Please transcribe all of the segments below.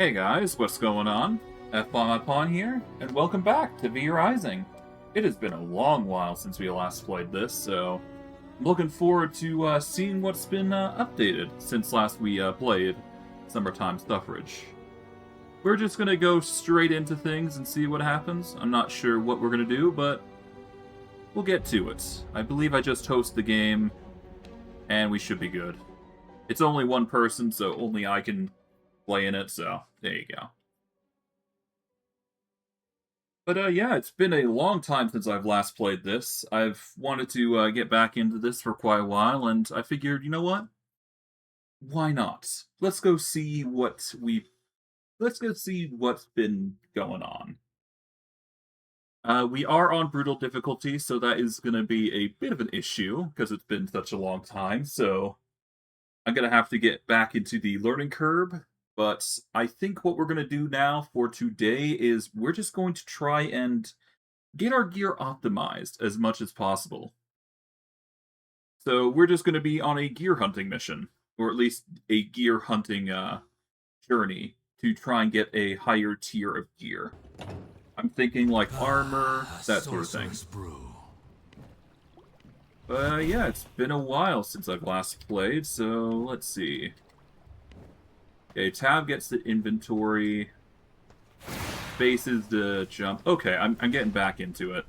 Hey guys, what's going on? F-Bomb here, and welcome back to V Rising. It has been a long while since we last played this, so I'm looking forward to seeing what's been updated since last we played Summertime Suffrage. We're just gonna go straight into things and see what happens. I'm not sure what we're gonna do, but we'll get to it. I believe I just host the game, and we should be good. It's only one person, so only I can play in it, so there you go. But yeah, it's been a long time since I've last played this. I've wanted to get back into this for quite a while, and I figured, you know what? Why not? Let's go see what's been going on. We are on brutal difficulty, so that is going to be a bit of an issue because it's been such a long time. So I'm going to have to get back into the learning curve. But I think what we're going to do now for today is we're just going to try and get our gear optimized as much as possible. So we're just going to be on a gear hunting mission, or at least a gear hunting journey to try and get a higher tier of gear. I'm thinking like armor, that sort of thing. Yeah, it's been a while since I've last played, so let's see. Okay, tab gets the inventory. Space is the jump. Okay, I'm getting back into it.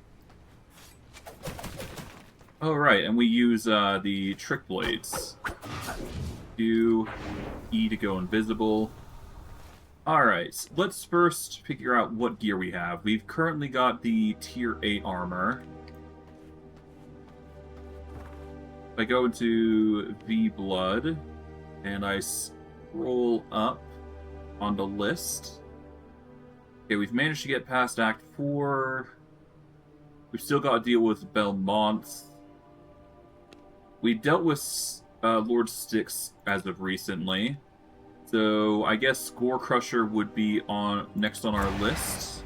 Oh, right, and we use the trick blades. Do E to go invisible. Alright, let's first figure out what gear we have. We've currently got the tier 8 armor. If I go into V Blood, and I scroll up on the list. Okay, we've managed to get past Act 4. We've still got to deal with Belmont. We dealt with Lord Styx as of recently. So I guess Score Crusher would be next on our list.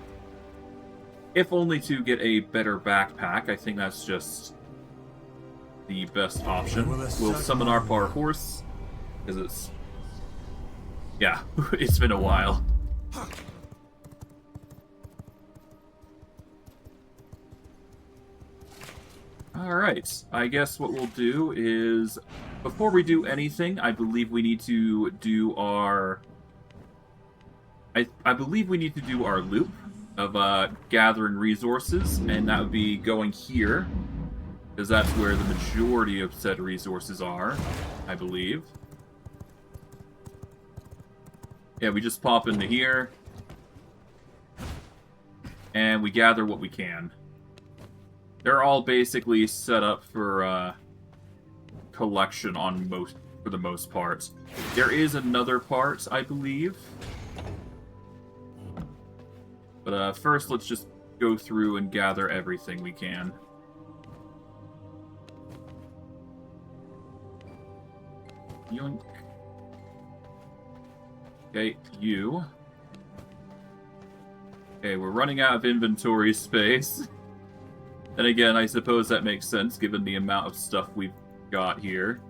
If only to get a better backpack. I think that's just the best option. We'll summon our power horse. Because it's... Yeah, it's been a while. Alright, I guess what we'll do is, before we do anything, I believe we need to do our... I believe we need to do our loop of gathering resources, and that would be going here, because that's where the majority of said resources are, I believe. Yeah, we just pop into here, and we gather what we can. They're all basically set up for collection for the most part. There is another part, I believe. But first, let's just go through and gather everything we can. Yoink. Okay, you. Okay, we're running out of inventory space. And again, I suppose that makes sense given the amount of stuff we've got here.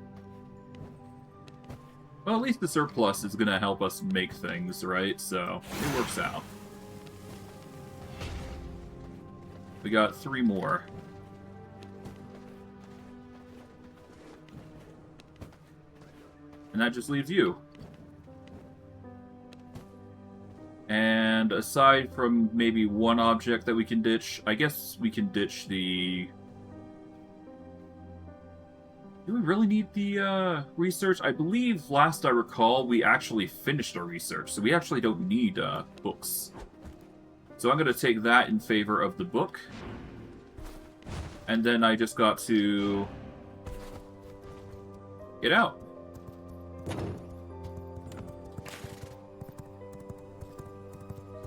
Well, at least the surplus is going to help us make things, right? So, it works out. We got 3 more. And that just leaves you. And aside from maybe one object that we can ditch, I guess we can ditch the... Do we really need the research? I believe, last I recall, we actually finished our research, so we actually don't need books. So I'm going to take that in favor of the book. And then I just got to... get out.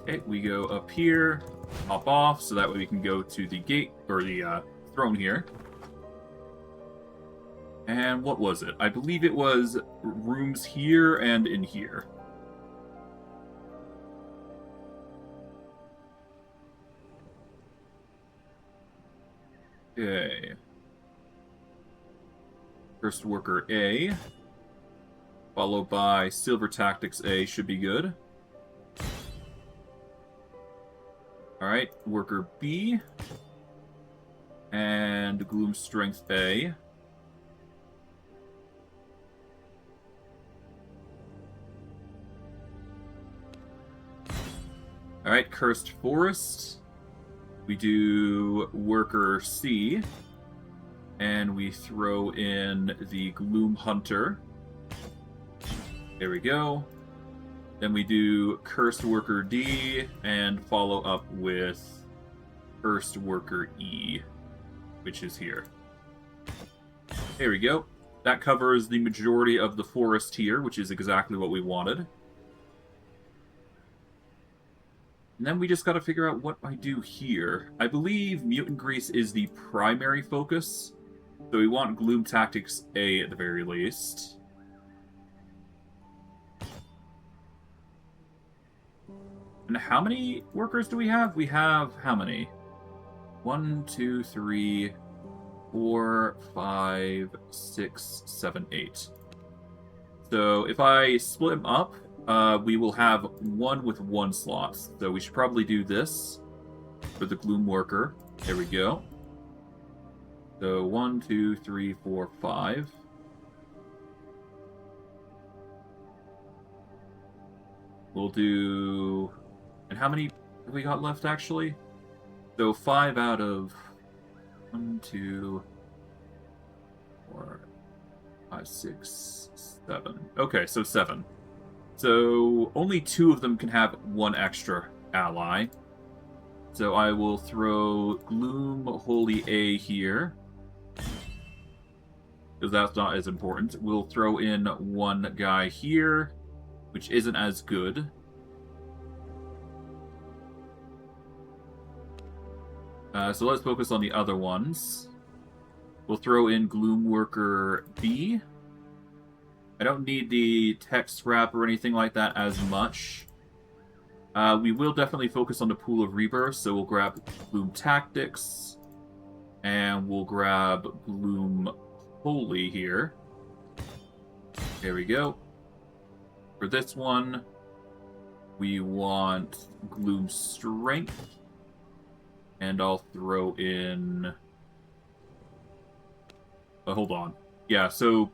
Okay, we go up here, hop off, so that way we can go to the gate, or the throne here. And what was it? I believe it was rooms here and in here. Okay. First Worker A, followed by Silver Tactics A should be good. Alright, worker B. And gloom strength A. Alright, cursed forest. We do worker C. And we throw in the gloom hunter. There we go. Then we do cursed worker D and follow up with cursed worker E, which is here. There we go. That covers the majority of the forest here, which is exactly what we wanted. And then we just gotta figure out what I do here. I believe Mutant Grease is the primary focus, so we want Gloom Tactics A at the very least. And how many workers do we have? We have how many? 1, 2, 3, 4, 5, 6, 7, 8. So if I split them up, we will have one with 1 slot. So we should probably do this for the Gloom Worker. There we go. So 1, 2, 3, 4, 5. We'll do... And how many have we got left, actually? So 5 out of 1, 2, 4, 5, 6, 7. Okay, so 7. So only 2 of them can have 1 extra ally. So I will throw Gloom Holy A here, because that's not as important. We'll throw in 1 guy here, which isn't as good. So let's focus on the other ones. We'll throw in Gloom Worker B. I don't need the tech scrap or anything like that as much. We will definitely focus on the Pool of Rebirth, so we'll grab Gloom Tactics. And we'll grab Gloom Holy here. There we go. For this one, we want Gloom Strength. And I'll throw in... Oh, hold on. Yeah, so...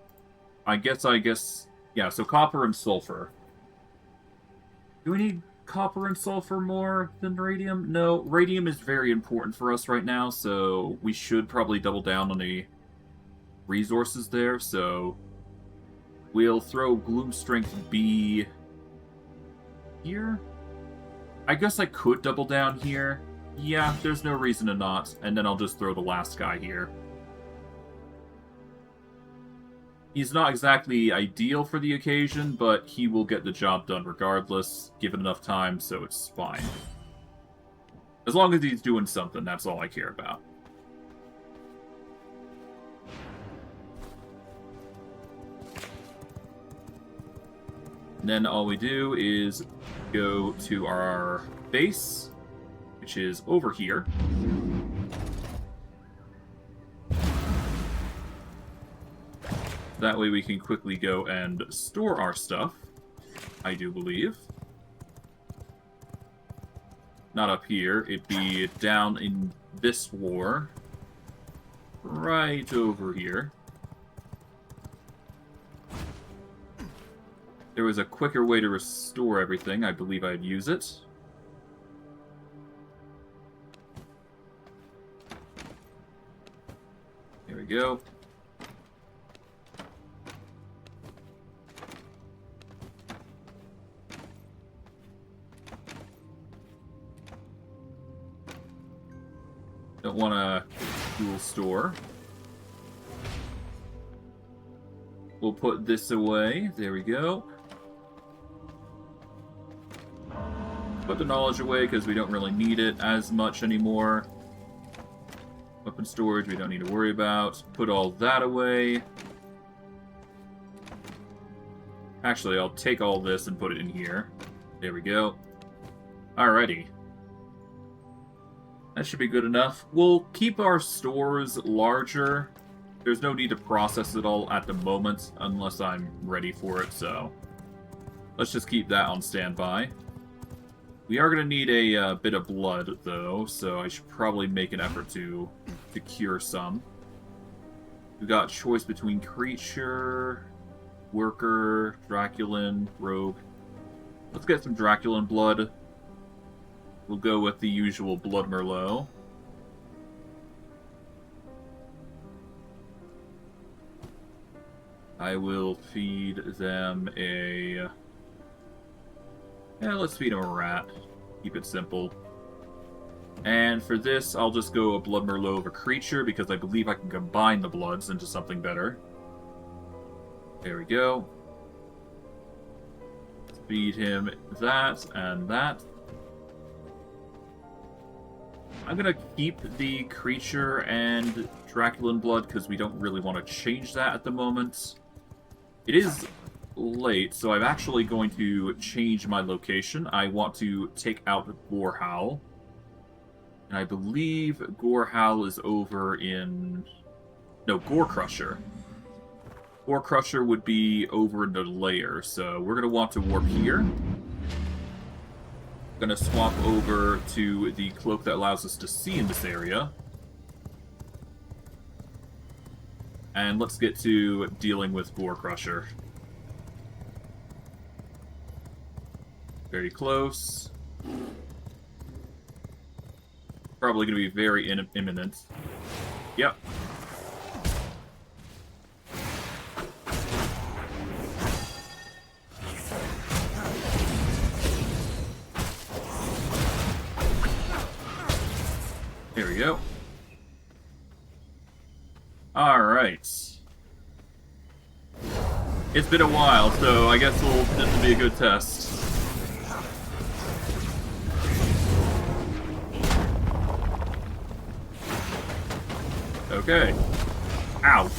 I guess... Yeah, so copper and sulfur. Do we need copper and sulfur more than radium? No, radium is very important for us right now, so we should probably double down on the resources there, so... We'll throw Gloom Strength B... here? I guess I could double down here. Yeah, there's no reason to not, and then I'll just throw the last guy here. He's not exactly ideal for the occasion, but he will get the job done regardless, given enough time, so it's fine. As long as he's doing something, that's all I care about. And then all we do is go to our base, which is over here. That way we can quickly go and store our stuff, I do believe. Not up here, it'd be down in this war. Right over here. There was a quicker way to restore everything, I believe I'd use it. There we go. Don't want to dual store. We'll put this away. There we go. Put the knowledge away because we don't really need it as much anymore. Weapon storage we don't need to worry about. Put all that away. Actually, I'll take all this and put it in here. There we go. Alrighty. That should be good enough. We'll keep our stores larger. There's no need to process it all at the moment unless I'm ready for it, so... Let's just keep that on standby. We are going to need a bit of blood, though, so I should probably make an effort to cure some. We got choice between creature, worker, Draculan, rogue. Let's get some Draculan blood. We'll go with the usual Blood Merlot. I will feed them a... Yeah, let's feed them a rat. Keep it simple. And for this, I'll just go a Blood Merlot of a creature, because I believe I can combine the bloods into something better. There we go. Feed him that and that. I'm gonna keep the creature and Draculan blood, because we don't really want to change that at the moment. It is late, so I'm actually going to change my location. I want to take out Gorehowl. And I believe Gorehowl is over in... No, Gorecrusher. Gorecrusher would be over in the lair, so we're going to want to warp here. Going to swap over to the cloak that allows us to see in this area. And let's get to dealing with Gorecrusher. Very close. Probably going to be very imminent. Yep. There we go. Alright. It's been a while, so I guess this will be a good test. Okay. Ow.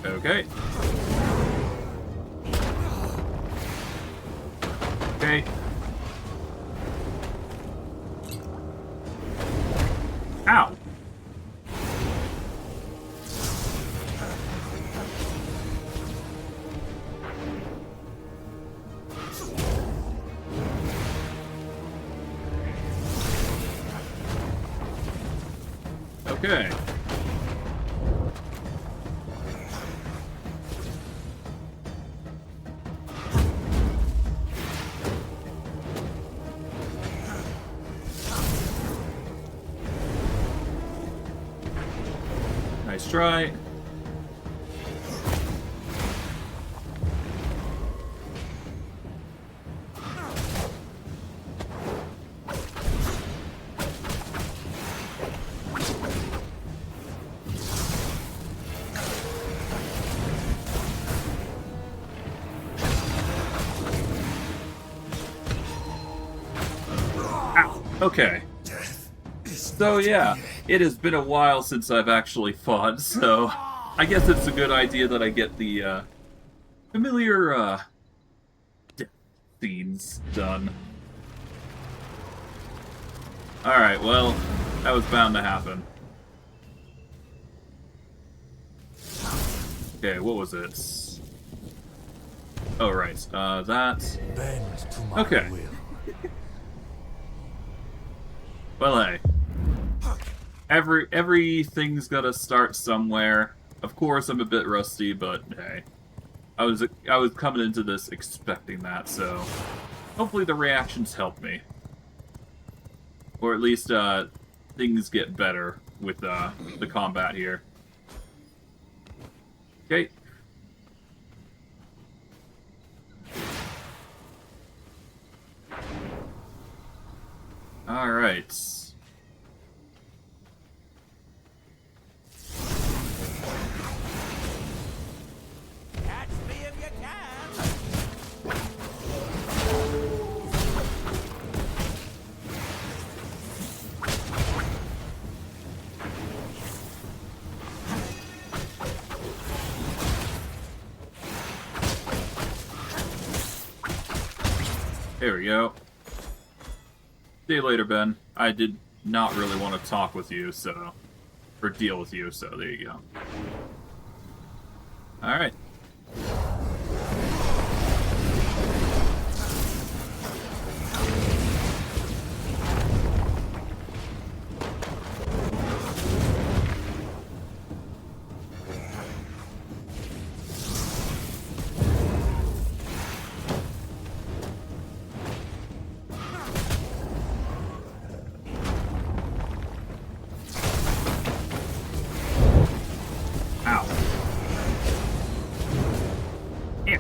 Okay. Okay. Ow. Okay. Nice try. Ow. Okay. So yeah, it has been a while since I've actually fought, so I guess it's a good idea that I get the familiar death scenes done. Alright, well, that was bound to happen. Okay, what was it? Oh, right, that... Bend to my Okay. will. Well, hey. Everything's gotta start somewhere. Of course, I'm a bit rusty, but hey. I was coming into this expecting that, so hopefully the reactions help me. Or at least, things get better with, the combat here. Okay. Alright. Catch me if you can! There we go. See you later, Ben. I did not really want to talk with you, so... Or deal with you, so there you go. Alright. Ow. Ick.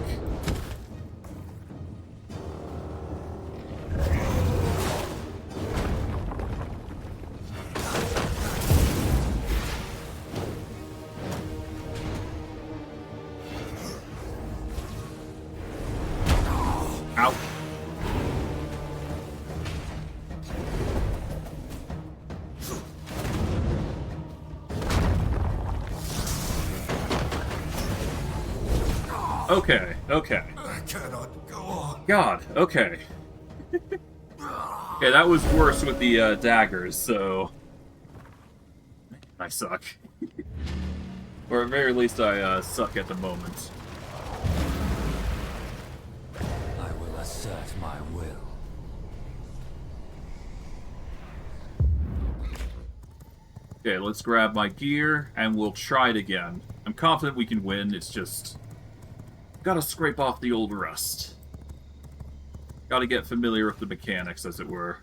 Ow. Okay, okay. I cannot go on. God, okay. Okay, that was worse with the daggers, so... I suck. Or at very least I suck at the moment. I will assert my will. Okay, let's grab my gear, and we'll try it again. I'm confident we can win, it's just... Gotta scrape off the old rust. Gotta get familiar with the mechanics, as it were.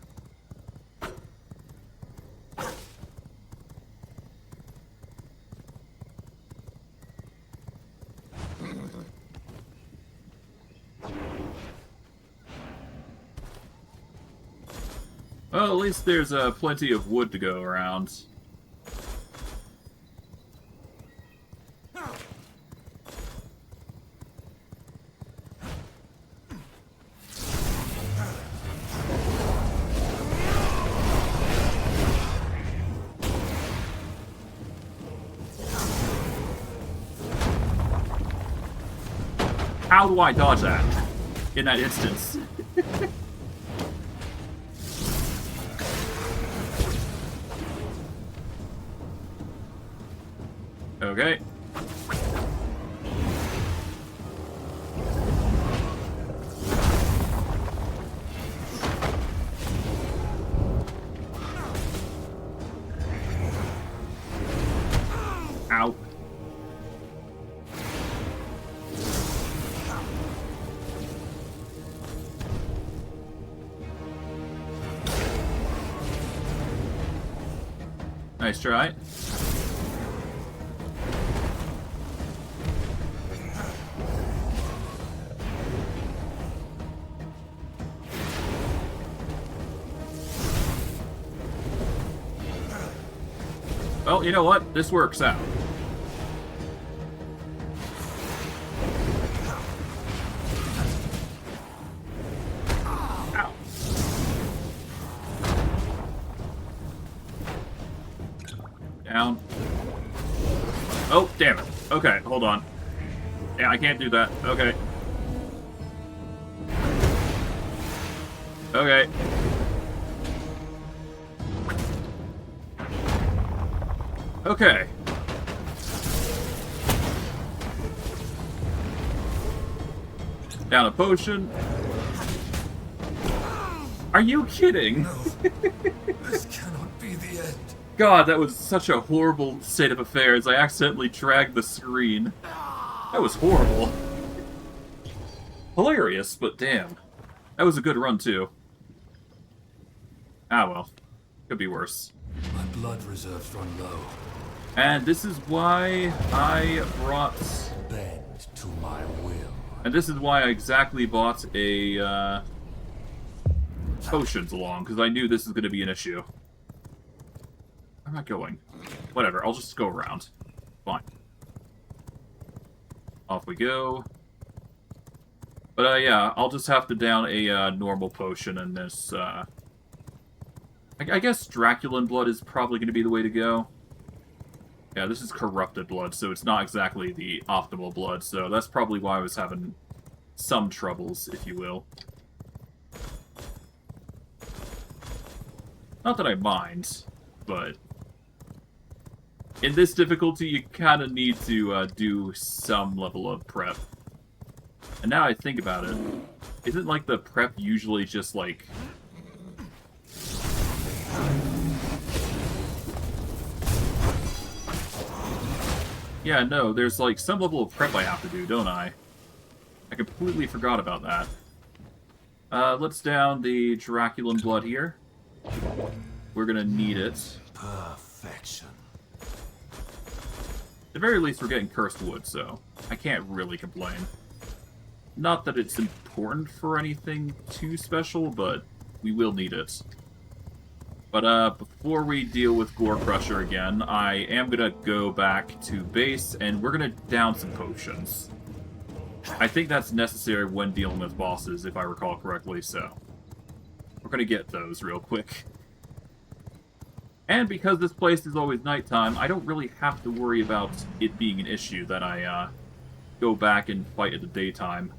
Well, at least there's plenty of wood to go around. How do I dodge that in that instance? Okay. Ow. Nice try. Well, you know what? This works out. Ow. Down. Oh, damn it. Okay, hold on. Yeah, I can't do that. Okay. Okay. Okay. Down a potion. Are you kidding? No. This cannot be the end. God, that was such a horrible state of affairs. I accidentally dragged the screen. That was horrible. Hilarious, but damn. That was a good run, too. Ah, well. Could be worse. My blood reserves run low. And this is why I brought... Bend to my will. And this is why I exactly bought a, potions along, because I knew this is going to be an issue. I'm not going. Whatever, I'll just go around. Fine. Off we go. But, yeah, I'll just have to down a, normal potion in this, I guess Draculan blood is probably going to be the way to go. Yeah, this is corrupted blood, so it's not exactly the optimal blood, so that's probably why I was having some troubles, if you will. Not that I mind, but in this difficulty, you kind of need to do some level of prep. And now I think about it, isn't like the prep usually just like... Yeah, no, there's like some level of prep I have to do, don't I? I completely forgot about that. Let's down the Draculan blood here. We're gonna need it. Perfection. At the very least, we're getting cursed wood, so I can't really complain. Not that it's important for anything too special, but we will need it. But before we deal with Gore Crusher again, I am gonna go back to base, and we're gonna down some potions. I think that's necessary when dealing with bosses, if I recall correctly, so we're gonna get those real quick. And because this place is always nighttime, I don't really have to worry about it being an issue that I go back and fight in the daytime.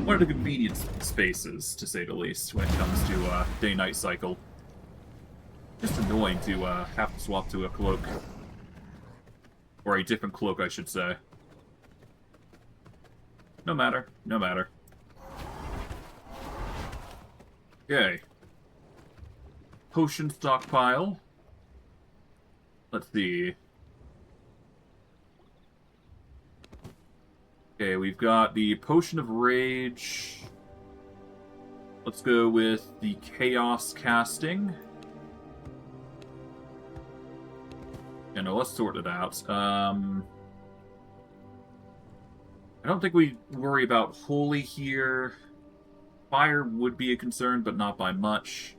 One of the convenient spaces, to say the least, when it comes to day-night cycle. Just annoying to have to swap to a cloak. Or a different cloak, I should say. No matter. No matter. Okay. Potion stockpile. Let's see. Okay, we've got the Potion of Rage. Let's go with the Chaos Casting. Yeah, no, let's sort it out. I don't think we worry about Holy here. Fire would be a concern, but not by much.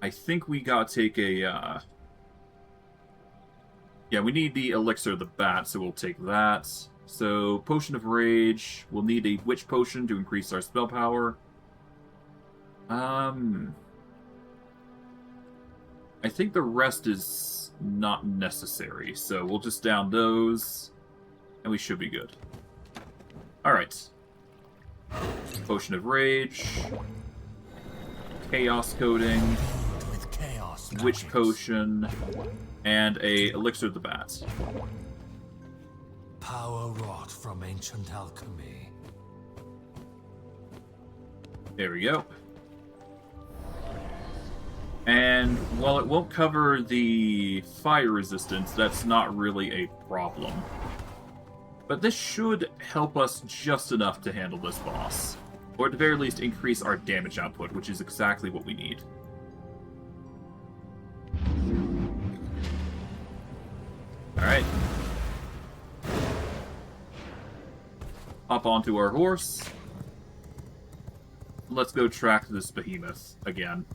I think we gotta take a, Yeah, we need the Elixir of the Bat, so we'll take that. So, Potion of Rage. We'll need a Witch Potion to increase our spell power. I think the rest is not necessary, so we'll just down those, and we should be good. Alright. Potion of Rage. Chaos Coating. With chaos Witch magics. Potion. And a Elixir of the Bat. Power wrought from ancient alchemy. There we go. And while it won't cover the fire resistance, that's not really a problem. But this should help us just enough to handle this boss. Or at the very least, increase our damage output, which is exactly what we need. Alright. Hop onto our horse. Let's go track this behemoth again.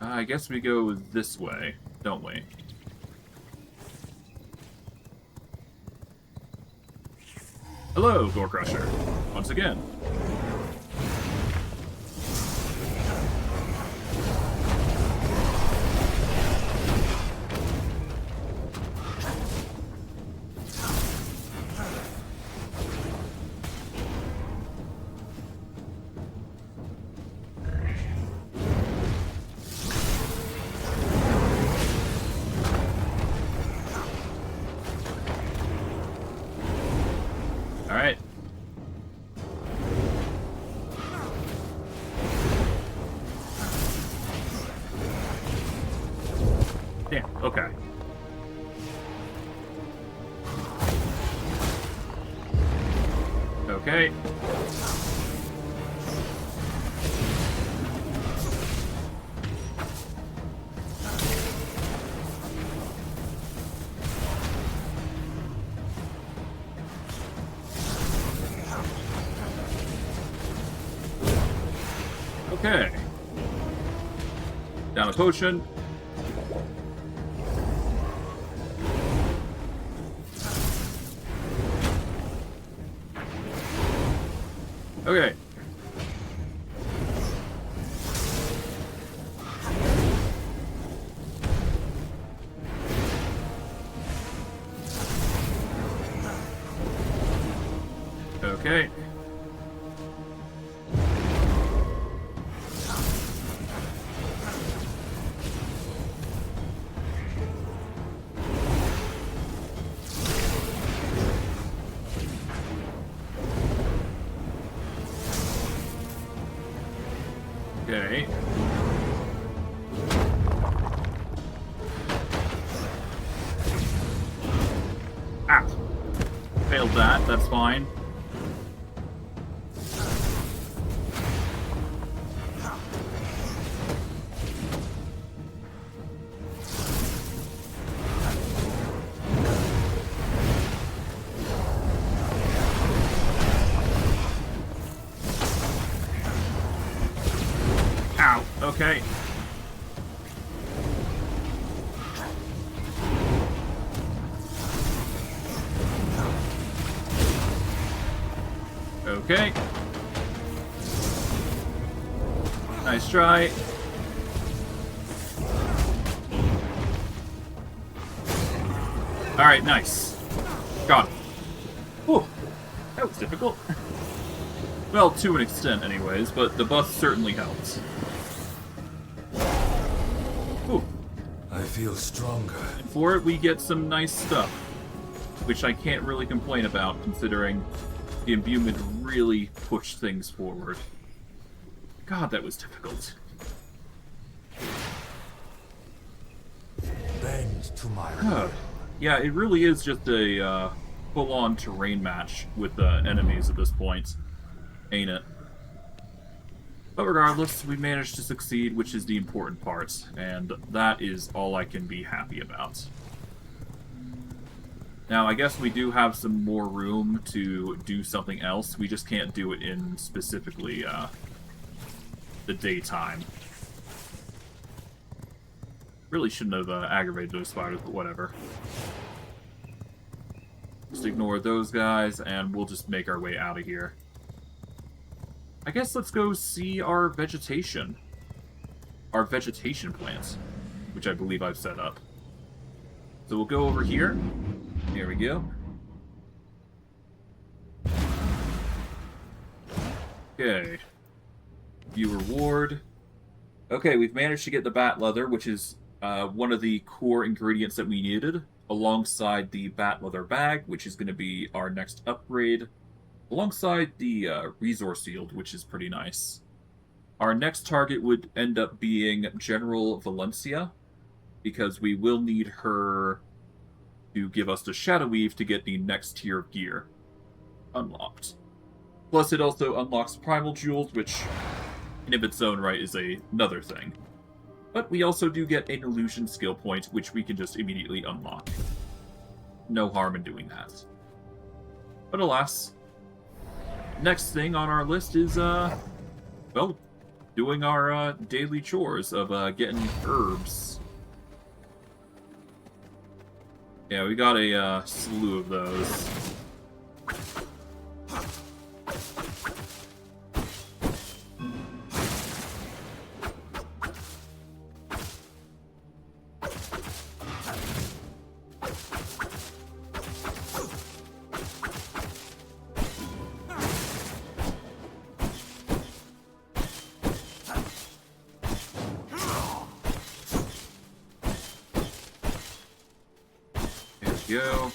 I guess we go this way, don't we? Hello, Gore Crusher. Once again. Alright. Damn, okay. Okay. Okay. Down a potion. Okay. Okay. Ah! Failed that, that's fine. Ow, okay. Okay. Nice try. Alright, nice. Got it. Whew. That was difficult. Well, to an extent anyways, but the buff certainly helped. Whew. I feel stronger. And for it, we get some nice stuff, which I can't really complain about, considering the imbuement really pushed things forward. God, that was difficult. Bend to my will. Yeah, it really is just a full-on terrain match with the enemies at this point, ain't it? But regardless, we managed to succeed, which is the important part, and that is all I can be happy about. Now, I guess we do have some more room to do something else. We just can't do it in specifically the daytime. Really shouldn't have aggravated those spiders, but whatever. Just ignore those guys, and we'll just make our way out of here. I guess let's go see our vegetation. Our vegetation plants, which I believe I've set up. So we'll go over here. Here we go. Okay. View reward. Okay, we've managed to get the bat leather, which is one of the core ingredients that we needed, alongside the bat leather bag, which is going to be our next upgrade, alongside the resource field, which is pretty nice. Our next target would end up being General Valencia, because we will need her to give us the Shadow Weave to get the next tier of gear unlocked. Plus, it also unlocks Primal Jewels, which, in of its own right, is another thing. But we also do get an Illusion skill point, which we can just immediately unlock. No harm in doing that. But alas, next thing on our list is, well, doing our daily chores of getting herbs. Yeah, we got a slew of those. Go.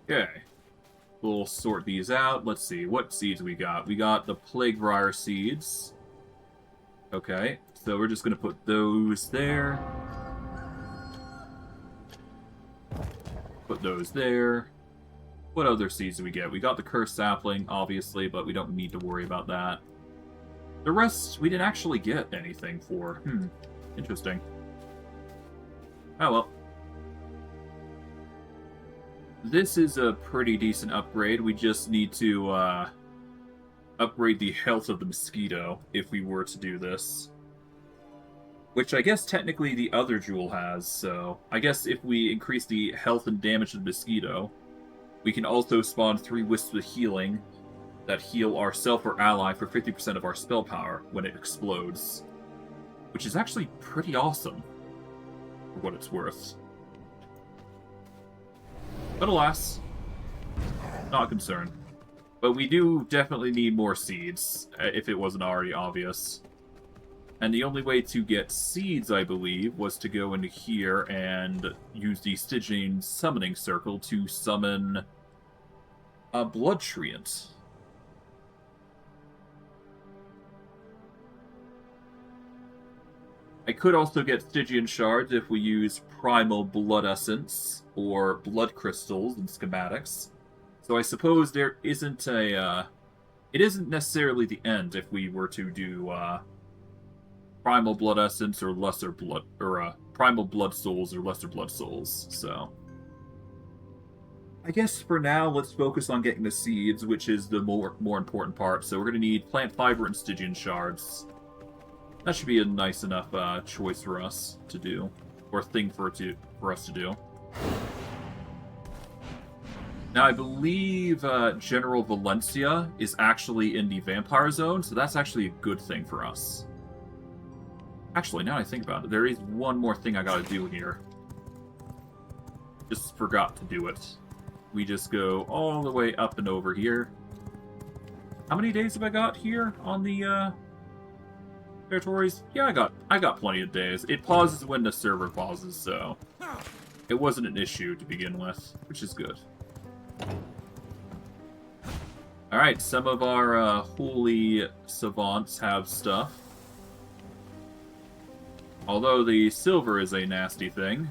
Okay. We'll sort these out. Let's see. What seeds we got? We got the Plaguebriar seeds. Okay. So we're just going to put those there. Put those there. What other seeds do we get? We got the Cursed Sapling, obviously, but we don't need to worry about that. The rest, we didn't actually get anything for. Interesting. Oh well. This is a pretty decent upgrade. We just need to upgrade the health of the mosquito if we were to do this. Which I guess technically the other jewel has, so I guess if we increase the health and damage of the mosquito, we can also spawn 3 wisps of healing that heal ourself or ally for 50% of our spell power when it explodes. Which is actually pretty awesome, for what it's worth. But alas, not concerned. But we do definitely need more seeds, if it wasn't already obvious. And the only way to get seeds, I believe, was to go into here and use the Stygian summoning circle to summon a blood treant. I could also get Stygian shards if we use primal blood essence or blood crystals in schematics. So I suppose there isn't a it isn't necessarily the end if we were to do primal blood essence or lesser blood or primal blood souls or lesser blood souls. So I guess for now let's focus on getting the seeds, which is the more important part. So we're going to need plant fiber and Stygian shards. That should be a nice enough choice for us to do, or thing for us to do. Now, I believe General Valencia is actually in the Vampire Zone, so that's actually a good thing for us. Actually, now I think about it, there is one more thing I gotta do here. Just forgot to do it. We just go all the way up and over here. How many days have I got here on the territories? Yeah, I got plenty of days. It pauses when the server pauses, so it wasn't an issue to begin with, which is good. Alright, some of our holy savants have stuff. Although the silver is a nasty thing.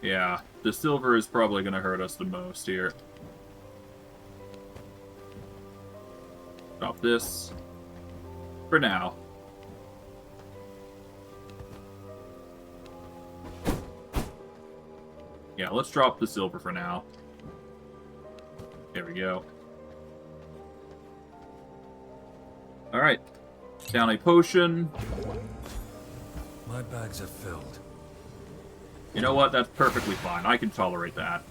Yeah, the silver is probably going to hurt us the most here. Drop this. For now. Yeah, let's drop the silver for now. There we go. Alright. Down a potion. My bags are filled. You know what? That's perfectly fine. I can tolerate that.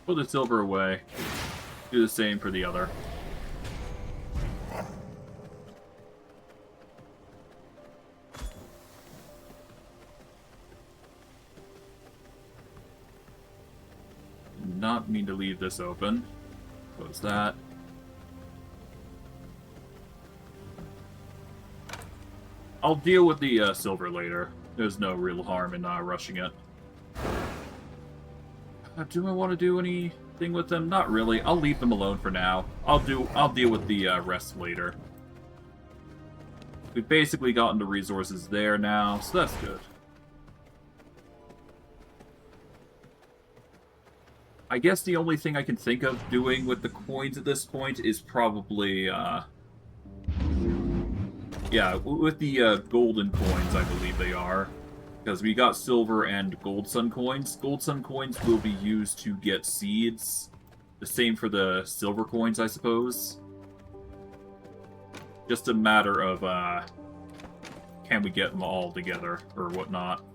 Put the silver away. Do the same for the other. Not mean to leave this open. Close that. I'll deal with the silver later. There's no real harm in rushing it. Do I want to do anything with them? Not really. I'll leave them alone for now. I'll deal with the rest later. We've basically gotten the resources there now, so that's good. I guess the only thing I can think of doing with the coins at this point is probably, yeah, with the golden coins, I believe they are. Because we got silver and gold sun coins. Gold sun coins will be used to get seeds. The same for the silver coins, I suppose. Just a matter of, can we get them all together, or whatnot.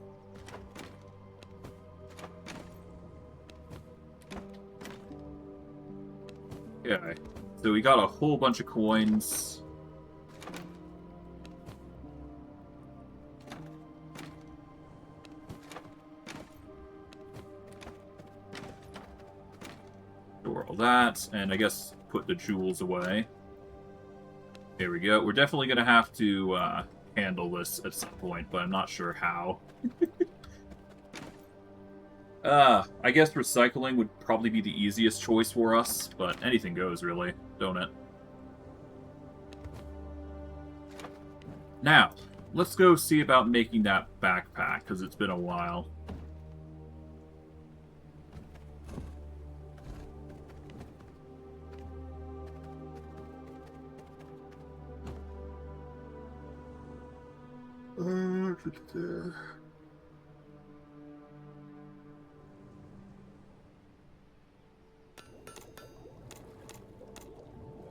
Okay, so we got a whole bunch of coins. Store all that, and I guess put the jewels away. There we go. We're definitely going to have to handle this at some point, but I'm not sure how. I guess recycling would probably be the easiest choice for us, but anything goes, really, don't it? Now, let's go see about making that backpack, because it's been a while.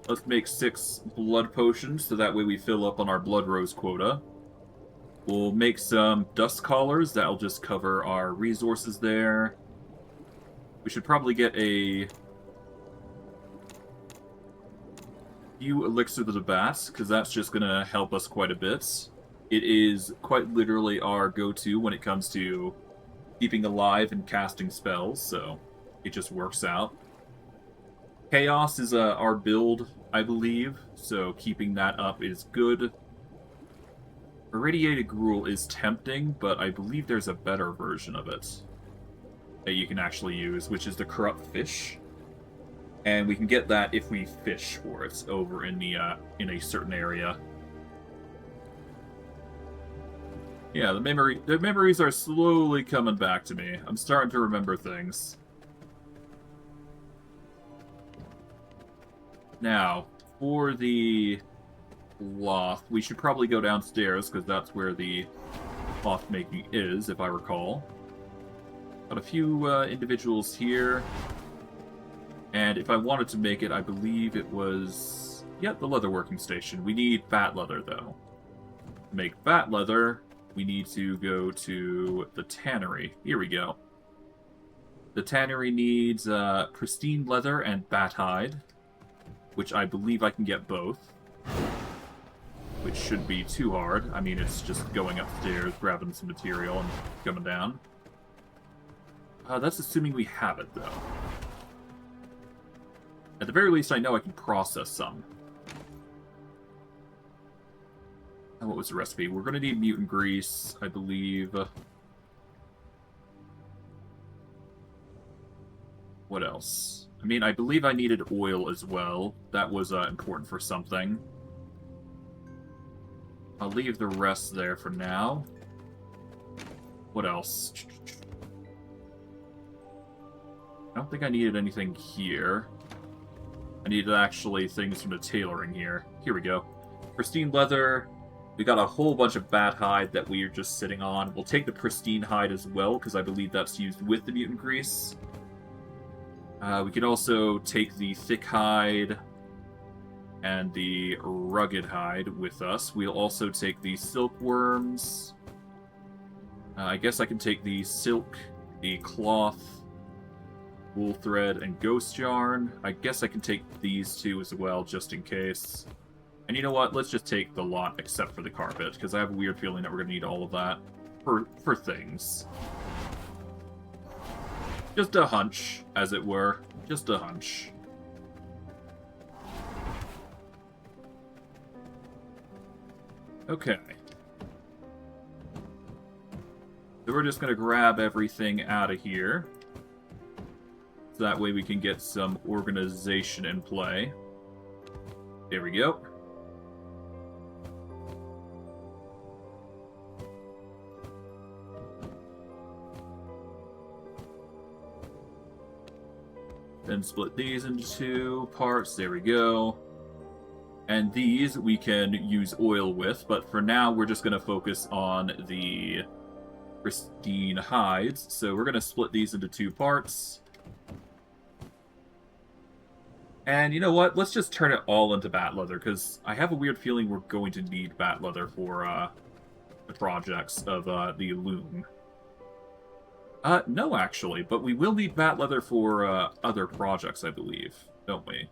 Let's make 6 blood potions, so that way we fill up on our blood rose quota. We'll make some dust collars, that'll just cover our resources there. We should probably get a few Elixir to the Bat, because that's just going to help us quite a bit. It is quite literally our go-to when it comes to keeping alive and casting spells, so it just works out. Chaos is our build, I believe, so keeping that up is good. Irradiated Gruel is tempting, but I believe there's a better version of it that you can actually use, which is the Corrupt Fish. And we can get that if we fish for it over in the in a certain area. Yeah, the memories are slowly coming back to me. I'm starting to remember things. Now, for the cloth, we should probably go downstairs because that's where the cloth making is, if I recall. Got a few individuals here. And if I wanted to make it, I believe it was... yeah, the leather working station. We need bat leather, though. To make bat leather, we need to go to the tannery. Here we go. The tannery needs pristine leather and bat hide, which I believe I can get both. Which shouldn't be too hard. I mean, it's just going upstairs, grabbing some material, and coming down. That's assuming we have it, though. At the very least, I know I can process some. What was the recipe? We're going to need mutant grease, I believe. What else? I mean, I believe I needed oil as well. That was important for something. I'll leave the rest there for now. What else? I don't think I needed anything here. I needed actually things from the tailoring here. Here we go. Pristine leather. We got a whole bunch of bat hide that we are just sitting on. We'll take the pristine hide as well, because I believe that's used with the mutant grease. We could also take the thick hide and the rugged hide with us. We'll also take the silkworms. I guess I can take the silk, the cloth, wool thread, and ghost yarn. I guess I can take these two as well, just in case. And you know what? Let's just take the lot except for the carpet, because I have a weird feeling that we're going to need all of that for things. Just a hunch, as it were. Just a hunch. Okay. So we're just going to grab everything out of here. So that way we can get some organization in play. There we go. Then split these into two parts. There we go. And these we can use oil with, but for now we're just going to focus on the pristine hides. So we're going to split these into two parts. And you know what? Let's just turn it all into bat leather, because I have a weird feeling we're going to need bat leather for the projects of the loom. No, actually, but we will need bat leather for other projects, I believe, don't we?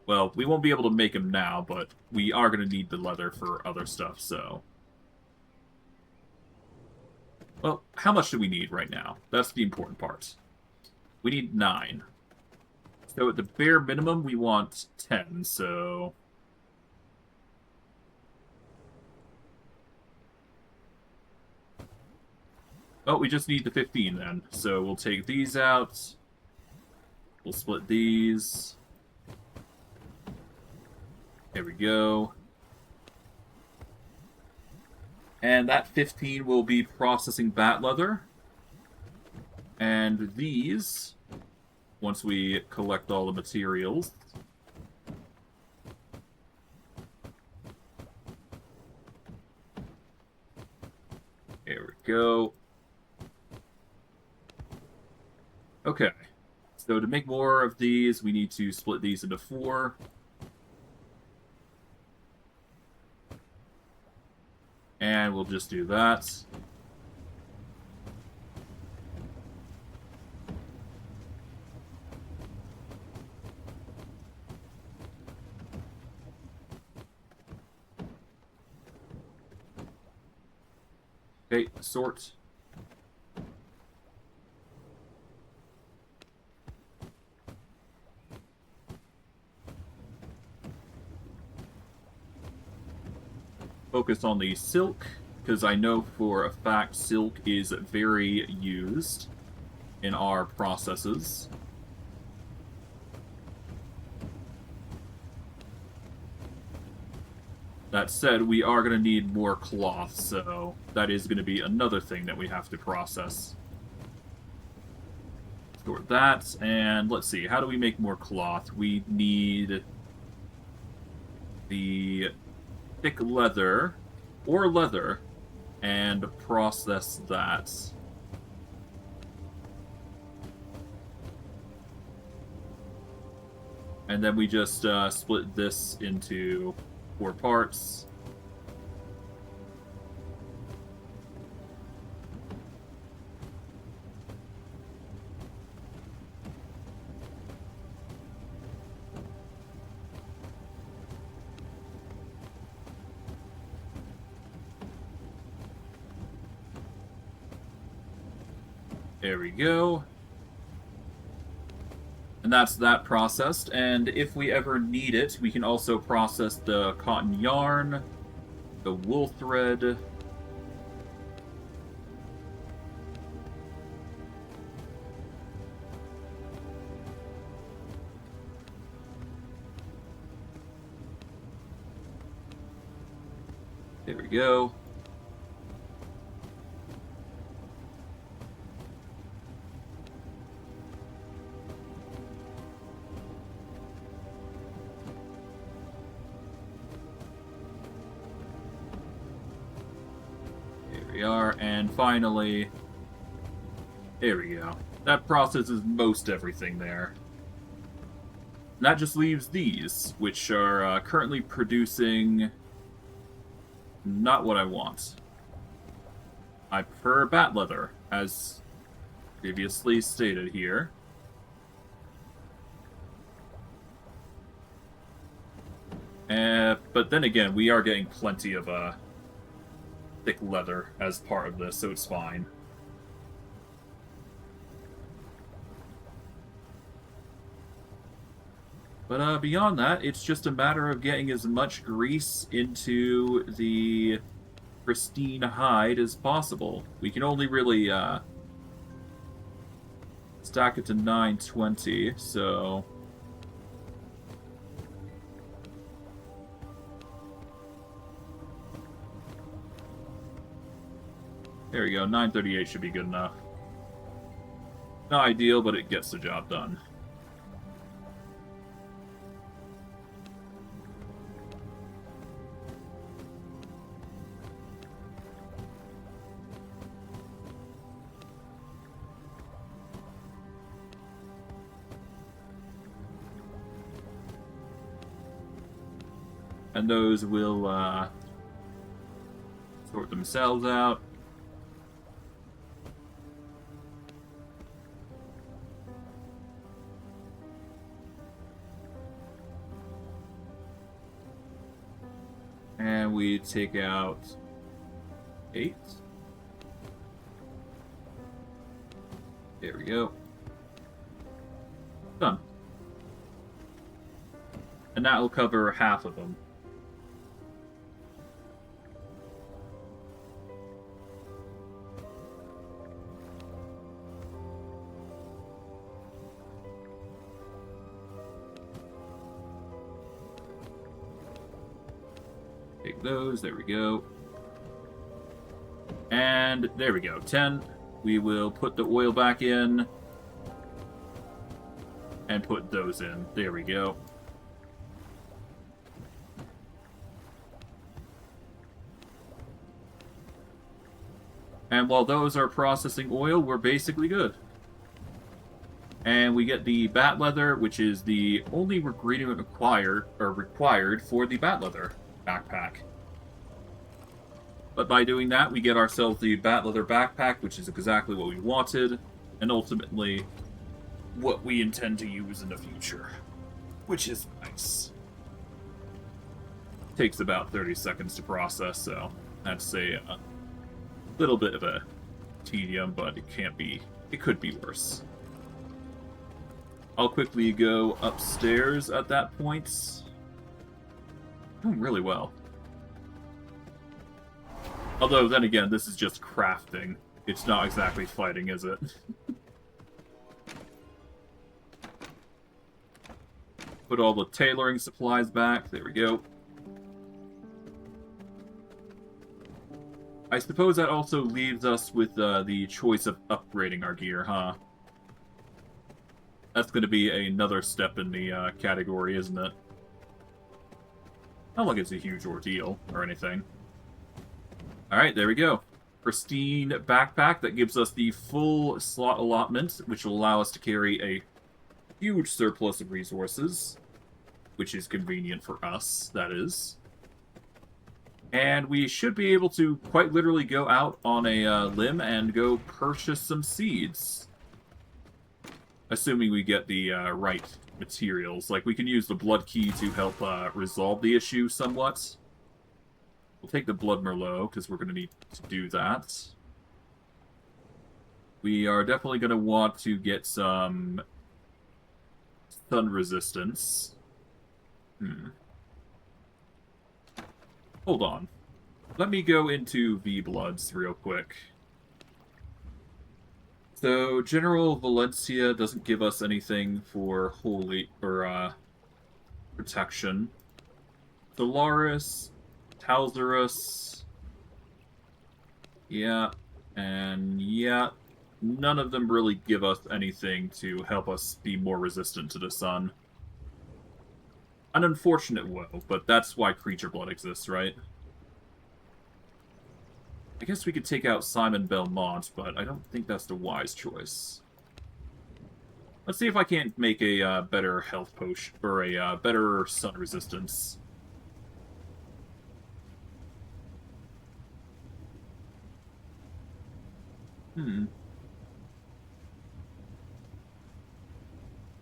Well, we won't be able to make them now, but we are going to need the leather for other stuff, so... Well, how much do we need right now? That's the important part. We need 9. So at the bare minimum, we want 10, so... Oh, we just need the 15 then. So we'll take these out. We'll split these. There we go. And that 15 will be processing bat leather. And these, once we collect all the materials, there we go. Okay, so to make more of these, we need to split these into 4. And we'll just do that. Okay, sort. Focus on the silk, because I know for a fact silk is very used in our processes. That said, we are going to need more cloth, so that is going to be another thing that we have to process. Store that, and let's see, how do we make more cloth? We need the thick leather, or leather, and process that. And then we just split this into 4 parts. There we go. And that's that processed, and if we ever need it, we can also process the cotton yarn, the wool thread. There we go. Are, and finally, there we go. That processes most everything there. And that just leaves these, which are currently producing not what I want. I prefer bat leather, as previously stated here. But then again, we are getting plenty of thick leather as part of this, so it's fine. But beyond that, it's just a matter of getting as much grease into the pristine hide as possible. We can only really stack it to 920, so... There we go, 938 should be good enough. Not ideal, but it gets the job done. And those will sort themselves out. And we take out 8. There we go. Done. And that will cover half of them. Take those, there we go. And there we go, 10. We will put the oil back in. And put those in. There we go. And while those are processing oil, we're basically good. And we get the bat leather, which is the only ingredient required for the bat leather backpack. But by doing that, we get ourselves the bat leather backpack, which is exactly what we wanted, and ultimately what we intend to use in the future, which is nice. Takes about 30 seconds to process, so that's a Little bit of a tedium, but it can't be. It could be worse. I'll quickly go upstairs at that point. Doing really well. Although, then again, this is just crafting. It's not exactly fighting, is it? Put all the tailoring supplies back. There we go. I suppose that also leaves us with the choice of upgrading our gear, huh? That's going to be another step in the category, isn't it? Not like it's a huge ordeal or anything. Alright, there we go. Pristine backpack that gives us the full slot allotment, which will allow us to carry a huge surplus of resources, which is convenient for us, that is. And we should be able to quite literally go out on a limb and go purchase some seeds. Assuming we get the right materials. Like, we can use the Blood Key to help resolve the issue somewhat. We'll take the Blood Merlot, because we're going to need to do that. We are definitely going to want to get some sun resistance. Hold on. Let me go into V-Bloods real quick. So, General Valencia doesn't give us anything for holy or protection. Solaris, Talzarus, yeah, and yeah, none of them really give us anything to help us be more resistant to the sun. An unfortunate woe, but that's why Creature Blood exists, right? I guess we could take out Simon Belmont, but I don't think that's the wise choice. Let's see if I can't make a better health potion, or a better sun resistance.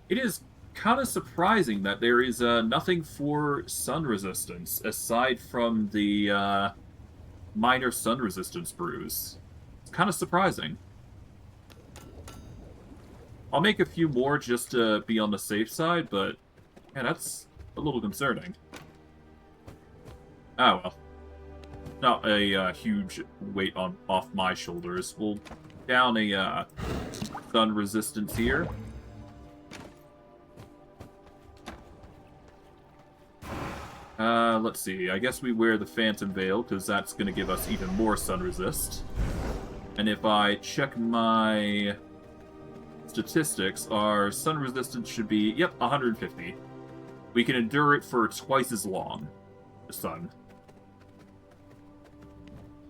It is kind of surprising that there is nothing for sun resistance, aside from the minor sun resistance brews. It's kind of surprising. I'll make a few more just to be on the safe side, but yeah, that's a little concerning. Oh well. Not a huge weight off my shoulders. We'll down a sun resistance here. Let's see. I guess we wear the Phantom Veil, because that's going to give us even more sun resist. And if I check my statistics, our sun resistance should be, yep, 150. We can endure it for twice as long, the sun.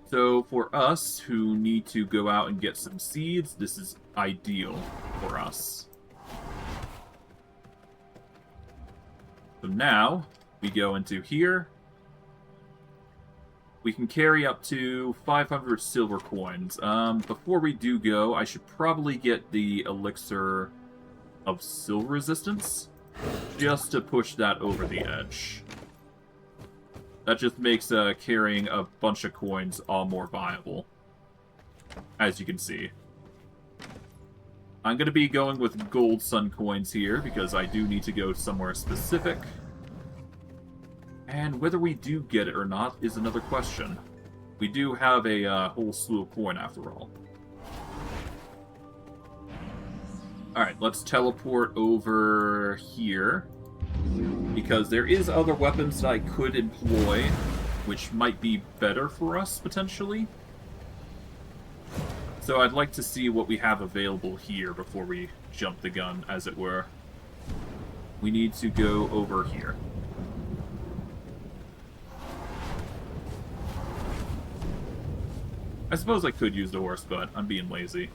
So for us, who need to go out and get some seeds, this is ideal for us. So now, we go into here. We can carry up to 500 silver coins. Before we do go, I should probably get the Elixir of Silver Resistance, just to push that over the edge. That just makes carrying a bunch of coins all more viable, as you can see. I'm going to be going with gold sun coins here, because I do need to go somewhere specific. And whether we do get it or not is another question. We do have a whole slew of coin after all. Alright, let's teleport over here. Because there is other weapons that I could employ, which might be better for us, potentially. So I'd like to see what we have available here before we jump the gun, as it were. We need to go over here. I suppose I could use the horse, but I'm being lazy.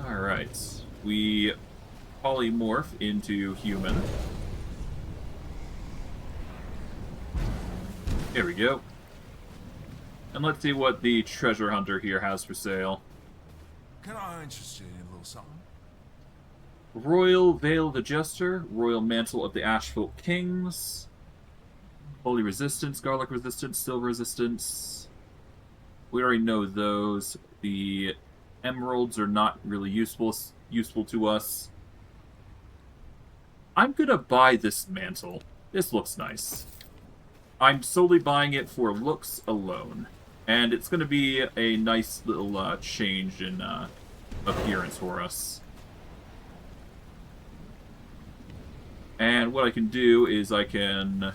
Alright. We polymorph into human. There we go. And let's see what the treasure hunter here has for sale. Can I interest you in a little something? Royal Veil of the Jester, Royal Mantle of the Ashfolk Kings, Holy Resistance, Garlic Resistance, Silver Resistance. We already know those. The emeralds are not really useful to us. I'm gonna buy this mantle. This looks nice. I'm solely buying it for looks alone. And it's gonna be a nice little change in appearance for us. And what I can do is I can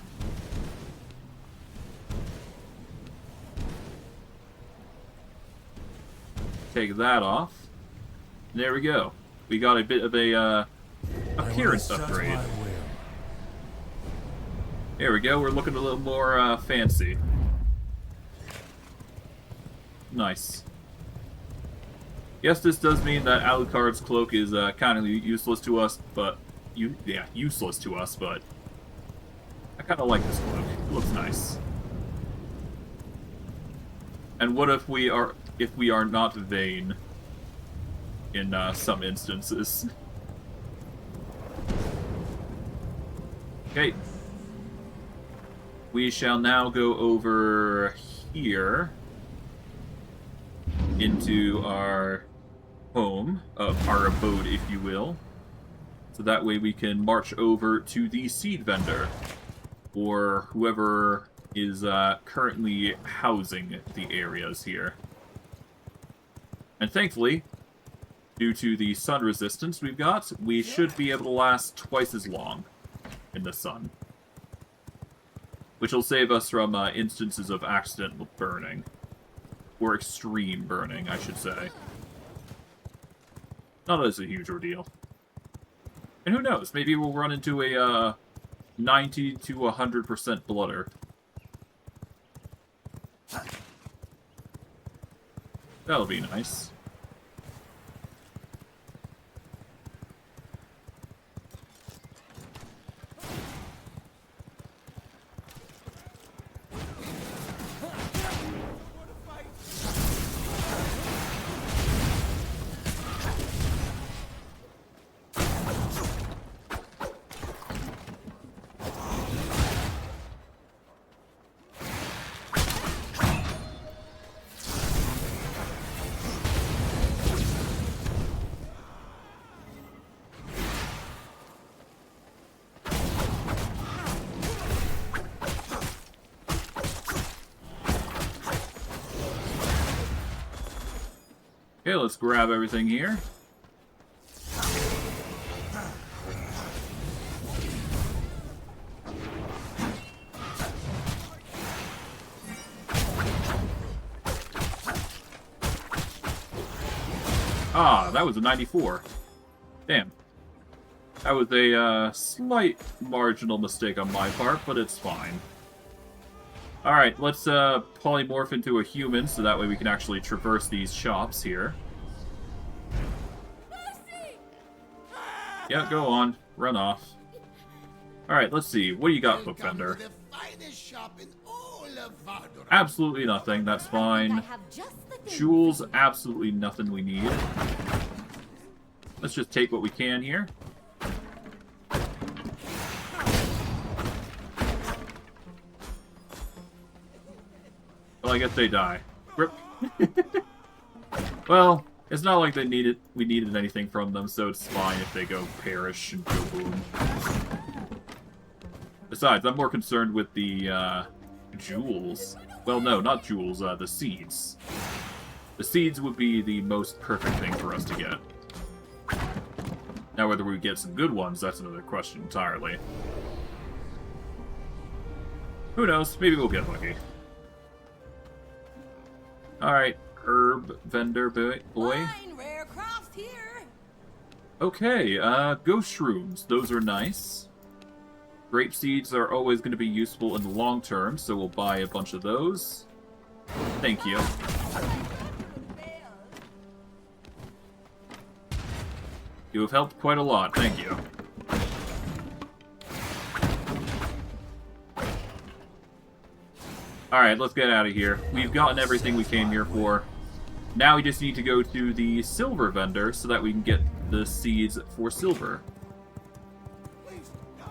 take that off. There we go. We got a bit of a appearance upgrade. There we go. We're looking a little more fancy. Nice. Yes, this does mean that Alucard's cloak is kind of useless to us, but useless to us. But I kind of like this cloak. It looks nice. And what if we are not vain in some instances? Okay. We shall now go over here into our home, our abode, if you will. So that way we can march over to the seed vendor, or whoever is currently housing the areas here. And thankfully, due to the sun resistance we've got, we should be able to last twice as long in the sun. Which will save us from instances of accidental burning. Or extreme burning, I should say. Not as a huge ordeal. And who knows, maybe we'll run into a 90 to 100% blooder. That'll be nice. Okay, let's grab everything here. Ah, that was a 94. Damn. That was a slight marginal mistake on my part, but it's fine. Alright, let's polymorph into a human so that way we can actually traverse these shops here. Yeah, go on. Run off. Alright, let's see. What do you got, Bookbender? Absolutely nothing. That's fine. Jewels, absolutely nothing we need. Let's just take what we can here. Well, I guess they die. Rip. Well, it's not like we needed anything from them, so it's fine if they go perish and go boom. Besides, I'm more concerned with the jewels. Well, no, not jewels, the seeds. The seeds would be the most perfect thing for us to get. Now, whether we get some good ones, that's another question entirely. Who knows? Maybe we'll get lucky. Alright, herb vendor boy. Fine, rare crafts here. Okay, ghost shrooms. Those are nice. Grape seeds are always going to be useful in the long term, so we'll buy a bunch of those. Thank you. You have helped quite a lot, thank you. Alright, let's get out of here. We've gotten everything we came here for. Now we just need to go to the silver vendor so that we can get the seeds for silver. Please, no.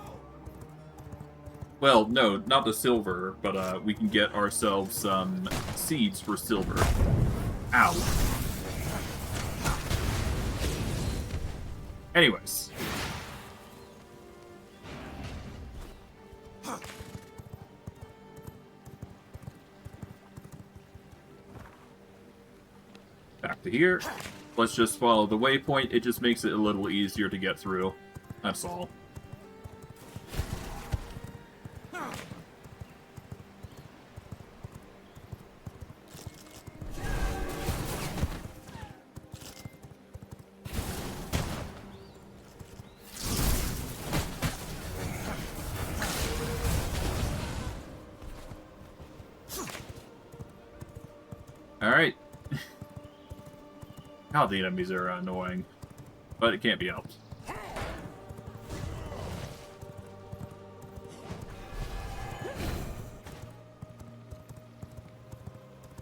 Well, no, not the silver, but we can get ourselves some seeds for silver. Ow. Anyways. Back to here. Let's just follow the waypoint. It just makes it a little easier to get through. That's all. Alright. God, the enemies are annoying. But it can't be helped.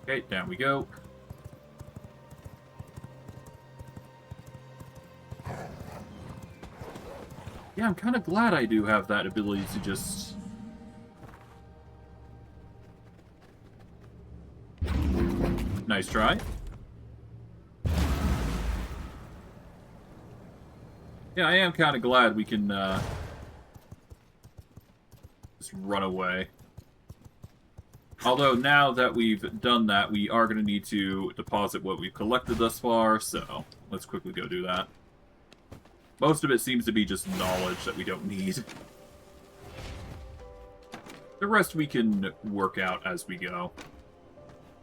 Okay, down we go. Yeah, I'm kind of glad I do have that ability to just... Nice try. Yeah, I am kind of glad we can just run away. Although now that we've done that, we are going to need to deposit what we've collected thus far, so let's quickly go do that. Most of it seems to be just knowledge that we don't need. The rest we can work out as we go.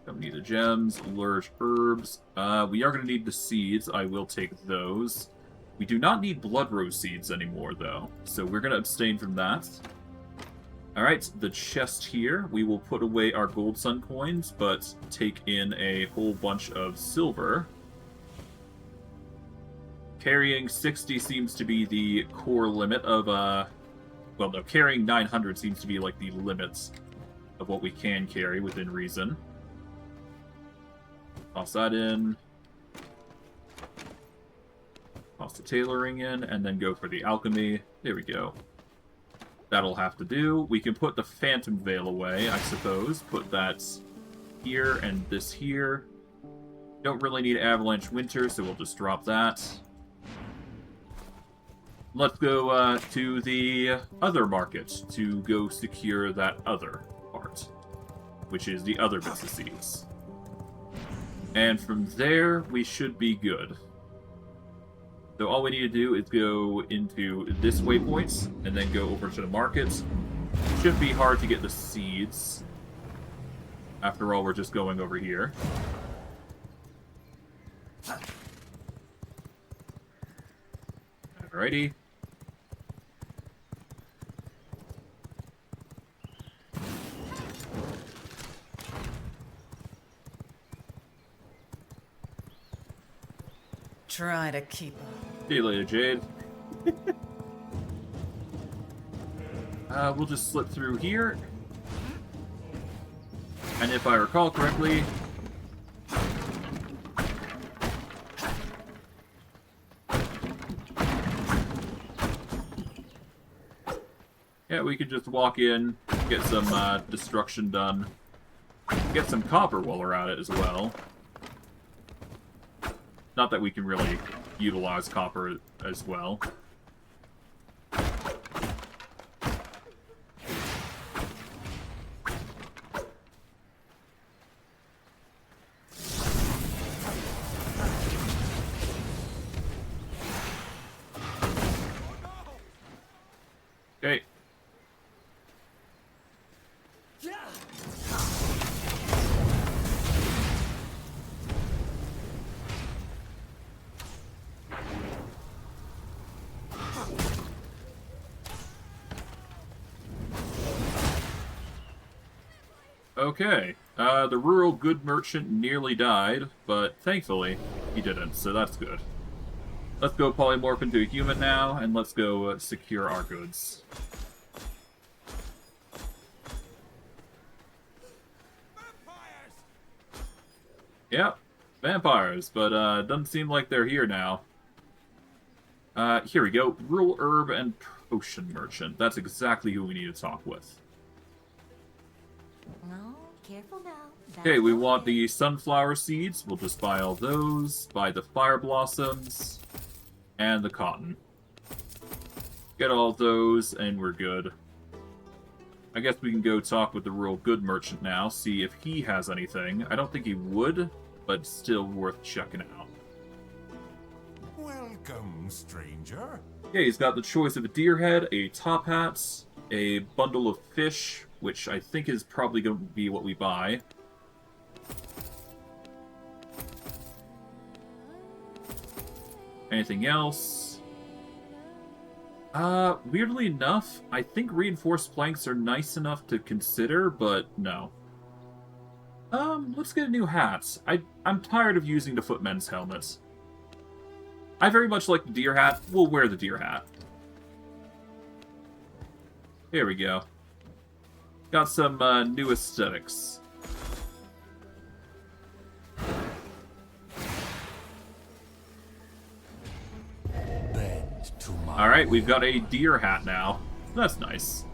Don't need the gems, lurch herbs. We are going to need the seeds. I will take those. We do not need blood rose seeds anymore, though, so we're going to abstain from that. Alright, the chest here. We will put away our gold sun coins, but take in a whole bunch of silver. Carrying 60 seems to be the core limit of, well, no, carrying 900 seems to be, like, the limits of what we can carry within reason. Toss that in. Toss the tailoring in, and then go for the alchemy. There we go. That'll have to do. We can put the phantom veil away, I suppose. Put that here and this here. Don't really need avalanche winter, so we'll just drop that. Let's go to the other market to go secure that other part, which is the other bits of seeds. And from there, we should be good. So all we need to do is go into this waypoint, and then go over to the market. Shouldn't be hard to get the seeds. After all, we're just going over here. Alrighty. Try to keep up. See you later, Jade. We'll just slip through here. And if I recall correctly... Yeah, we could just walk in, get some destruction done. Get some copper while we're at it as well. Not that we can really utilize copper as well. Okay. Okay, the rural good merchant nearly died, but thankfully he didn't, so that's good. Let's go polymorph into a human now, and let's go secure our goods. Vampires! Yep, Vampires, but doesn't seem like they're here now. Here we go. Rural herb and potion merchant. That's exactly who we need to talk with. No, careful now. Okay, we want the. the sunflower seeds. We'll just buy all those. Buy the fire blossoms. And the cotton. Get all those, and we're good. I guess we can go talk with the rural good merchant now, see if he has anything. I don't think he would, but still worth checking out. Welcome, stranger. Yeah, he's got the choice of a deer head, a top hat, a bundle of fish, which I think is probably going to be what we buy. Anything else? Weirdly enough, I think reinforced planks are nice enough to consider, but no. Let's get a new hat. I'm tired of using the footman's helmet. I very much like the deer hat. We'll wear the deer hat. Here we go. Got some new aesthetics. Bend to my Alright, we've got a deer hat now. That's nice.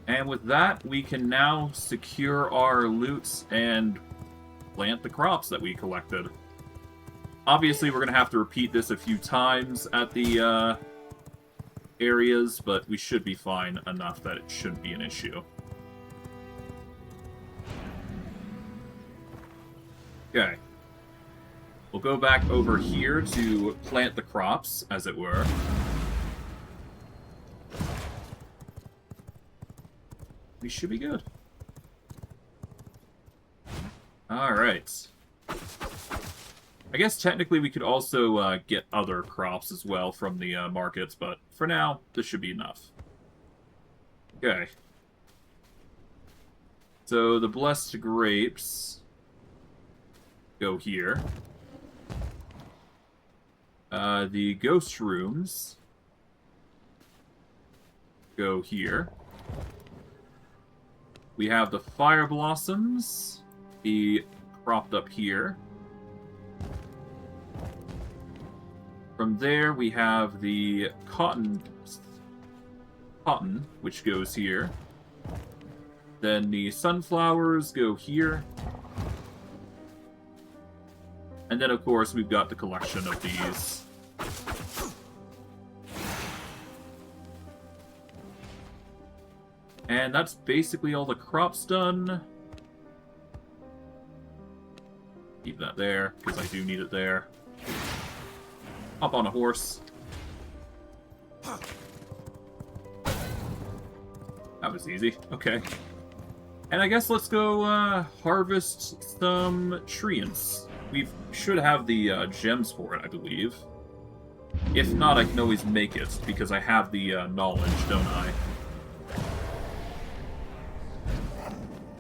And with that, we can now secure our loot and plant the crops that we collected. Obviously, we're going to have to repeat this a few times at the areas, but we should be fine enough that it shouldn't be an issue. Okay. We'll go back over here to plant the crops, as it were. We should be good. Alright. I guess technically we could also get other crops as well from the markets, but for now, this should be enough. Okay. So the blessed grapes go here. The ghost rooms go here. We have the fire blossoms be cropped up here. From there, we have the cotton, which goes here. Then the sunflowers go here. And then, of course, we've got the collection of these. And that's basically all the crops done. Keep that there, because I do need it there. Hop on a horse. That was easy. Okay. And I guess let's go harvest some treants. We should have the gems for it, I believe. If not, I can always make it, because I have the knowledge, don't I?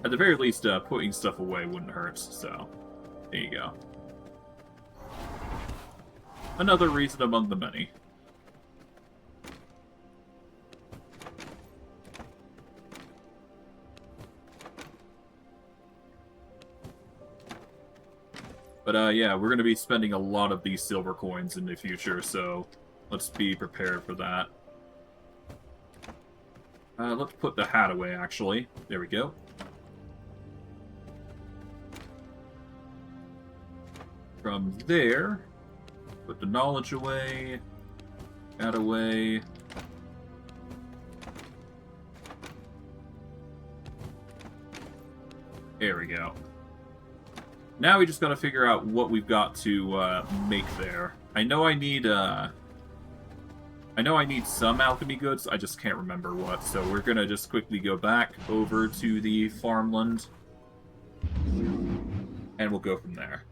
At the very least, putting stuff away wouldn't hurt, so there you go. Another reason among the many. But yeah, we're going to be spending a lot of these silver coins in the future, so let's be prepared for that. Let's put the hat away, actually. There we go. From there, put the knowledge away, that away. There we go. Now we just gotta figure out what we've got to make there. I know I need some alchemy goods, I just can't remember what, so we're gonna just quickly go back over to the farmland, and we'll go from there.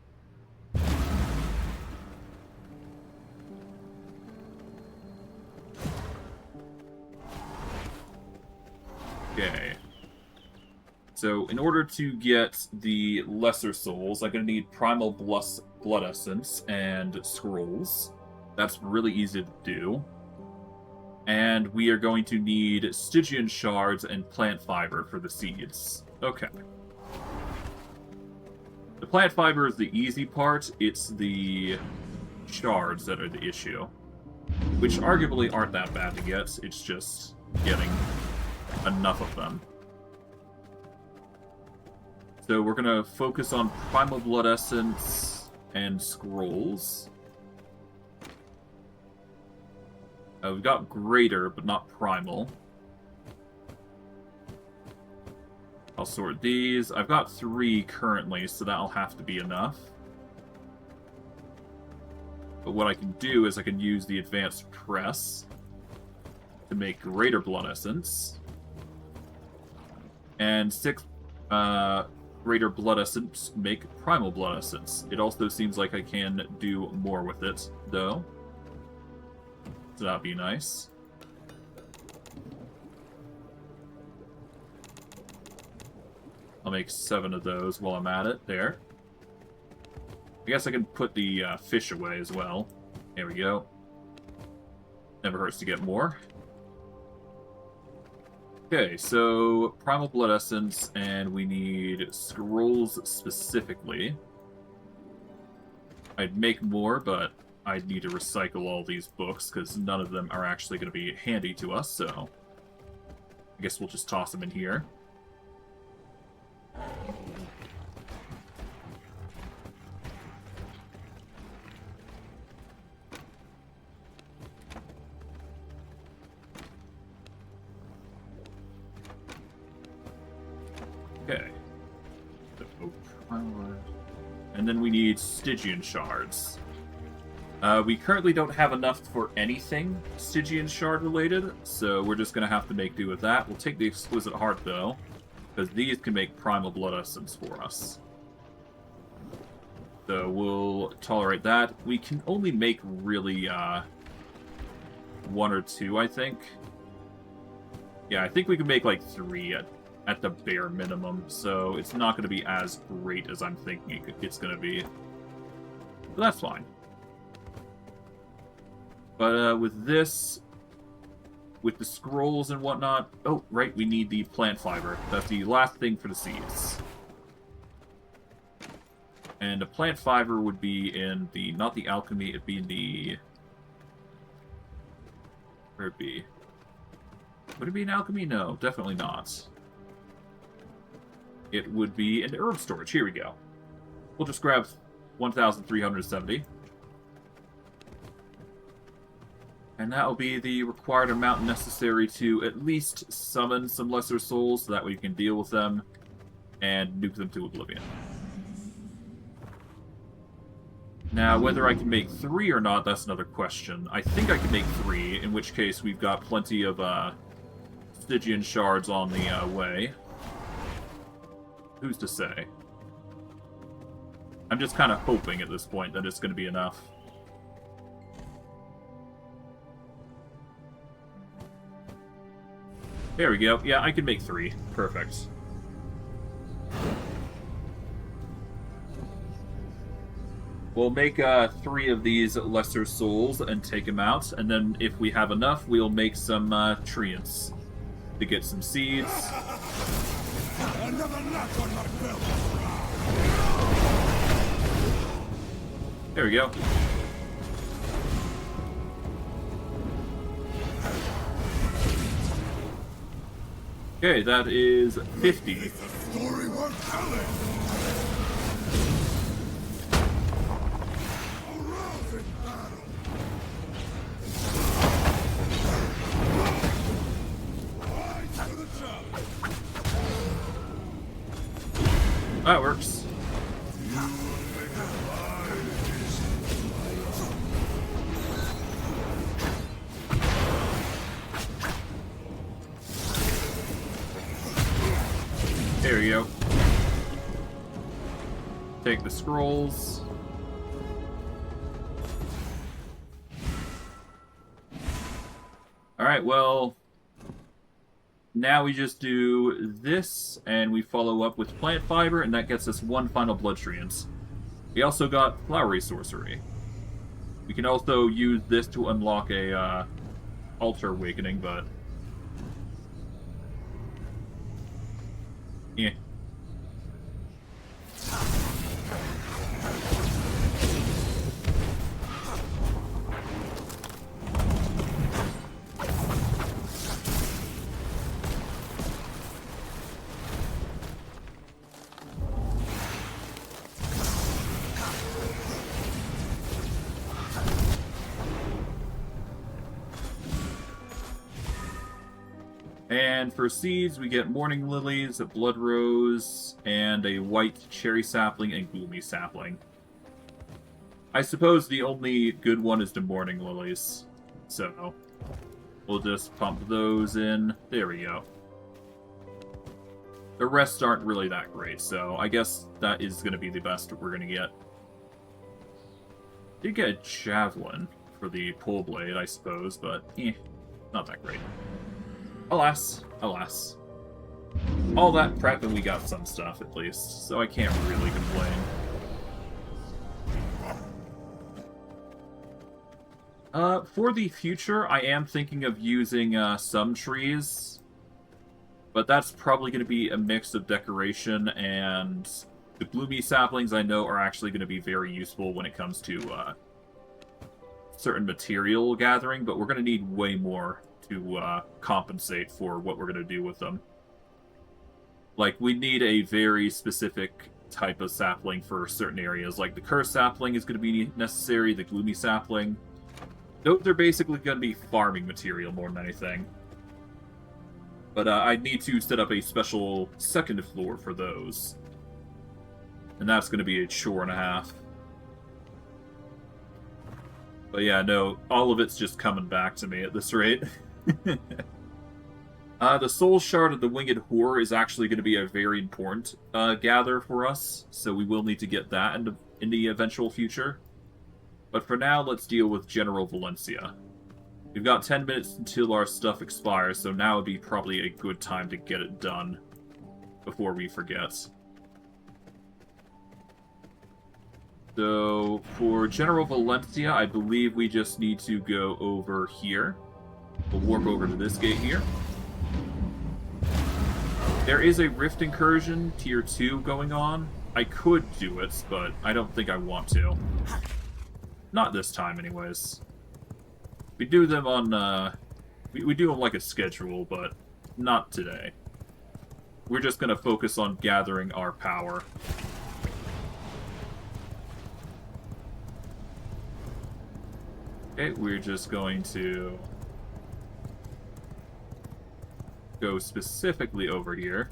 Okay. So, in order to get the lesser souls, I'm going to need primal blood essence and scrolls. That's really easy to do. And we are going to need Stygian shards and plant fiber for the seeds. Okay. The plant fiber is the easy part. It's the shards that are the issue. Which arguably aren't that bad to get. It's just getting enough of them. So we're going to focus on Primal Blood Essence and Scrolls. We've got Greater, but not Primal. I'll sort these. I've got 3 currently, so that'll have to be enough. But what I can do is I can use the Advanced Press to make Greater Blood Essence. And 6 Greater Blood Essence make Primal Blood Essence. It also seems like I can do more with it, though. So that'd be nice. I'll make 7 of those while I'm at it. There. I guess I can put the fish away as well. There we go. Never hurts to get more. Okay, so Primal Blood Essence, and we need Scrolls specifically. I'd make more, but I'd need to recycle all these books, because none of them are actually going to be handy to us, so I guess we'll just toss them in here. Okay. And then we need Stygian shards. We currently don't have enough for anything Stygian shard related, so we're just going to have to make do with that. We'll take the Exquisite Heart, though, because these can make Primal Blood Essence for us. So we'll tolerate that. We can only make really 1 or 2, I think. Yeah, I think we can make like 3 at the bare minimum, so it's not going to be as great as I'm thinking it's going to be. But that's fine. But with this, with the scrolls and whatnot... Oh, right, we need the plant fiber. That's the last thing for the seeds. And the plant fiber would be in the... Not the alchemy, it'd be in the... Where'd it be? Would it be in alchemy? No, definitely not. It would be in the herb storage. Here we go. We'll just grab 1,370. And that will be the required amount necessary to at least summon some lesser souls, so that way you can deal with them and nuke them to oblivion. Now, whether I can make 3 or not, that's another question. I think I can make 3, in which case we've got plenty of Stygian shards on the way. Who's to say? I'm just kind of hoping at this point that it's going to be enough. There we go. Yeah, I can make 3. Perfect. We'll make 3 of these lesser souls and take them out, and then if we have enough, we'll make some treants to get some seeds. Another knock on my belt. There we go. Okay, that is 50. Story worth telling. That works. There you go. Take the scrolls. Alright, well... Now we just do this, and we follow up with plant fiber, and that gets us 1 final blood treant. We also got flowery sorcery. We can also use this to unlock a Altar Awakening, but... yeah. And for seeds, we get Morning Lilies, a Blood Rose, and a White Cherry Sapling and Gloomy Sapling. I suppose the only good one is the Morning Lilies. So, we'll just pump those in. There we go. The rest aren't really that great, so I guess that is going to be the best we're going to get. Did get a Javelin for the Pole Blade, I suppose, but not that great. Alas, alas. All that prep and we got some stuff at least, so I can't really complain. For the future, I am thinking of using some trees, but that's probably going to be a mix of decoration, and the gloomy saplings I know are actually going to be very useful when it comes to certain material gathering, but we're going to need way more to compensate for what we're going to do with them. Like, we need a very specific type of sapling for certain areas. Like, the cursed sapling is going to be necessary, the gloomy sapling. They're basically going to be farming material more than anything. But I need to set up a special second floor for those. And that's going to be a chore and a half. But yeah, no, all of it's just coming back to me at this rate. The Soul Shard of the Winged Whore is actually going to be a very important gather for us, so we will need to get that in the eventual future. But for now, let's deal with General Valencia. We've got 10 minutes until our stuff expires, so now would be probably a good time to get it done before we forget. So, for General Valencia, I believe we just need to go over here. We'll warp over to this gate here. There is a Rift Incursion Tier 2 going on. I could do it, but I don't think I want to. Not this time, anyways. We do them on, we do them like a schedule, but not today. We're just going to focus on gathering our power. Okay, we're just going to go specifically over here.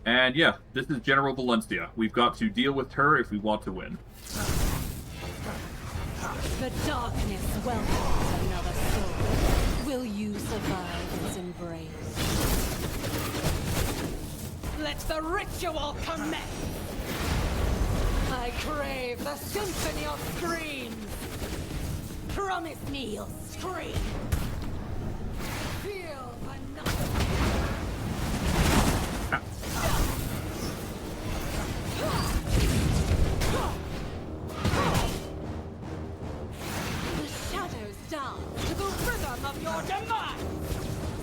And yeah, this is General Valencia. We've got to deal with her if we want to win. The darkness welcomes another soul. Will you survive its embrace? Let the ritual commence! I crave the symphony of screams! Promise me you'll scream! Feel another... The shadows dance to the rhythm of your demise!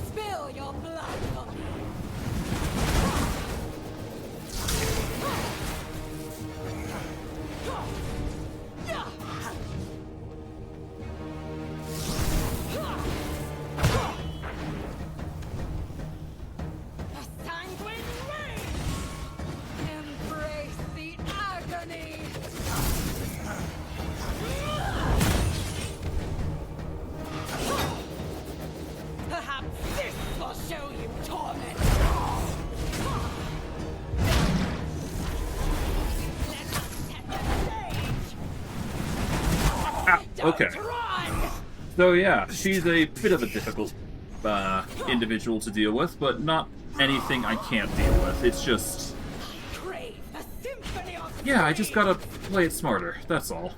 Spill your blood for me! Okay. So yeah, she's a bit of a difficult individual to deal with, but not anything I can't deal with. It's just... yeah, I just gotta play it smarter, that's all.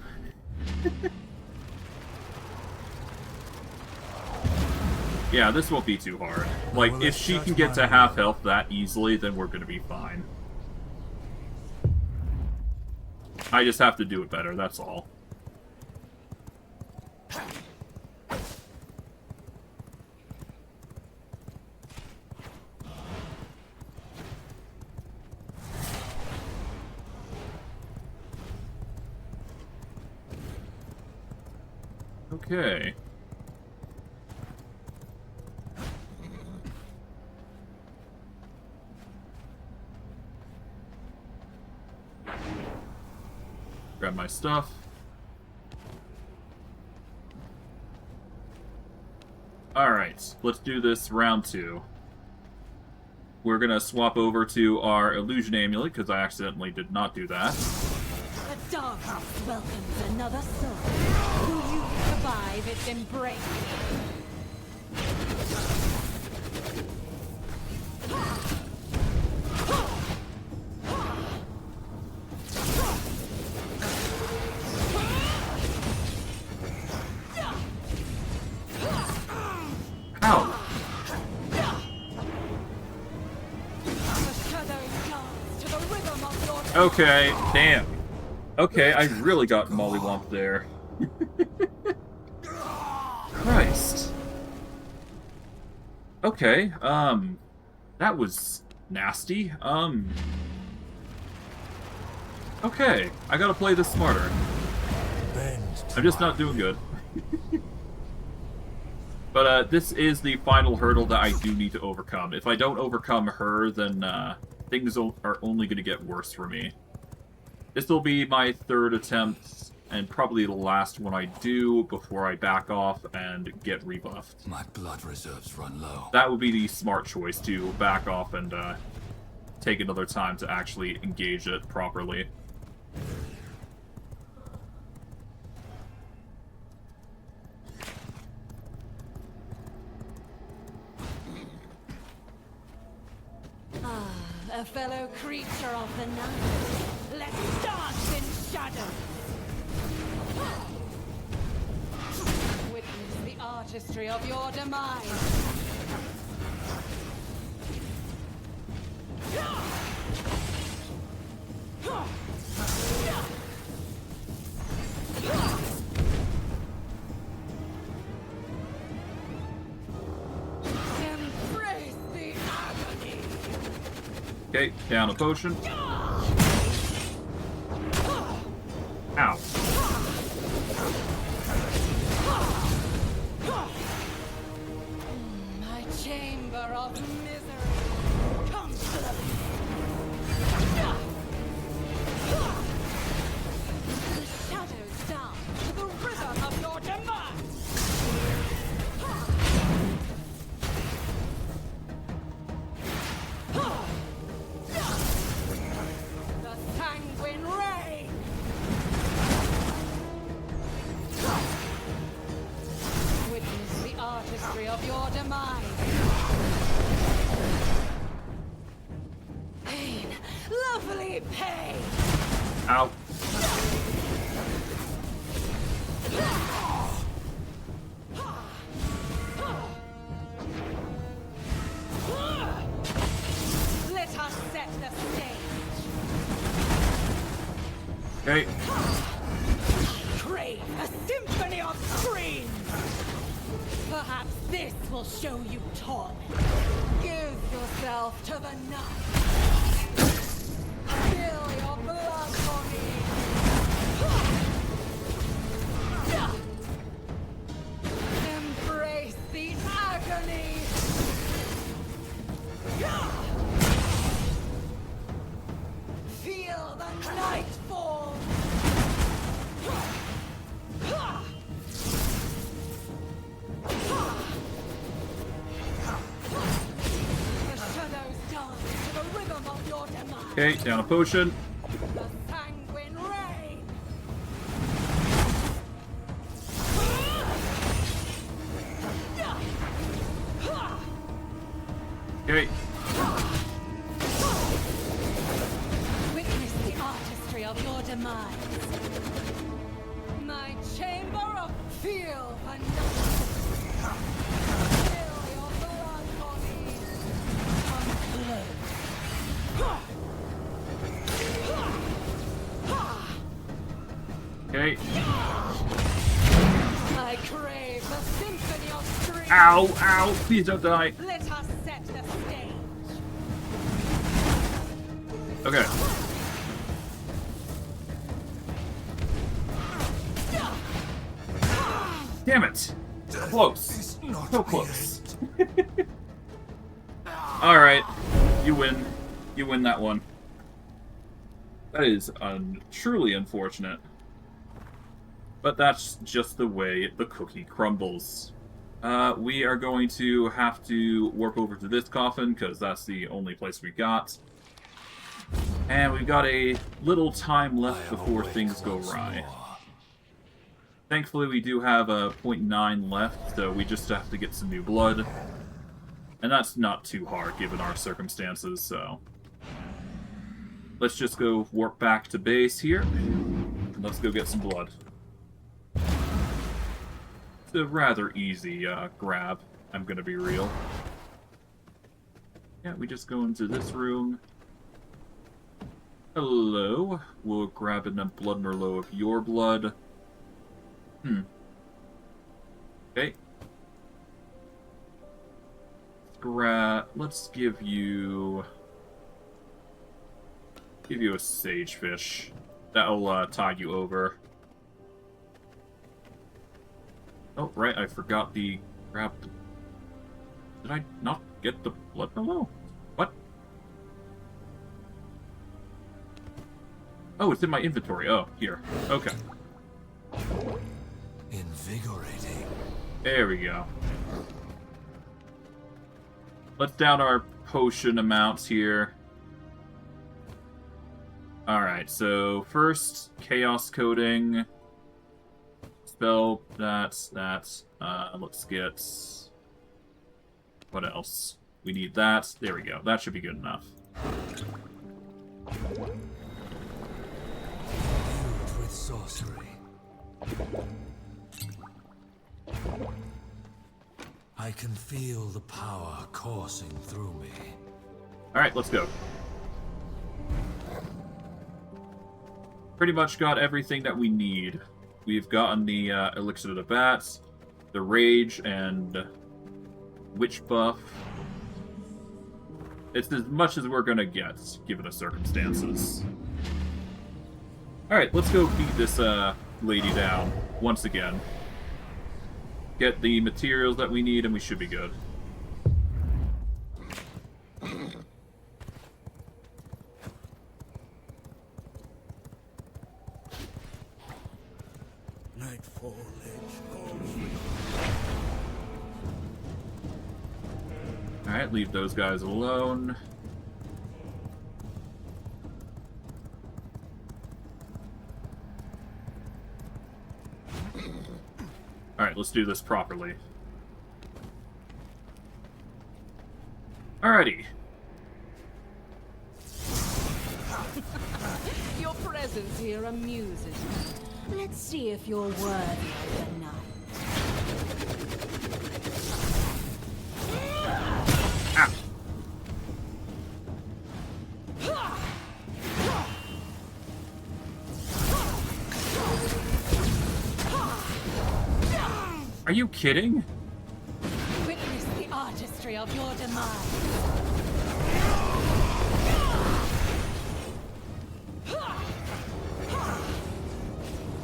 Yeah, this won't be too hard. Like, if she can get to half health that easily, then we're gonna be fine. I just have to do it better, that's all. Okay. Grab my stuff. Alright, let's do this round 2. We're gonna swap over to our illusion amulet, because I accidentally did not do that. The dark house welcomes another soul. Will you survive its embrace? Ow! The shadows dance to the rhythm of your Okay, damn. Okay, I really got mollywomped there. Christ. Okay, that was nasty. Okay, I gotta play this smarter. Bend. I'm just not doing good. But, this is the final hurdle that I do need to overcome. If I don't overcome her, then, things are only gonna get worse for me. This will be my 3rd attempt, and probably the last one I do before I back off and get rebuffed. My blood reserves run low. That would be the smart choice, to back off and, take another time to actually engage it properly. A fellow creature of the night. Let's dance in shadow. Witness the artistry of your demise. Embrace the agony. Okay, down a potion. Ow. My chamber of misery. Come to the shadows dance to the rhythm of your demise. The sanguine ray. Witness the artistry of your demise. Pain, lovely pain. Ow. Let us set the stage. Okay. Crave a symphony of screams. Perhaps this will show you torment. Give yourself to the night. Spill your blood for me. Embrace the agony. Feel the night fall. The shadows dance to the rhythm of your demise. Okay, down a potion. The sanguine rain. Okay. Witness the artistry of your demise. My chamber of feel and feel your blood for me. Come close. Okay. I crave the symphony of screams. Ow, ow, please don't die. Let us set the stage. Okay. Damn it! Close. It's not So the close. end. Alright. You win. You win that one. That is truly unfortunate. But that's just the way the cookie crumbles. We are going to have to warp over to this coffin, because that's the only place we got. And we've got a little time left I before awake things go once awry. more. Thankfully, we do have a 0.9 left, so we just have to get some new blood. And that's not too hard, given our circumstances, so... Let's just go warp back to base here. And let's go get some blood. It's a rather easy grab, I'm gonna be real. Yeah, we just go into this room. Hello. We'll grab a blood merlot of your blood. Okay. Let's give you a sage fish. That'll tide you over. Oh, right, I forgot the grab. Did I not get the blood merlot? What? Oh, it's in my inventory. Oh, here. Okay. Invigorating. There we go. Let's down our potion amounts here. Alright, so first, chaos coating. Spell, that's that. Let's get... What else? We need that. There we go. That should be good enough. Filled with sorcery. I can feel the power coursing through me. Alright, let's go. Pretty much got everything that we need. We've gotten the Elixir of the Bats, the Rage, and Witch buff. It's as much as we're gonna get, given the circumstances. Alright, let's go beat this lady down once again. Get the materials that we need, and we should be good. Nightfall edge calls me. Alright, leave those guys alone. Alright, let's do this properly. Alrighty. Your presence here amuses me. Let's see if you're worthy of the night. Ah. Are you kidding? Witness the artistry of your demise.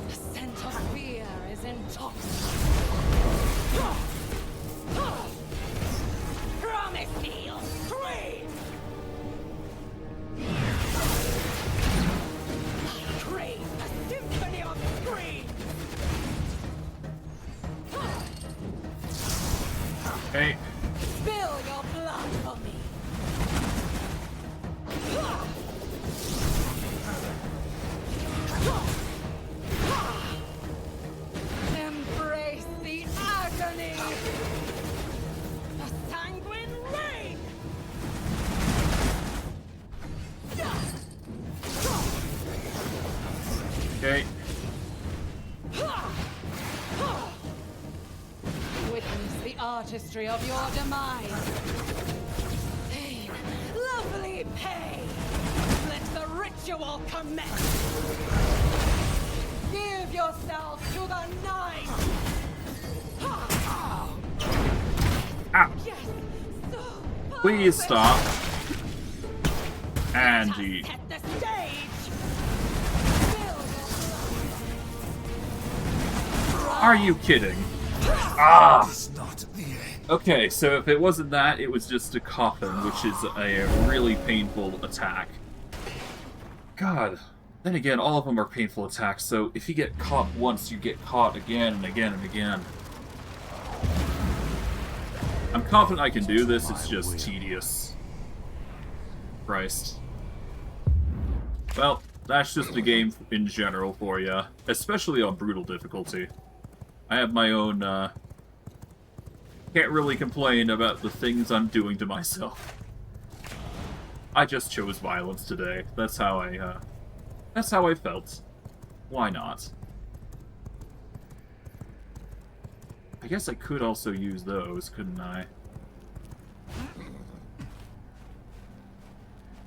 The scent of fear is intoxicating. Prometheal, scream! I crave the symphony of scream! Hey. Spill your blood for me! Embrace the agony! The sanguine rain! Okay. Witness the artistry of your demise. Pain, lovely pain. Let the ritual commence. Give yourself to the night. Ow. Yes, so Please perfect. stop. Just Angie. set the stage. Fill your blood. Are you kidding? Ah! It's not the end. Okay, so if it wasn't that, it was just a coffin, which is a really painful attack. God. Then again, all of them are painful attacks, so if you get caught once, you get caught again and again and again. I'm confident I can do this, it's just tedious. Christ. Well, that's just a game in general for you, especially on brutal difficulty. I have my own, can't really complain about the things I'm doing to myself. I just chose violence today. That's how I felt. Why not? I guess I could also use those, couldn't I?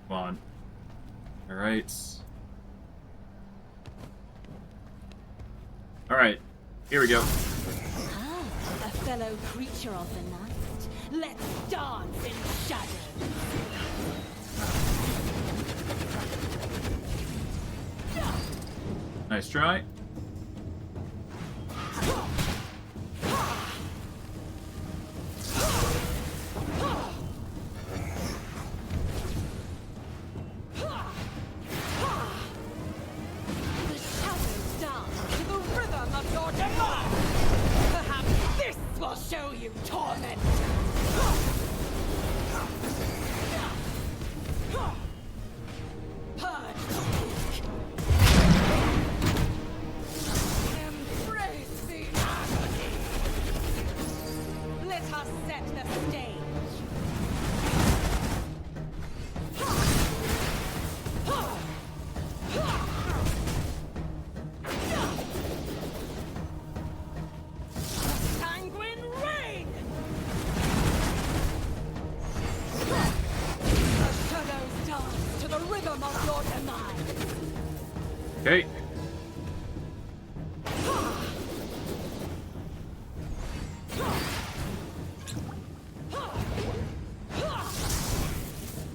Come on. Alright. Alright. Here we go. Ah, a fellow creature of the night. Let's dance in shadows. Nice try. The shadows dance to the rhythm of your demise. Perhaps this will show you torment. Purge the weak. Embrace the agony. Let us set the stage. Sanguine rain! The shadows dance to the rhythm of your demise. Okay.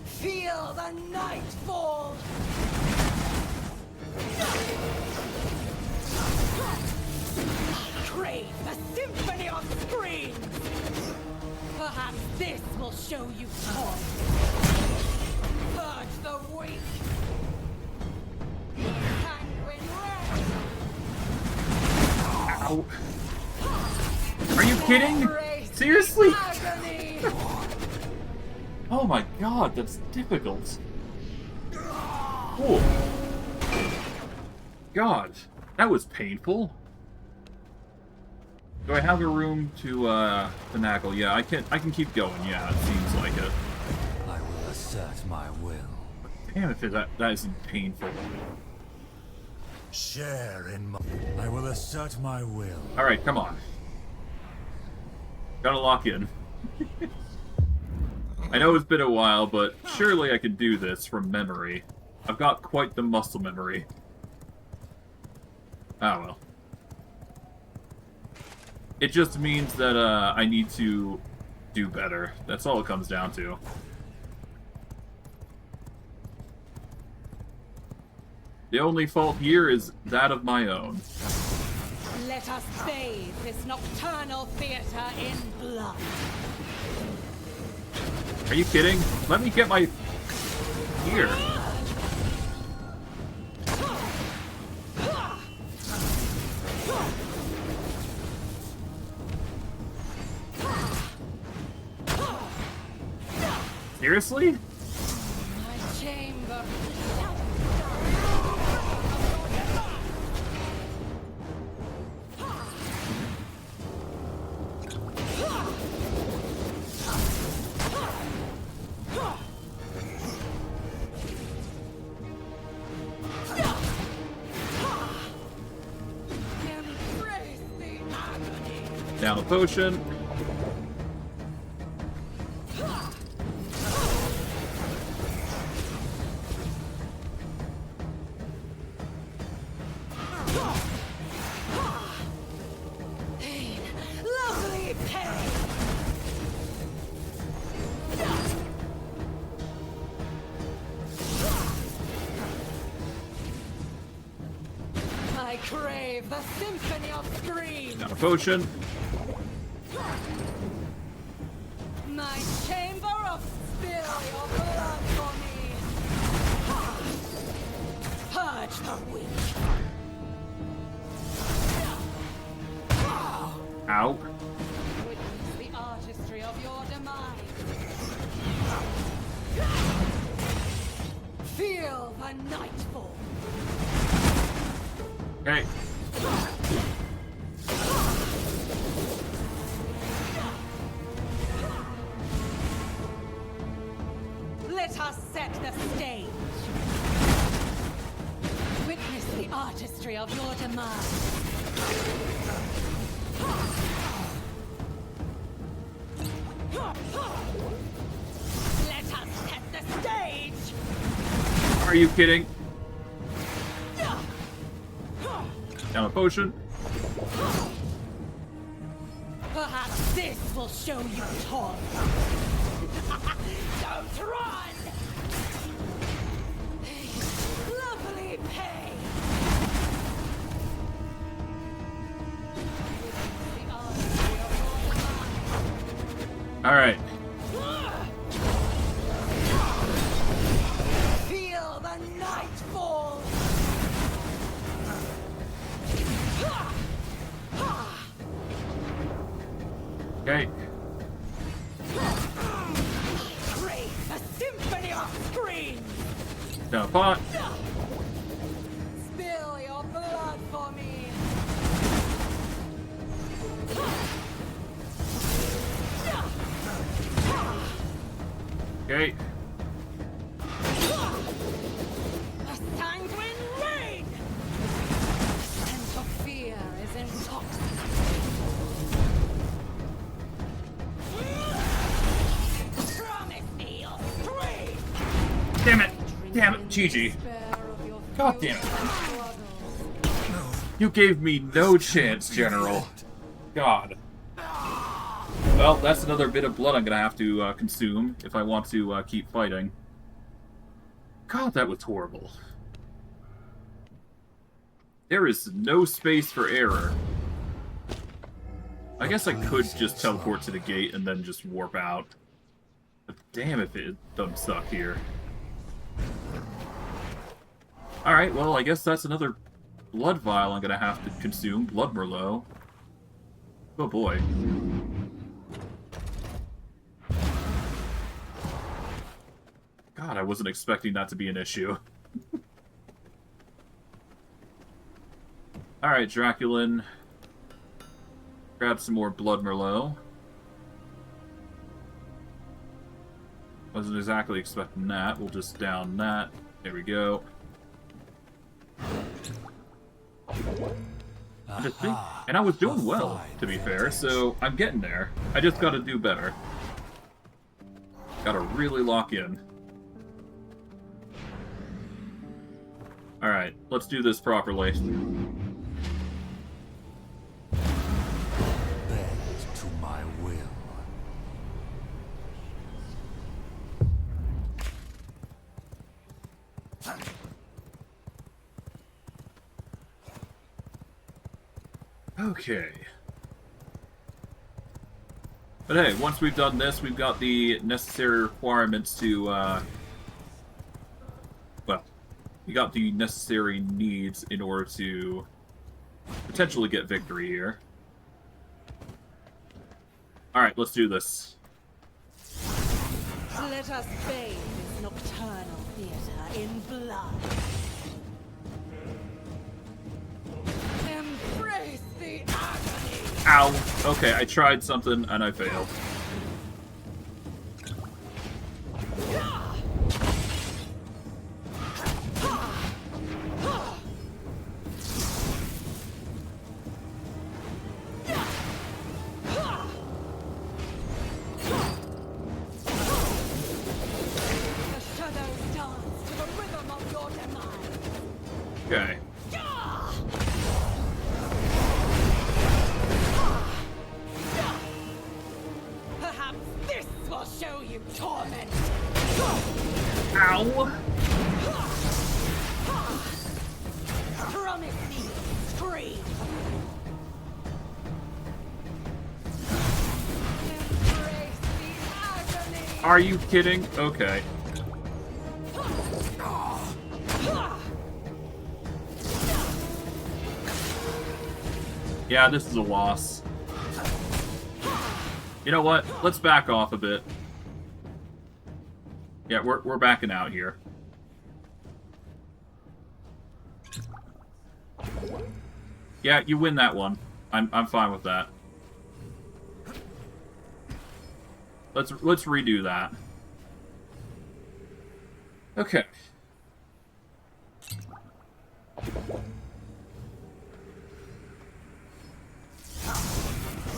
Feel the night fall! Crave the symphony of screams! Perhaps this will show you toy. Purge the weak! Sanguine rain! Ow. Are you kidding? Embrace the Seriously? agony! Oh my god, that's difficult. Cool. God, that was painful. Do I have a room to finagle? Yeah, I can keep going. Yeah, it seems like it. I will assert my will. Damn, if that isn't painful. Share in my... I will assert my will. All right, come on. Gotta lock in. I know it's been a while, but surely I can do this from memory. I've got quite the muscle memory. Ah, well. It just means that I need to do better. That's all it comes down to. The only fault here is that of my own. Let us bathe this nocturnal theater in blood. Are you kidding? Let me get my... Here. Seriously? My chamber. Embrace the agony. Down the potion. Pain. Lovely pain. I crave the symphony of screams. Down a potion. Ow. Witness the artistry of your demise. Feel the nightfall. Okay. Let us set the stage. Witness the artistry of your demise. Let us set the stage. Are you kidding? Down a potion. Perhaps this will show you Tom. Don't run! Lovely pay! Alright. Feel the nightfall! Okay. Create a symphony of screams! Down a pot. Spill your blood for me! Okay. A sanguine rain! The scent of fear is intoxicating. Promise me your scream! Damn it. Damn it, Gigi. God damn it. You gave me no chance, General. God. Well, that's another bit of blood I'm gonna have to consume if I want to keep fighting. God, that was horrible. There is no space for error. I guess I could just teleport to the gate and then just warp out. But damn if it doesn't suck here. Alright, well, I guess that's another blood vial I'm gonna have to consume. Blood Merlot. Oh boy. God, I wasn't expecting that to be an issue. Alright, Draculin. Grab some more Blood Merlot. Wasn't exactly expecting that. We'll just down that. There we go. And I was doing well, to be fair, so I'm getting there. I just gotta do better. Gotta really lock in. Alright, let's do this properly. Bend to my will. Okay. But hey, once we've done this, we've got the necessary requirements to, well, we got the necessary needs in order to potentially get victory here. Alright, let's do this. Let us bathe this nocturnal theater in blood. Embrace the agony! Ow! Okay, I tried something and I failed. The shadows dance to the rhythm of your demise. Okay. Perhaps this will show you torment. Ow! Promise me, scream. Embrace the agony. Are you kidding? Okay. Yeah, this is a loss. You know what? Let's back off a bit. Yeah, we're backing out here. Yeah, you win that one. I'm fine with that. Let's redo that. Okay.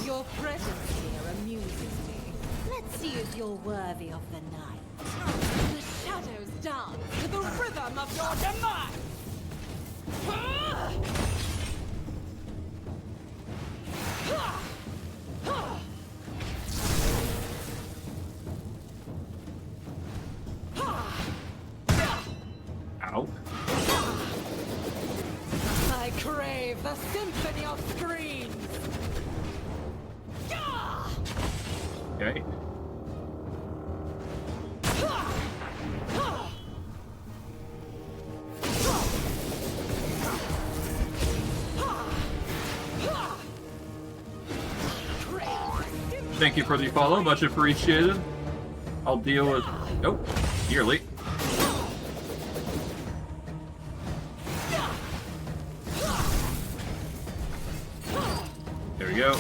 Your presence here amuses me. Let's see if you're worthy of the night. The shadows dance to the rhythm of your demise. Ow. I crave the symphony of screams. Okay. Thank you for the follow, much appreciated. I'll deal with... Oh, nearly. There we go.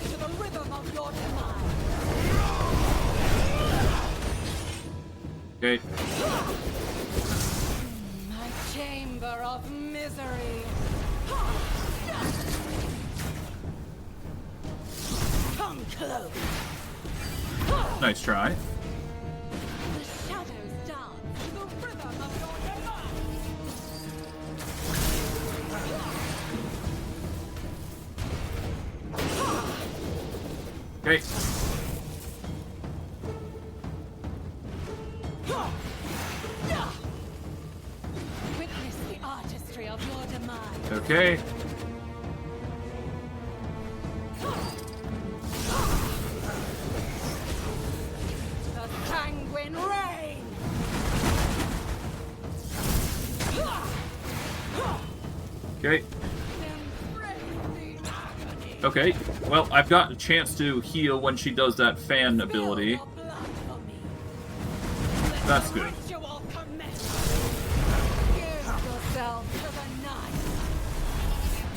To the rhythm of your demise. Okay. My chamber of misery. Come close. Nice try. The shadows dance to the rhythm of your demise. Okay. Witness the artistry of your demise. Okay. The sanguine rain. Okay. Embrace the agony. Okay. Well, I've got a chance to heal when she does that fan ability. Spill your blood for me. That's Let good. the ritual commence. Give yourself to the night.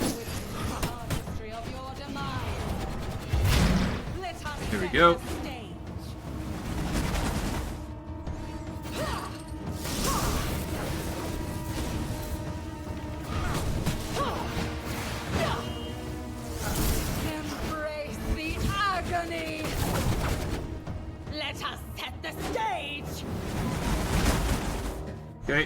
Witness the artistry of your demise. Let us Here we set go. the stage. Embrace the agony. Let us set the stage. Okay.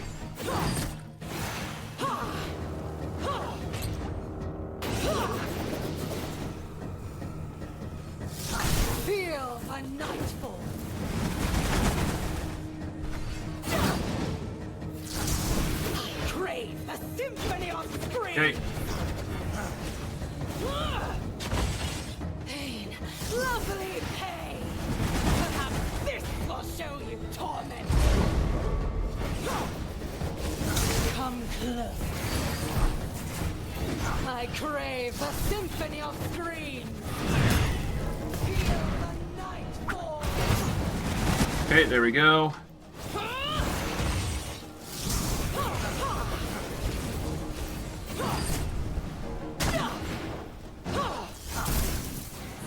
Feel the nightfall. I crave the symphony of screams. Okay. Pain, lovely pain. Perhaps this will show you torment. Come close. I crave the symphony of screams. Feel the nightfall. Okay, there we go.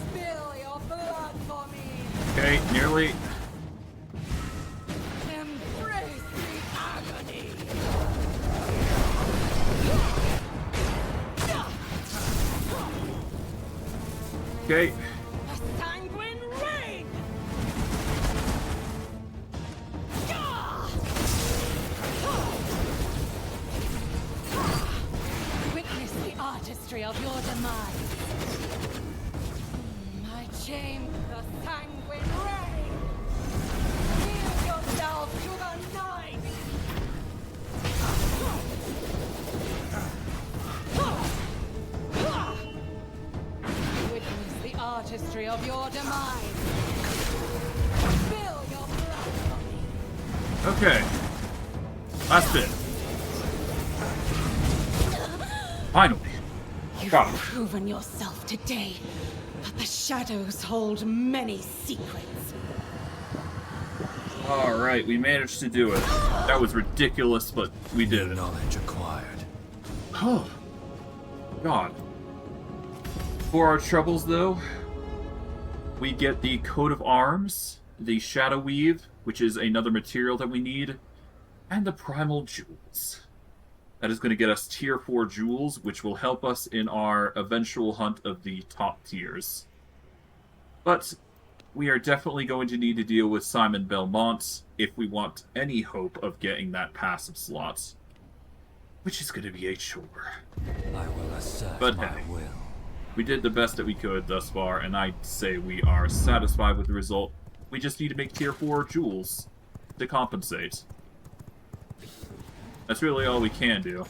Spill your blood for me. Okay, nearly. Embrace the agony. Okay. The sanguine rain. Witness the artistry of your demise. My chamber, the sanguine rain. Yield yourself to the night. Witness the artistry of your demise. Spill your blood for me. Okay. Last bit. Finally. You've Got it. proven yourself today, but the shadows hold many secrets. Alright, we managed to do it. That was ridiculous, but we did it. Knowledge acquired. Oh. God. For our troubles, though, we get the coat of arms, the shadow weave, which is another material that we need, and the primal jewels. That is going to get us tier 4 jewels, which will help us in our eventual hunt of the top tiers. But we are definitely going to need to deal with Simon Belmont if we want any hope of getting that passive slot, which is going to be a chore. I will assert But my hey. will. We did the best that we could thus far, and I'd say we are satisfied with the result. We just need to make tier 4 jewels to compensate. That's really all we can do.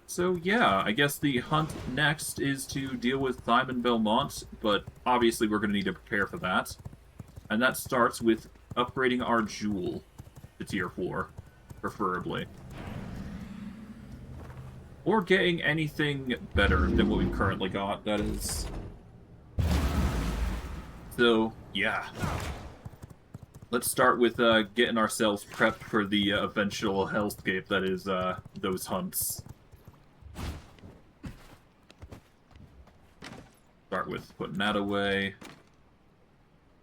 So yeah, I guess the hunt next is to deal with Simon Belmont, but obviously we're going to need to prepare for that. And that starts with upgrading our jewel to tier 4, preferably. Or getting anything better than what we've currently got, that is. So, yeah. Let's start with getting ourselves prepped for the eventual hellscape that is those hunts. Start with putting that away.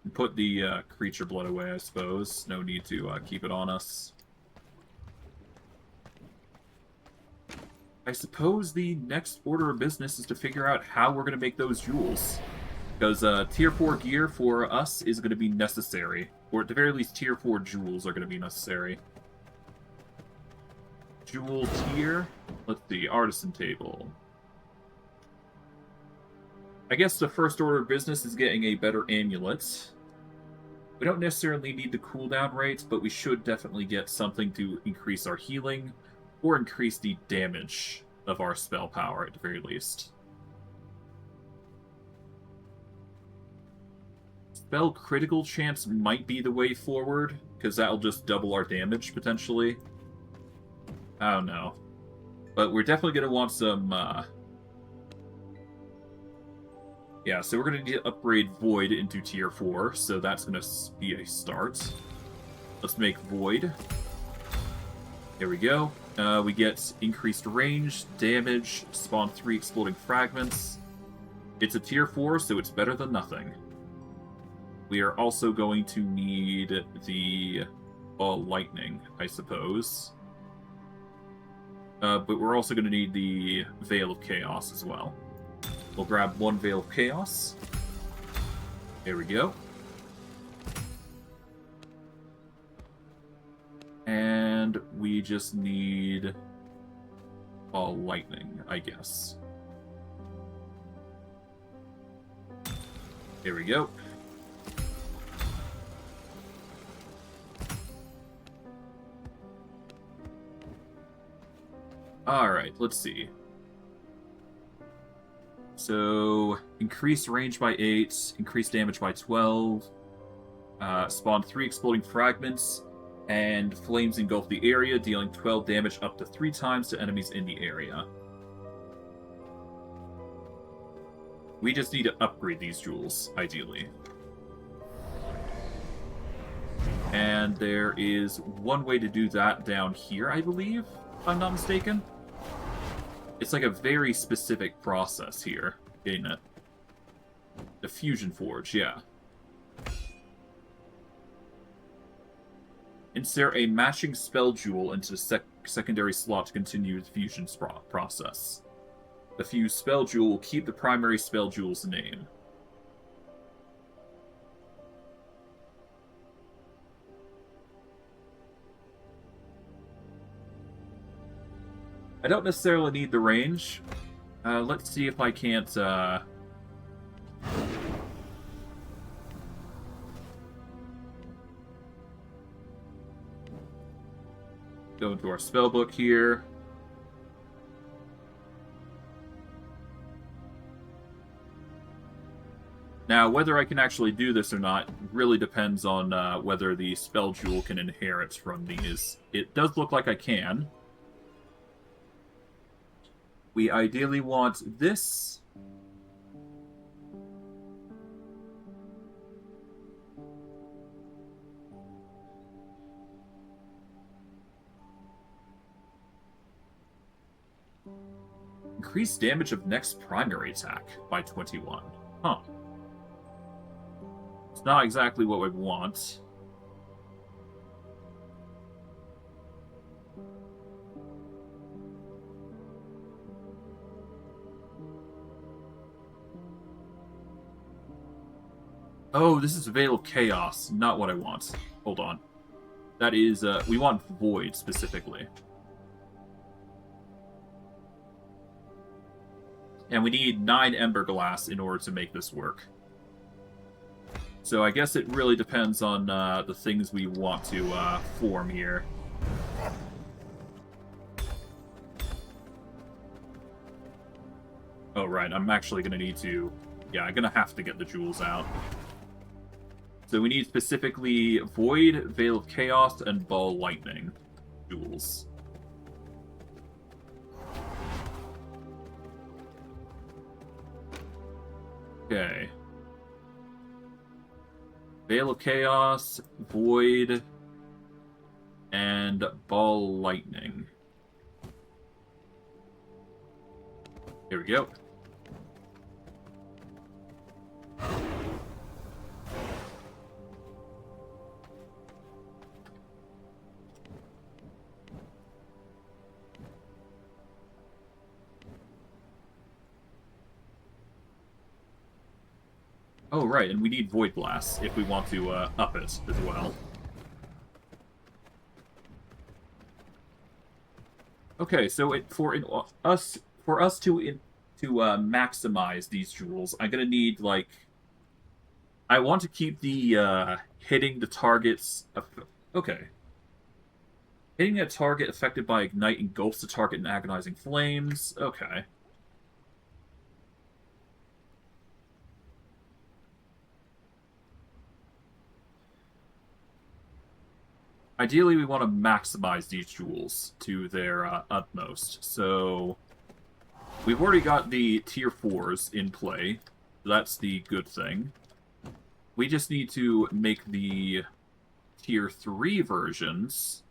And put the creature blood away, I suppose. No need to keep it on us. I suppose the next order of business is to figure out how we're going to make those jewels. Because tier 4 gear for us is going to be necessary. Or at the very least, tier 4 jewels are going to be necessary. Jewel tier. Let's see, artisan table. I guess the first order of business is getting a better amulet. We don't necessarily need the cooldown rates, but we should definitely get something to increase our healing, or increase the damage of our spell power at the very least. Spell critical chance might be the way forward, because that'll just double our damage, potentially. I don't know. But we're definitely going to want some, yeah, so we're going to need to upgrade Void into tier 4, so that's going to be a start. Let's make Void. There we go. We get increased range, damage, spawn 3 exploding fragments. It's a tier 4, so it's better than nothing. We are also going to need the lightning, I suppose. But we're also going to need the Veil of Chaos as well. We'll grab one Veil of Chaos. There we go. And we just need lightning, I guess. There we go. Alright, let's see. So, increase range by 8, increase damage by 12, spawn 3 exploding fragments, and flames engulf the area, dealing 12 damage up to 3 times to enemies in the area. We just need to upgrade these jewels, ideally. And there is one way to do that down here, I believe, if I'm not mistaken. It's like a very specific process here, ain't it? The Fusion Forge, yeah. Insert a matching spell jewel into the secondary slot to continue the fusion process. The fused spell jewel will keep the primary spell jewel's name. I don't necessarily need the range. Let's see if I can't, go into our spellbook here. Now, whether I can actually do this or not really depends on whether the spell jewel can inherit from these. It does look like I can. We ideally want this. Increase damage of next primary attack by 21. Huh. It's not exactly what we want. Oh, this is Veil of Chaos, not what I want. Hold on. That is, we want Void, specifically. And we need 9 Ember Glass in order to make this work. So I guess it really depends on the things we want to form here. Oh, right, I'm actually going to need to... Yeah, I'm going to have to get the jewels out. So we need specifically Void, Veil of Chaos, and Ball Lightning jewels. Okay. Veil of Chaos, Void, and Ball Lightning. Here we go. Oh, right, and we need Void Blast if we want to up it as well. Okay, so for us to maximize these jewels, I'm gonna need, like, I want to keep the hitting the targets. Okay, hitting a target affected by Ignite engulfs the target in agonizing flames. Okay. Ideally, we want to maximize these jewels to their utmost. So, we've already got the tier 4s in play. That's the good thing. We just need to make the tier 3 versions.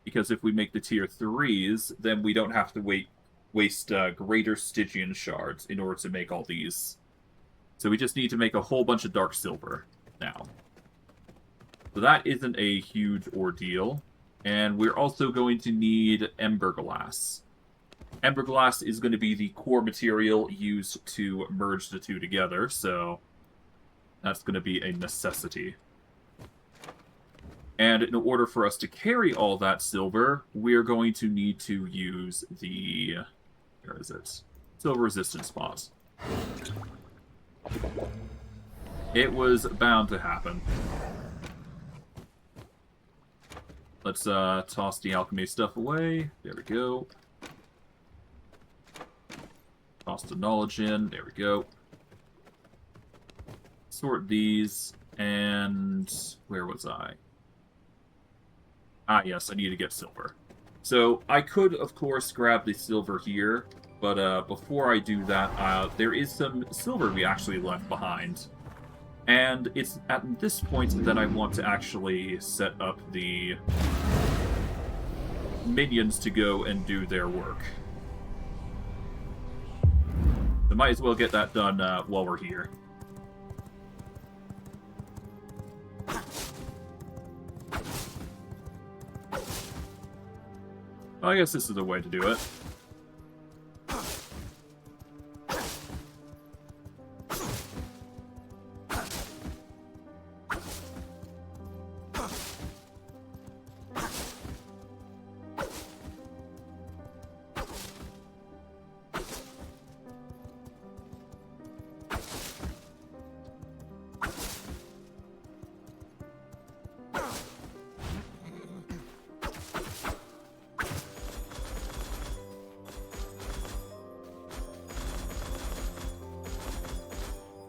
Because if we make the tier 3s, then we don't have to waste greater Stygian shards in order to make all these. So we just need to make a whole bunch of Dark Silver now. So that isn't a huge ordeal. And we're also going to need Ember Glass. Ember Glass is going to be the core material used to merge the two together, so that's going to be a necessity. And in order for us to carry all that silver, we're going to need to use the... Where is it? Silver Resistance Spot. It was bound to happen. Let's toss the alchemy stuff away. There we go. Toss the knowledge in. There we go. Sort these, and where was I? Ah, yes, I need to get silver. So I could, of course, grab the silver here, but before I do that, there is some silver we actually left behind. And it's at this point that I want to actually set up the minions to go and do their work. So might as well get that done while we're here. I guess this is the way to do it.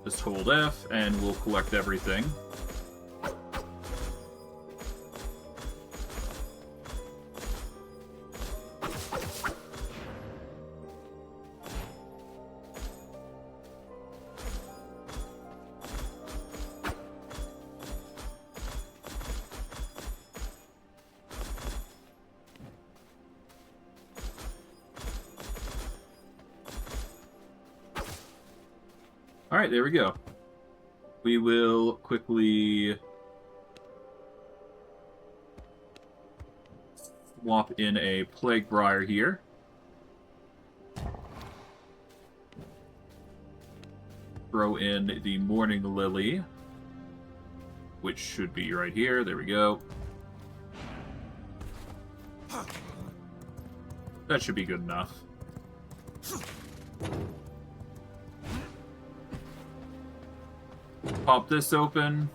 Just hold F, and we'll collect everything. Alright, there we go. We will quickly swap in a Plague Briar here. Throw in the Morning Lily, which should be right here. There we go. That should be good enough. Pop this open.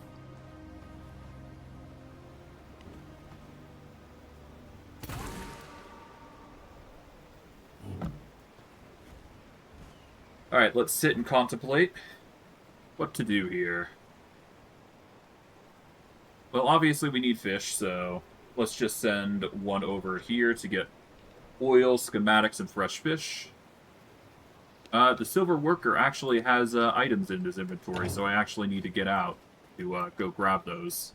Alright, let's sit and contemplate what to do here. Well, obviously we need fish, so let's just send one over here to get oil, schematics, and fresh fish. The Silver Worker actually has items in his inventory, so I actually need to get out to go grab those.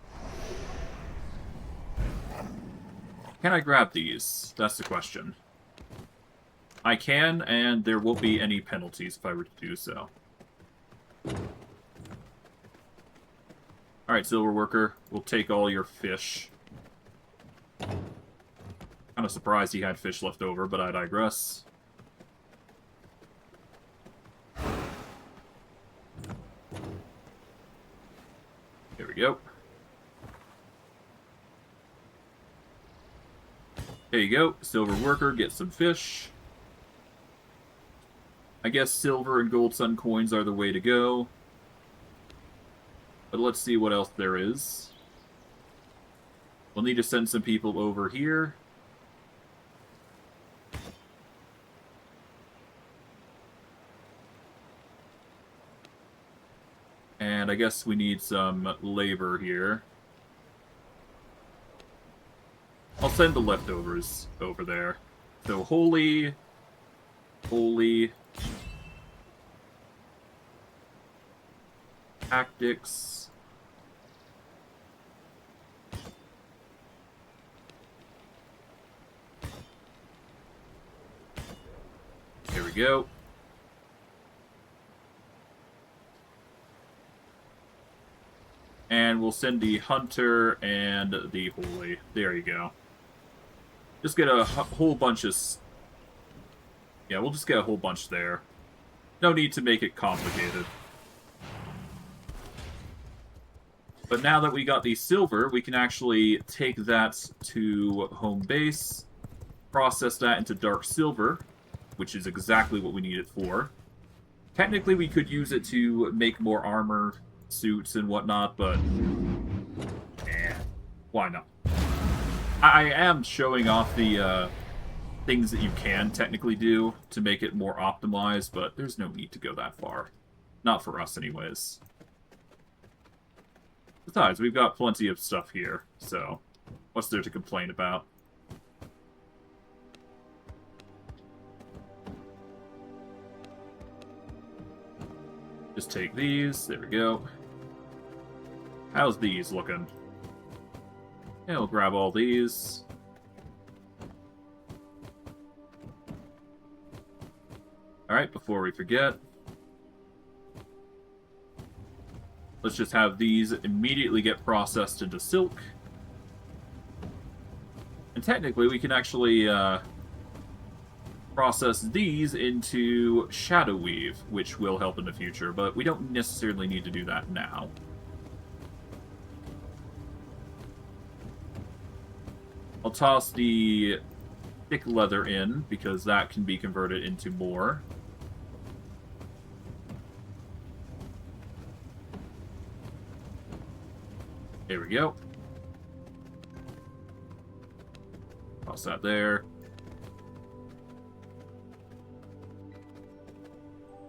Can I grab these? That's the question. I can, and there won't be any penalties if I were to do so. Alright, Silver Worker, we'll take all your fish. Kind of surprised he had fish left over, but I digress. There we go. There you go, Silver Worker, get some fish. I guess silver and gold sun coins are the way to go. But let's see what else there is. We'll need to send some people over here. And I guess we need some labor here. I'll send the leftovers over there. So holy... Tactics. Here we go. And we'll send the Hunter and the Holy. There you go. Just get a whole bunch of... Yeah, we'll just get a whole bunch there. No need to make it complicated. But now that we got the silver, we can actually take that to home base, process that into dark silver, which is exactly what we need it for. Technically, we could use it to make more armor, suits, and whatnot, but... why not? I am showing off the things that you can technically do to make it more optimized, but there's no need to go that far. Not for us, anyways. Besides, we've got plenty of stuff here, so what's there to complain about? Just take these. There we go. How's these looking? Yeah, we'll grab all these. Alright, before we forget, let's just have these immediately get processed into silk. And technically, we can actually process these into Shadow Weave, which will help in the future, but we don't necessarily need to do that now. I'll toss the thick leather in, because that can be converted into more. There we go. Toss that there.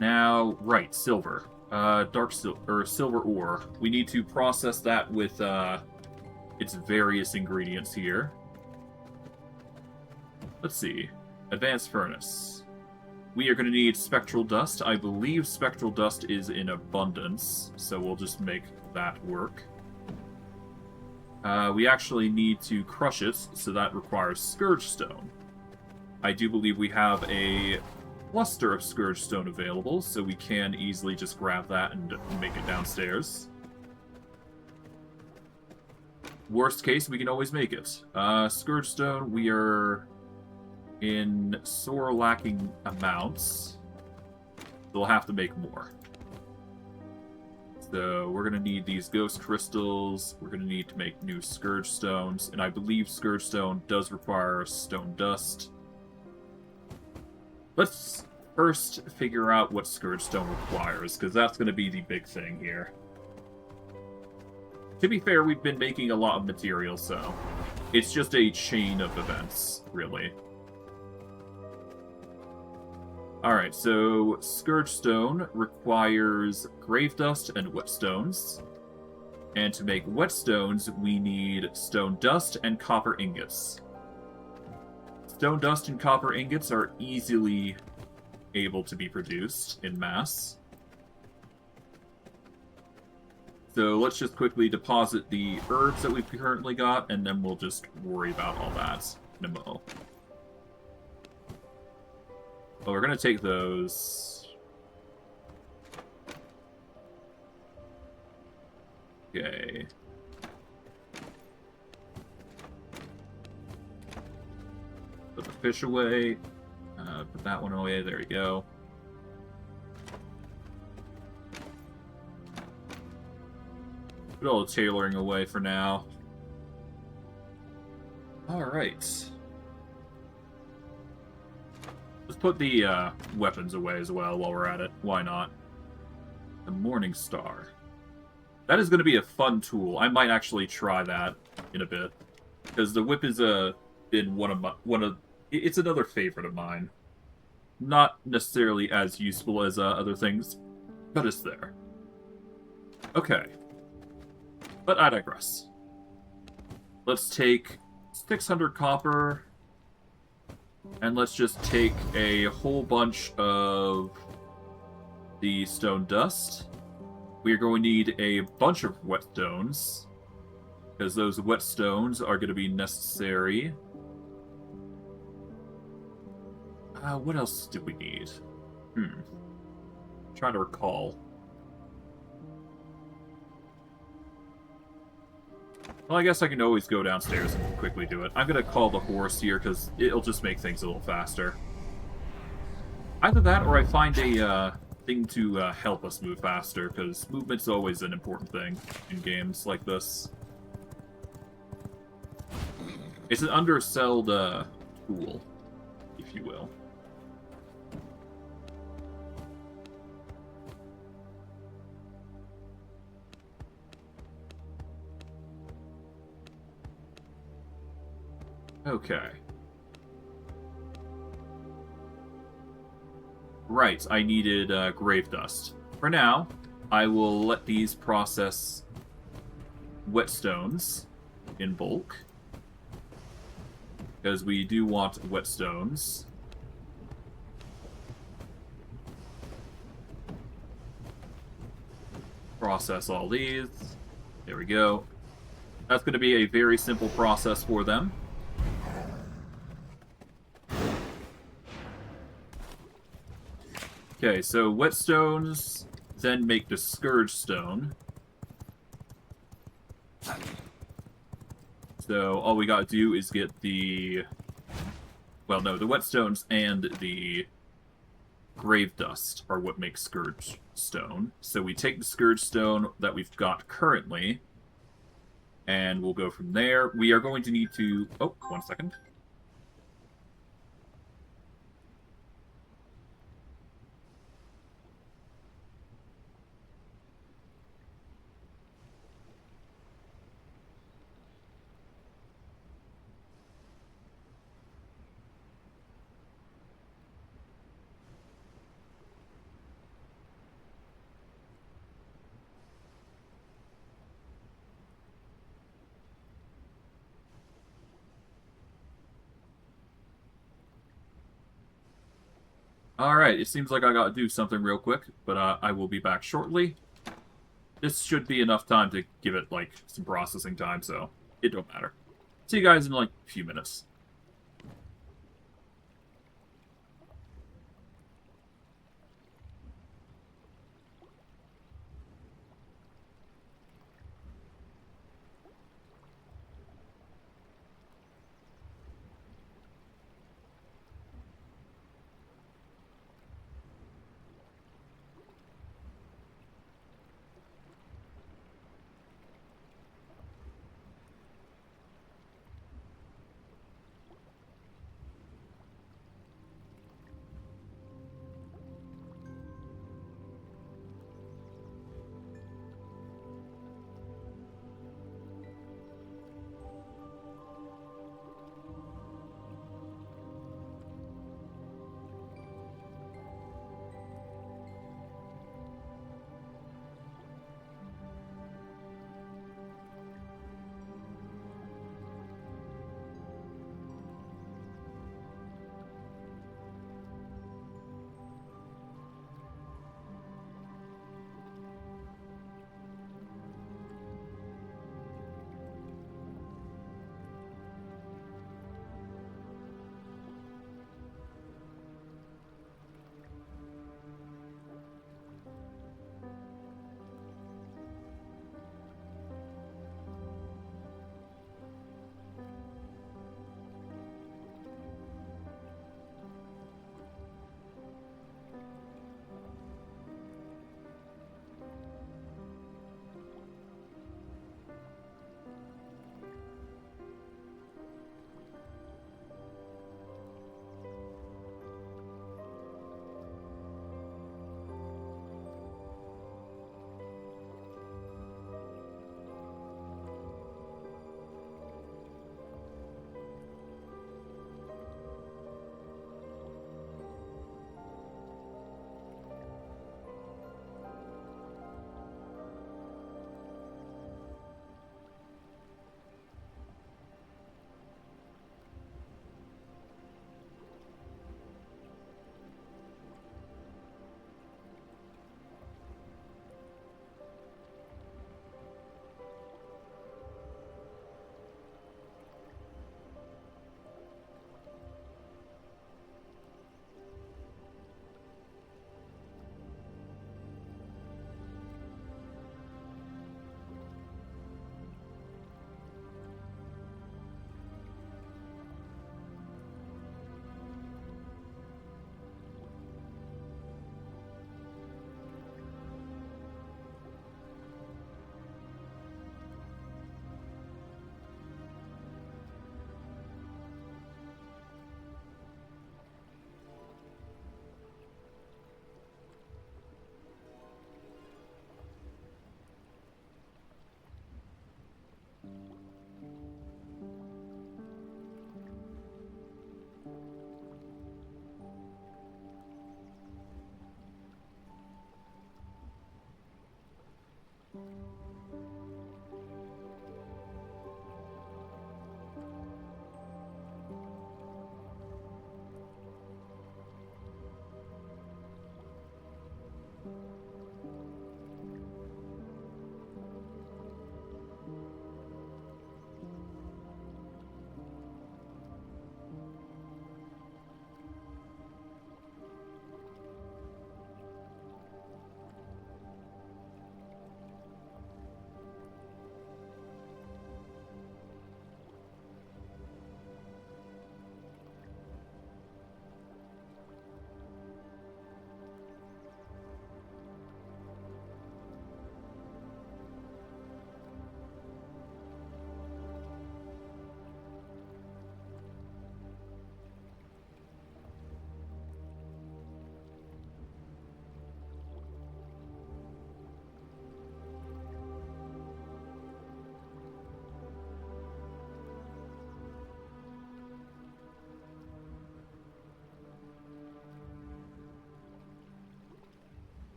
Now, right, silver. Silver ore. We need to process that with its various ingredients here. Let's see. Advanced furnace. We are going to need spectral dust. I believe spectral dust is in abundance, so we'll just make that work. We actually need to crush it, so that requires Scourge Stone. I do believe we have a cluster of Scourge Stone available, so we can easily just grab that and make it downstairs. Worst case, we can always make it. Scourge Stone, we are in sore lacking amounts. We'll have to make more. So we're going to need these Ghost Crystals. We're going to need to make new Scourge Stones. And I believe Scourge Stone does require Stone Dust. Let's first figure out what Scourge Stone requires, because that's going to be the big thing here. To be fair, we've been making a lot of material, so it's just a chain of events, really. Alright, so Scourge Stone requires Grave Dust and Whetstones. And to make Whetstones, we need Stone Dust and Copper Ingots. Stone Dust and Copper Ingots are easily able to be produced in mass. So let's just quickly deposit the herbs that we've currently got, and then we'll just worry about all that in a mo. Well, we're going to take those. Okay. Put the fish away. Put that one away. There we go. Put all the tailoring away for now. Alright. Let's put the weapons away as well while we're at it. Why not? The Morning Star. That is going to be a fun tool. I might actually try that in a bit. Because the whip is been it's another favorite of mine. Not necessarily as useful as other things, but it's there. Okay. But I digress. Let's take 600 copper, and let's just take a whole bunch of the Stone Dust. We are going to need a bunch of Whetstones, because those Whetstones are going to be necessary. What else did we need? Trying to recall. Well, I guess I can always go downstairs and quickly do it. I'm going to call the horse here, because it'll just make things a little faster. Either that, or I find a thing to help us move faster, because movement's always an important thing in games like this. It's an underselled tool, if you will. Okay. Right, I needed Grave Dust. For now, I will let these process Whetstones in bulk. Because we do want Whetstones. Process all these. There we go. That's going to be a very simple process for them. Okay, so Whetstones then make the Scourge Stone. So all we gotta do is get the... Well, no, the Whetstones and the Grave Dust are what makes Scourge Stone. So we take the Scourge Stone that we've got currently, and we'll go from there. We are going to need to... Oh, 1 second. Alright, it seems like I gotta do something real quick, but I will be back shortly. This should be enough time to give it, like, some processing time, so it don't matter. See you guys in, like, a few minutes.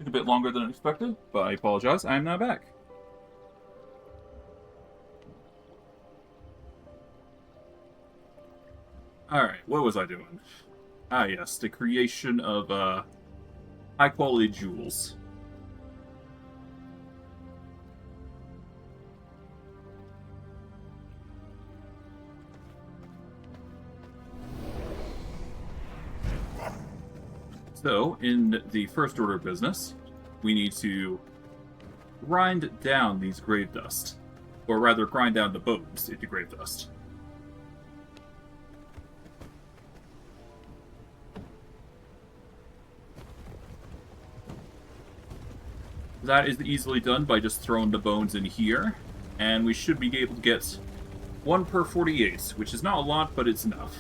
Took a bit longer than expected, but I apologize. I am now back. Alright, what was I doing? Ah, yes, the creation of high-quality jewels. So, in the first order of business, we need to grind down these grave dust. Or rather, grind down the bones into grave dust. That is easily done by just throwing the bones in here, and we should be able to get 1 per 48, which is not a lot, but it's enough.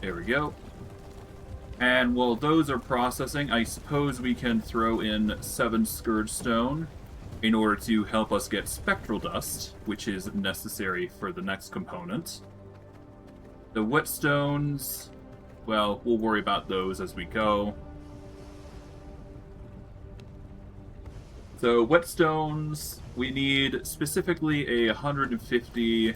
There we go. And while those are processing, I suppose we can throw in 7 Scourge Stone in order to help us get Spectral Dust, which is necessary for the next component. The Whetstones, well, we'll worry about those as we go. So, Whetstones, we need specifically a 150...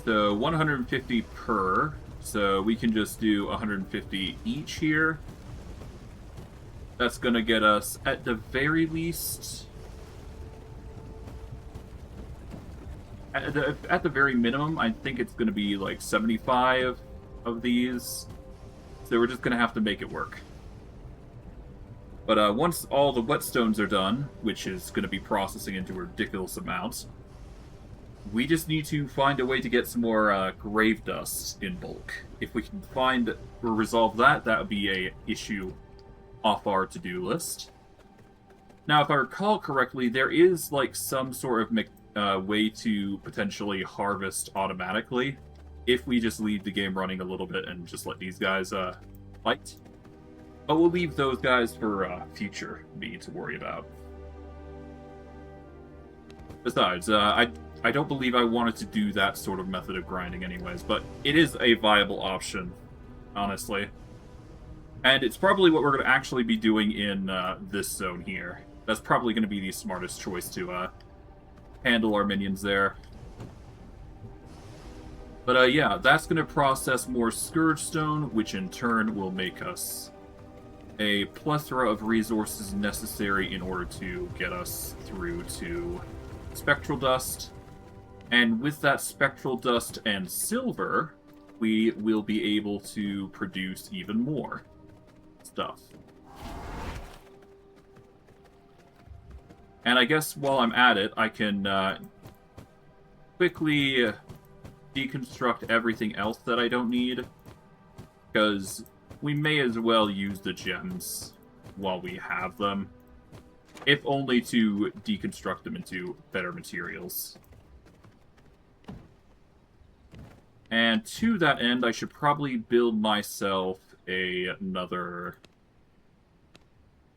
So 150 per, so we can just do 150 each here. That's going to get us, at the very least... At the very minimum, I think it's going to be like 75 of these. So we're just going to have to make it work. But once all the Whetstones are done, which is going to be processing into a ridiculous amount, we just need to find a way to get some more grave dust in bulk. If we can find or resolve that, that would be a issue off our to-do list. Now, if I recall correctly, there is like some sort of way to potentially harvest automatically if we just leave the game running a little bit and just let these guys fight. But we'll leave those guys for future me to worry about. Besides, I don't believe I wanted to do that sort of method of grinding anyways, but it is a viable option, honestly. And it's probably what we're going to actually be doing in this zone here. That's probably going to be the smartest choice to handle our minions there. But yeah, that's going to process more Scourge Stone, which in turn will make us a plethora of resources necessary in order to get us through to Spectral Dust. And with that Spectral Dust and silver, we will be able to produce even more stuff. And I guess while I'm at it, I can quickly deconstruct everything else that I don't need, because we may as well use the gems while we have them, if only to deconstruct them into better materials. And to that end, I should probably build myself another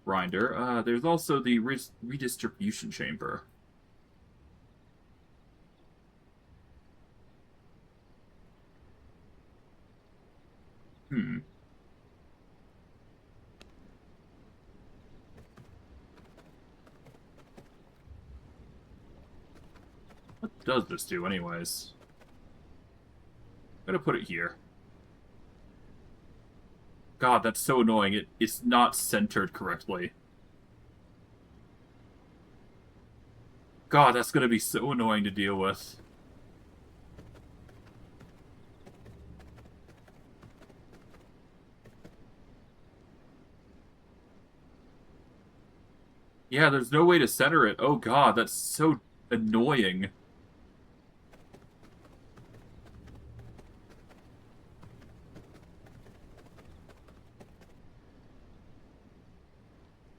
grinder. There's also the redistribution chamber. What does this do, anyways? I'm gonna put it here. God, that's so annoying. It's not centered correctly. God, that's gonna be so annoying to deal with. Yeah, there's no way to center it. Oh god, that's so annoying.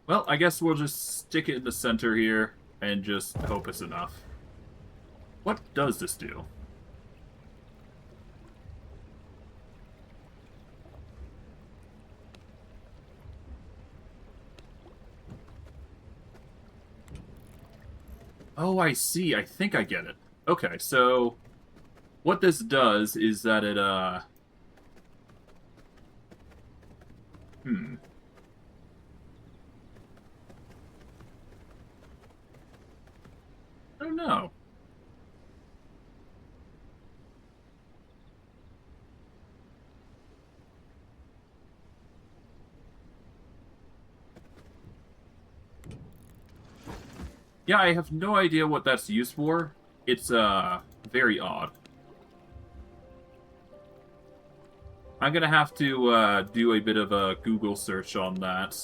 Well, I guess we'll just stick it in the center here and just hope it's enough. What does this do? Oh, I see. I think I get it. Okay, so what this does is that it, I don't know. Yeah, I have no idea what that's used for. It's, very odd. I'm gonna have to, do a bit of a Google search on that.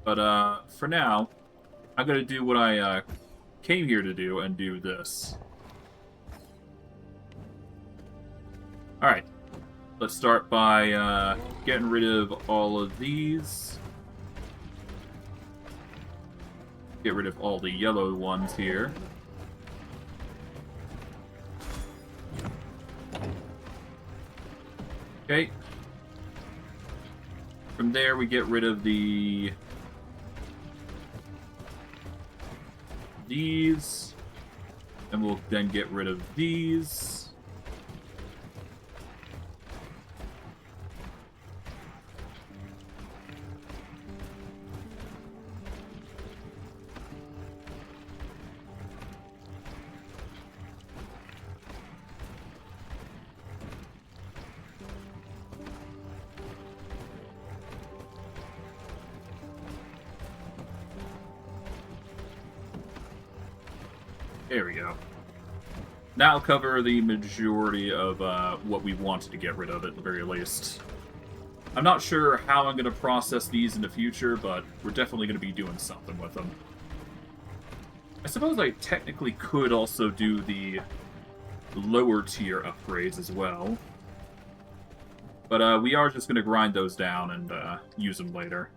But, for now, I'm gonna do what I, came here to do and do this. Alright. Let's start by, getting rid of all of these. Get rid of all the yellow ones here. Okay. From there, we get rid of these. And we'll then get rid of these. There we go. That'll cover the majority of what we wanted to get rid of, at the very least. I'm not sure how I'm going to process these in the future, but we're definitely going to be doing something with them. I suppose I technically could also do the lower tier upgrades as well. But we are just going to grind those down and use them later.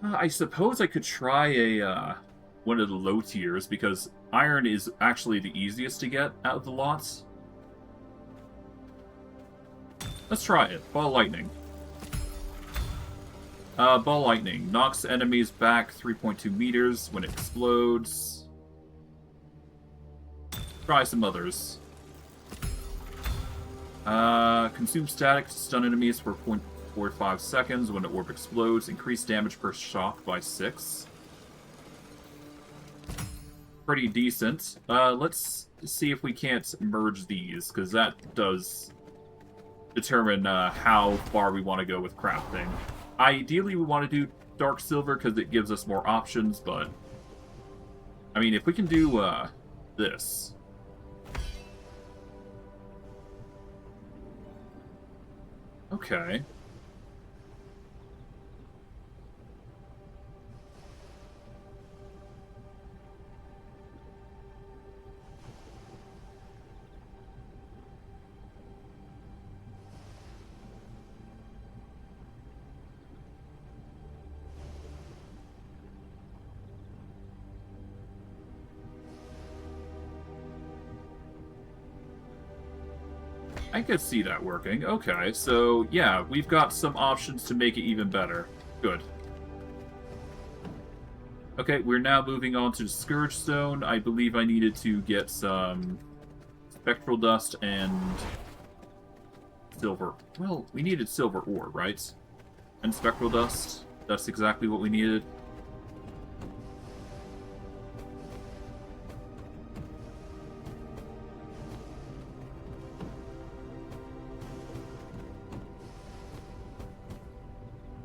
I suppose I could try a... one of the low tiers, because iron is actually the easiest to get out of the lots. Let's try it. Ball lightning. Ball lightning. Knocks enemies back 3.2 meters when it explodes. Try some others. Consume static to stun enemies for 0.45 seconds when an orb explodes. Increase damage per shock by 6. Pretty decent. Let's see if we can't merge these, because that does determine how far we want to go with crafting. Ideally, we want to do dark silver because it gives us more options, but I mean, if we can do this. Okay. I could see that working. Okay, so yeah, we've got some options to make it even better. Good. Okay, we're now moving on to Scourge Stone. I believe I needed to get some Spectral Dust and silver. Well, we needed silver ore, right? And Spectral Dust. That's exactly what we needed.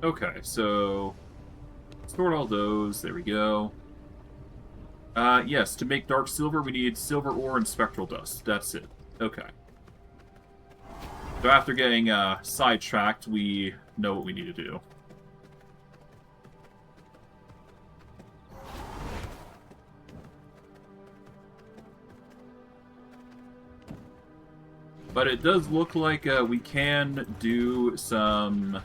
Okay, so sort all those. There we go. Yes, to make dark silver, we need silver ore and spectral dust. That's it. Okay. So after getting sidetracked, we know what we need to do. But it does look like we can do some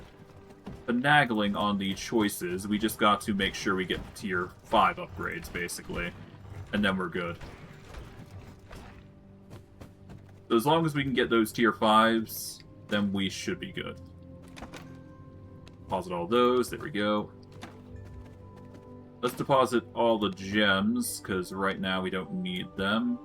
finagling on the choices. We just got to make sure we get tier 5 upgrades, basically. And then we're good. So as long as we can get those tier 5s, then we should be good. Deposit all those. There we go. Let's deposit all the gems, because right now we don't need them.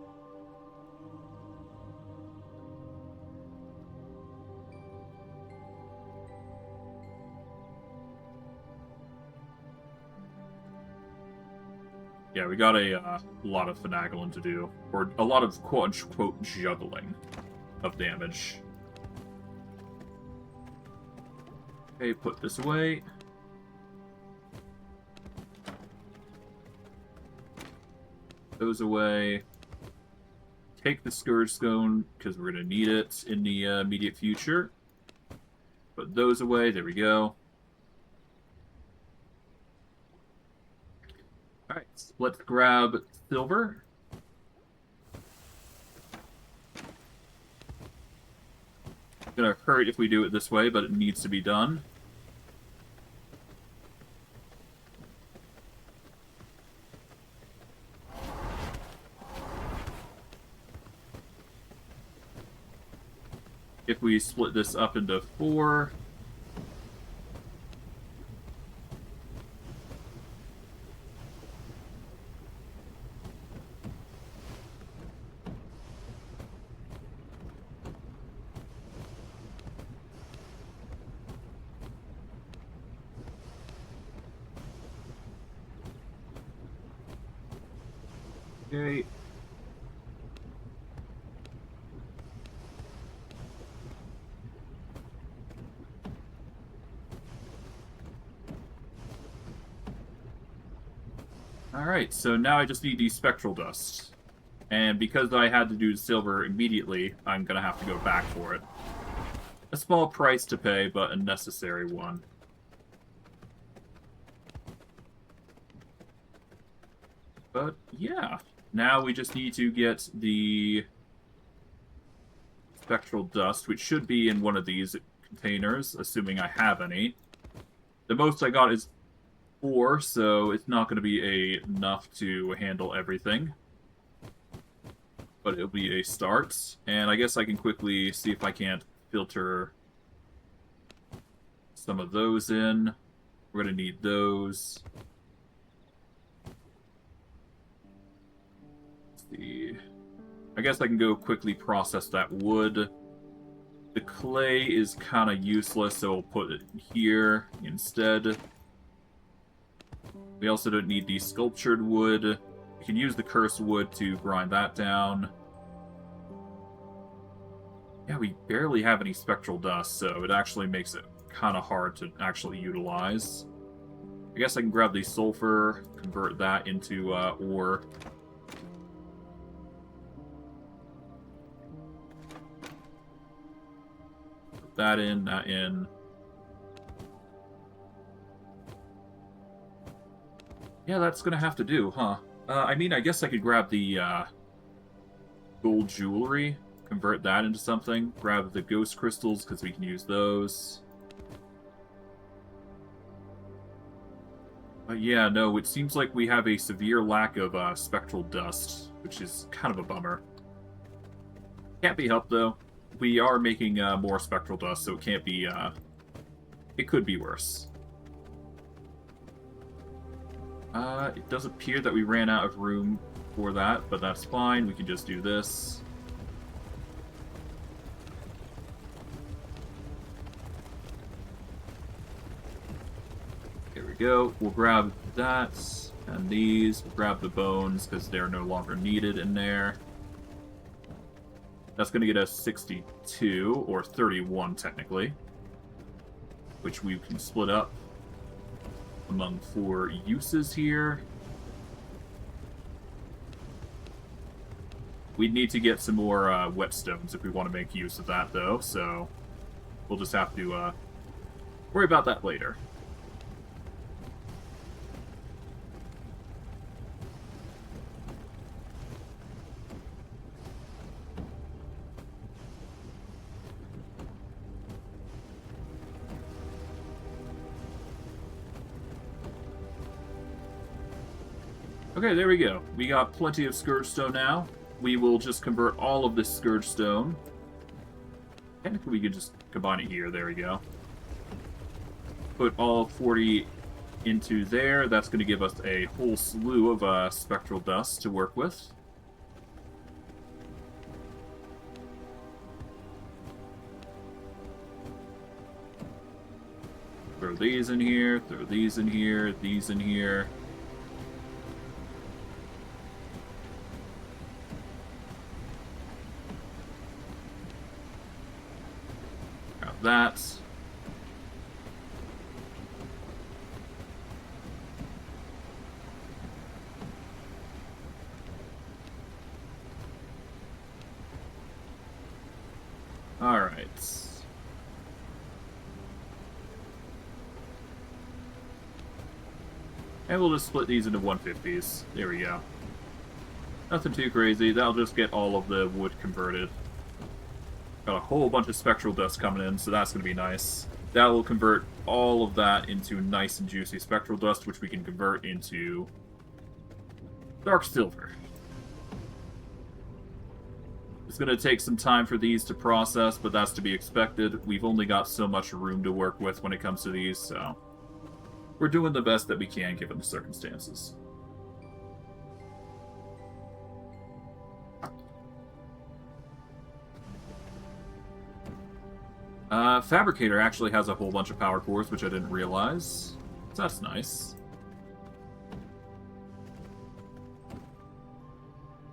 Yeah, we got a lot of finagling to do. Or a lot of quote-unquote juggling of damage. Okay, put this away. Those away. Take the Scourge Stone, because we're going to need it in the immediate future. Put those away. There we go. Alright, let's grab silver. It's gonna hurt if we do it this way, but it needs to be done. If we split this up into 4... Okay. Alright, so now I just need the Spectral Dust. And because I had to do silver immediately, I'm gonna have to go back for it. A small price to pay, but a necessary one. But, yeah. Now we just need to get the Spectral Dust, which should be in one of these containers, assuming I have any. The most I got is 4, so it's not going to be enough to handle everything. But it'll be a start. And I guess I can quickly see if I can't filter some of those in. We're going to need those. I guess I can go quickly process that wood. The clay is kind of useless, so we'll put it here instead. We also don't need the sculptured wood. We can use the cursed wood to grind that down. Yeah, we barely have any spectral dust, so it actually makes it kind of hard to actually utilize. I guess I can grab the sulfur, convert that into ore. That in, that in. Yeah, that's gonna have to do, huh? I mean, I guess I could grab the gold jewelry, convert that into something. Grab the ghost crystals, because we can use those. But yeah, no, it seems like we have a severe lack of spectral dust, which is kind of a bummer. Can't be helped, though. We are making more spectral dust, so it can't be, it could be worse. It does appear that we ran out of room for that, but that's fine. We can just do this. There we go. We'll grab that and these. We'll grab the bones, because they're no longer needed in there. That's going to get us 62, or 31 technically, which we can split up among 4 uses here. We'd need to get some more whetstones if we want to make use of that, though, so we'll just have to worry about that later. Okay, there we go. We got plenty of Scourge Stone now. We will just convert all of this Scourge Stone. Technically, we could just combine it here. There we go. Put all 40 into there. That's going to give us a whole slew of Spectral Dust to work with. Throw these in here, throw these in here, these in here. Grab that. Alright. And we'll just split these into 150s. There we go. Nothing too crazy. That'll just get all of the wood converted. Got a whole bunch of spectral dust coming in, so that's going to be nice. That will convert all of that into nice and juicy spectral dust, which we can convert into dark silver. It's going to take some time for these to process, but that's to be expected. We've only got so much room to work with when it comes to these, so we're doing the best that we can given the circumstances. Fabricator actually has a whole bunch of power cores, which I didn't realize. So that's nice.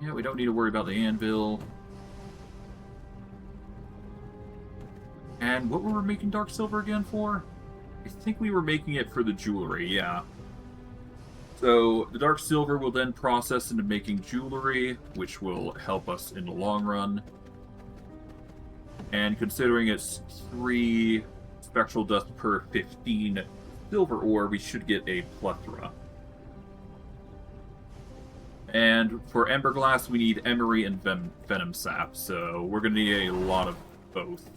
Yeah, we don't need to worry about the anvil. And what were we making dark silver again for? I think we were making it for the jewelry, yeah. So the dark silver will then process into making jewelry, which will help us in the long run. And considering it's 3 spectral dust per 15 silver ore, we should get a plethora. And for Emberglass, we need Emery and Venom Sap, so we're going to need a lot of both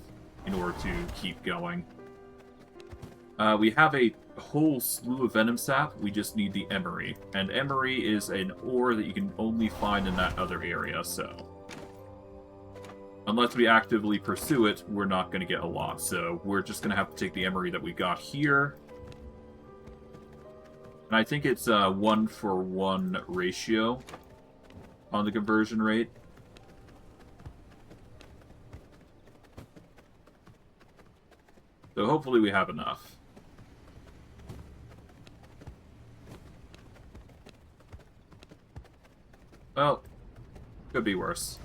in order to keep going. We have a whole slew of Venom Sap, we just need the Emery. And Emery is an ore that you can only find in that other area, so unless we actively pursue it, we're not going to get a lot. So we're just going to have to take the Emery that we got here. And I think it's a 1-for-1 ratio on the conversion rate. So hopefully we have enough. Well, could be worse.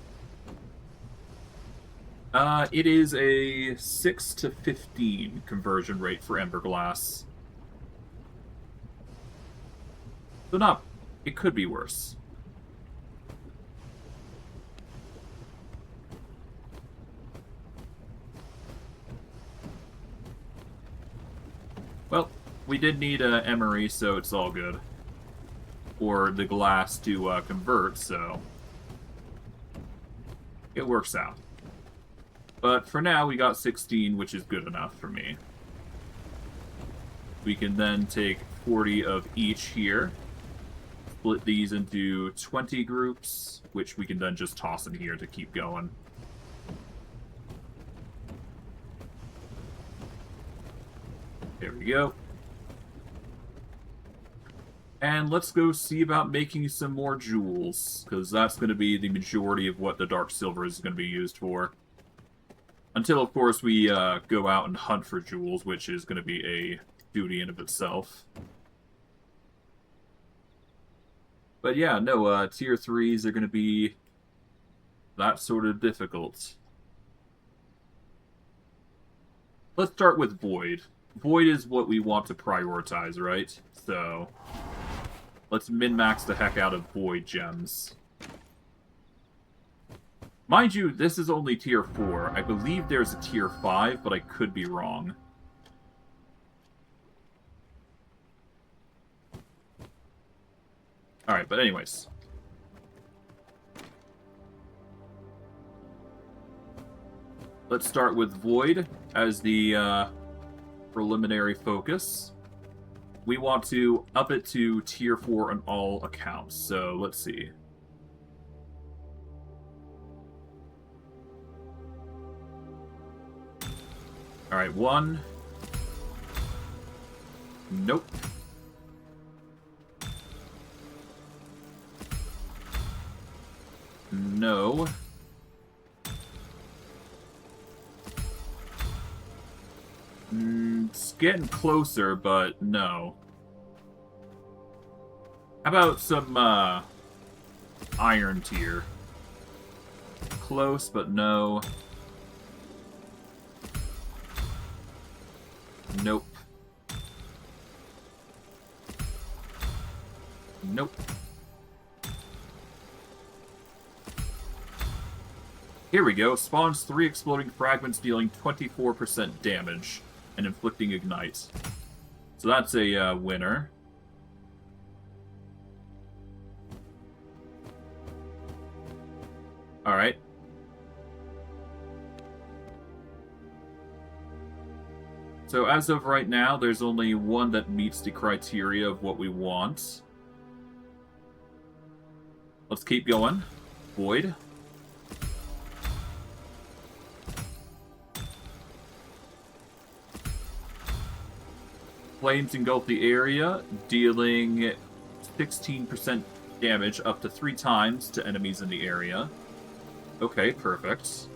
It is a 6 to 15 conversion rate for Emberglass. So not, it could be worse. Well, we did need Emery, so it's all good. Or the glass to convert, so it works out. But for now, we got 16, which is good enough for me. We can then take 40 of each here. Split these into 20 groups, which we can then just toss in here to keep going. There we go. And let's go see about making some more jewels, because that's going to be the majority of what the dark silver is going to be used for. Until, of course, we go out and hunt for jewels, which is going to be a duty in of itself. But yeah, no, tier 3s are going to be that sort of difficult. Let's start with Void. Void is what we want to prioritize, right? So let's min-max the heck out of Void gems. Mind you, this is only tier 4. I believe there's a tier 5, but I could be wrong. Alright, but anyways. Let's start with Void as the preliminary focus. we want to up it to tier 4 on all accounts. So let's see. Alright, 1. Nope. No. It's getting closer, but no. How about some, iron tier? Close, but no. Nope. Nope. Here we go. Spawns 3 exploding fragments dealing 24% damage and inflicting ignite. So that's a winner. Alright. So as of right now, there's only one that meets the criteria of what we want. Let's keep going. Void. Flames engulf the area, dealing 16% damage up to 3 times to enemies in the area. Okay, perfect.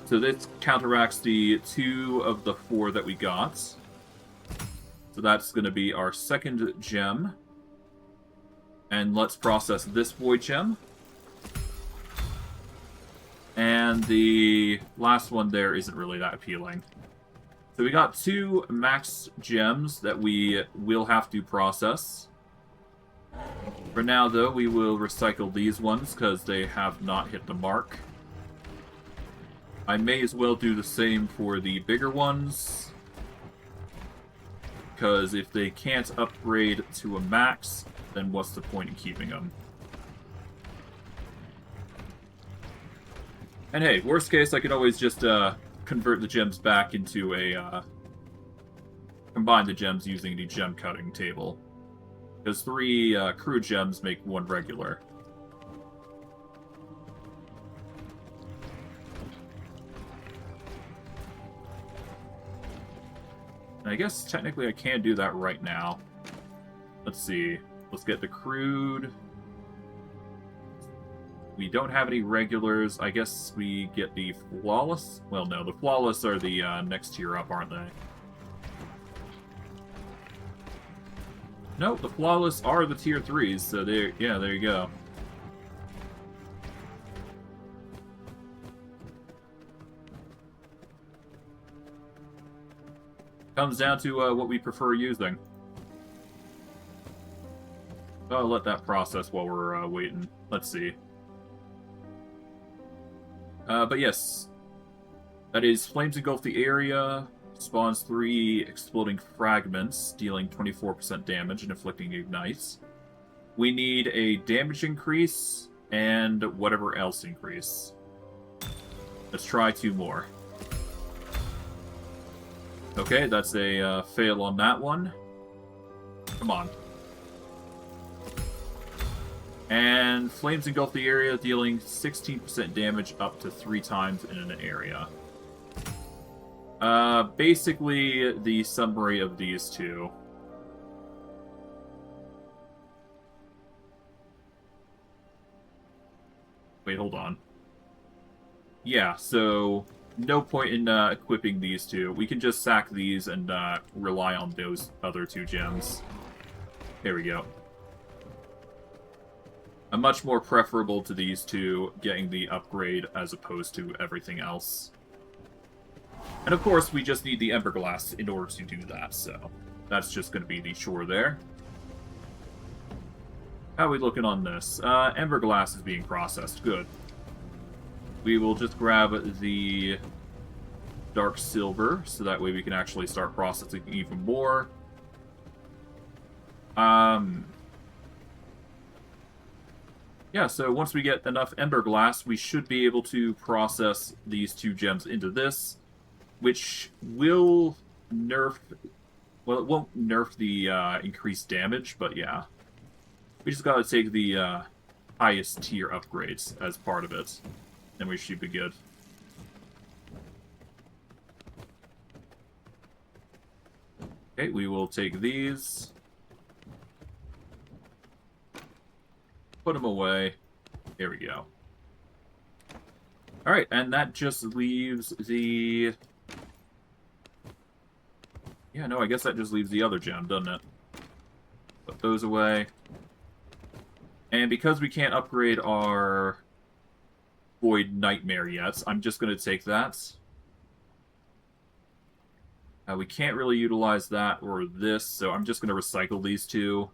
So this counteracts the 2 of the 4 that we got. So that's going to be our second gem. And let's process this void gem. And the last one there isn't really that appealing. So we got 2 max gems that we will have to process. For now, though, we will recycle these ones because they have not hit the mark. I may as well do the same for the bigger ones, because if they can't upgrade to a max, then what's the point in keeping them? And hey, worst case, I can always just convert the gems back into a combine the gems using the gem cutting table, because 3 crude gems make 1 regular. And I guess technically I can do that right now. Let's see. Let's get the crude. We don't have any regulars. I guess we get the flawless. Well, no, the flawless are the next tier up, aren't they? No, the flawless are the tier 3s, so there, yeah, there you go. Comes down to what we prefer using. So I'll let that process while we're waiting. Let's see. But yes, that is Flames Engulf the Area, spawns 3 exploding fragments, dealing 24% damage and inflicting ignites. We need a damage increase and whatever else increase. Let's try 2 more. Okay, that's a fail on that one. Come on. And Flames Engulf the Area, dealing 16% damage up to 3 times in an area. Basically, the summary of these 2. Wait, hold on. Yeah, so no point in equipping these 2. We can just sack these and rely on those other 2 gems. There we go. A much more preferable to these 2 getting the upgrade as opposed to everything else. And of course, we just need the Ember Glass in order to do that, so that's just going to be the chore there. How are we looking on this? Ember Glass is being processed. Good. We will just grab the Dark Silver, so that way we can actually start processing even more. Yeah, so once we get enough Ember Glass, we should be able to process these 2 gems into this, which will nerf Well, it won't nerf the increased damage, but yeah. We just gotta take the highest tier upgrades as part of it. Then we should be good. Okay, we will take these. Put them away. There we go. Alright, and that just leaves the... Yeah, no, I guess that just leaves the other gem, doesn't it? Put those away. And because we can't upgrade our Void Nightmare yet, I'm just going to take that. We can't really utilize that or this, so I'm just going to recycle these two.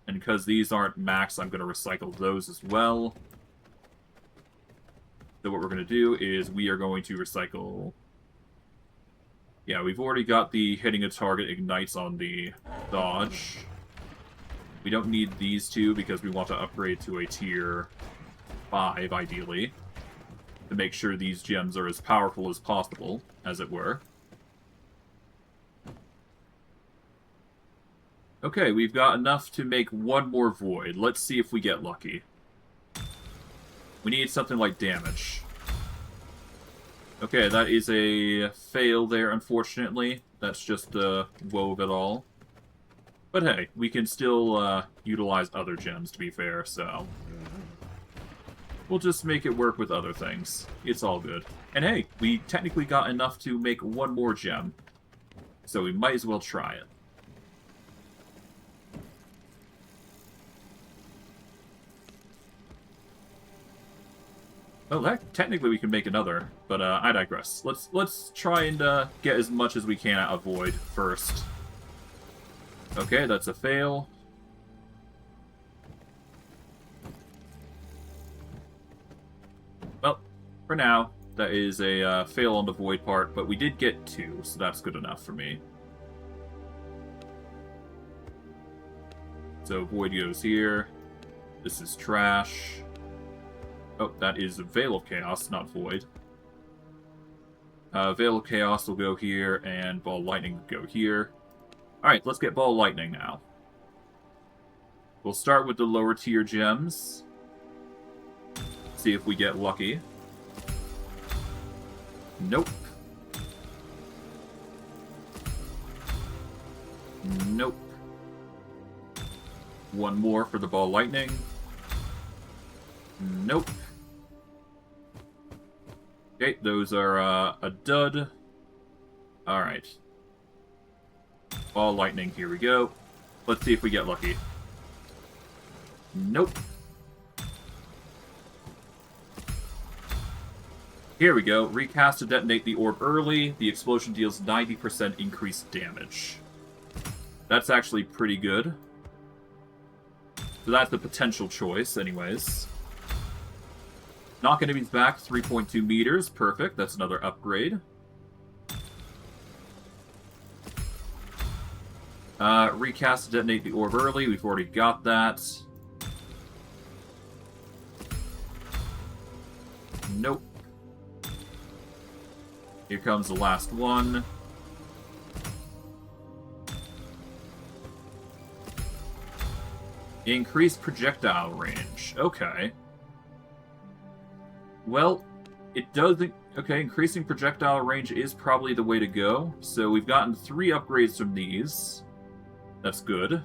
And because these aren't max, I'm going to recycle those as well. So what we're going to do is we are going to recycle... Yeah, we've already got the hitting a target ignites on the dodge. We don't need these two because we want to upgrade to a tier 5, ideally. To make sure these gems are as powerful as possible, as it were. Okay, we've got enough to make one more void. Let's see if we get lucky. We need something like damage. Okay, that is a fail there, unfortunately. That's just the woe of it all. But hey, we can still utilize other gems, to be fair, so... We'll just make it work with other things. It's all good. And hey, we technically got enough to make one more gem. So we might as well try it. Well, technically we can make another, but I digress. Let's try and get as much as we can out of Void first. Okay, that's a fail. Well, for now, that is a fail on the Void part, but we did get 2, so that's good enough for me. So Void goes here. This is trash. Oh, that is Veil of Chaos, not Void. Veil of Chaos will go here, and Ball Lightning will go here. Alright, let's get Ball Lightning now. We'll start with the lower tier gems. See if we get lucky. Nope. Nope. One more for the Ball Lightning. Nope. Okay, those are a dud. Alright. Ball Lightning, here we go. Let's see if we get lucky. Nope. Here we go. Recast to detonate the orb early. The explosion deals 90% increased damage. That's actually pretty good. So that's the potential choice, anyways. Knock enemies back 3.2 meters. Perfect. That's another upgrade. Recast to detonate the orb early. We've already got that. Nope. Here comes the last one. Increased projectile range. Okay. Well, it doesn't... Okay, increasing projectile range is probably the way to go. So we've gotten 3 upgrades from these. That's good.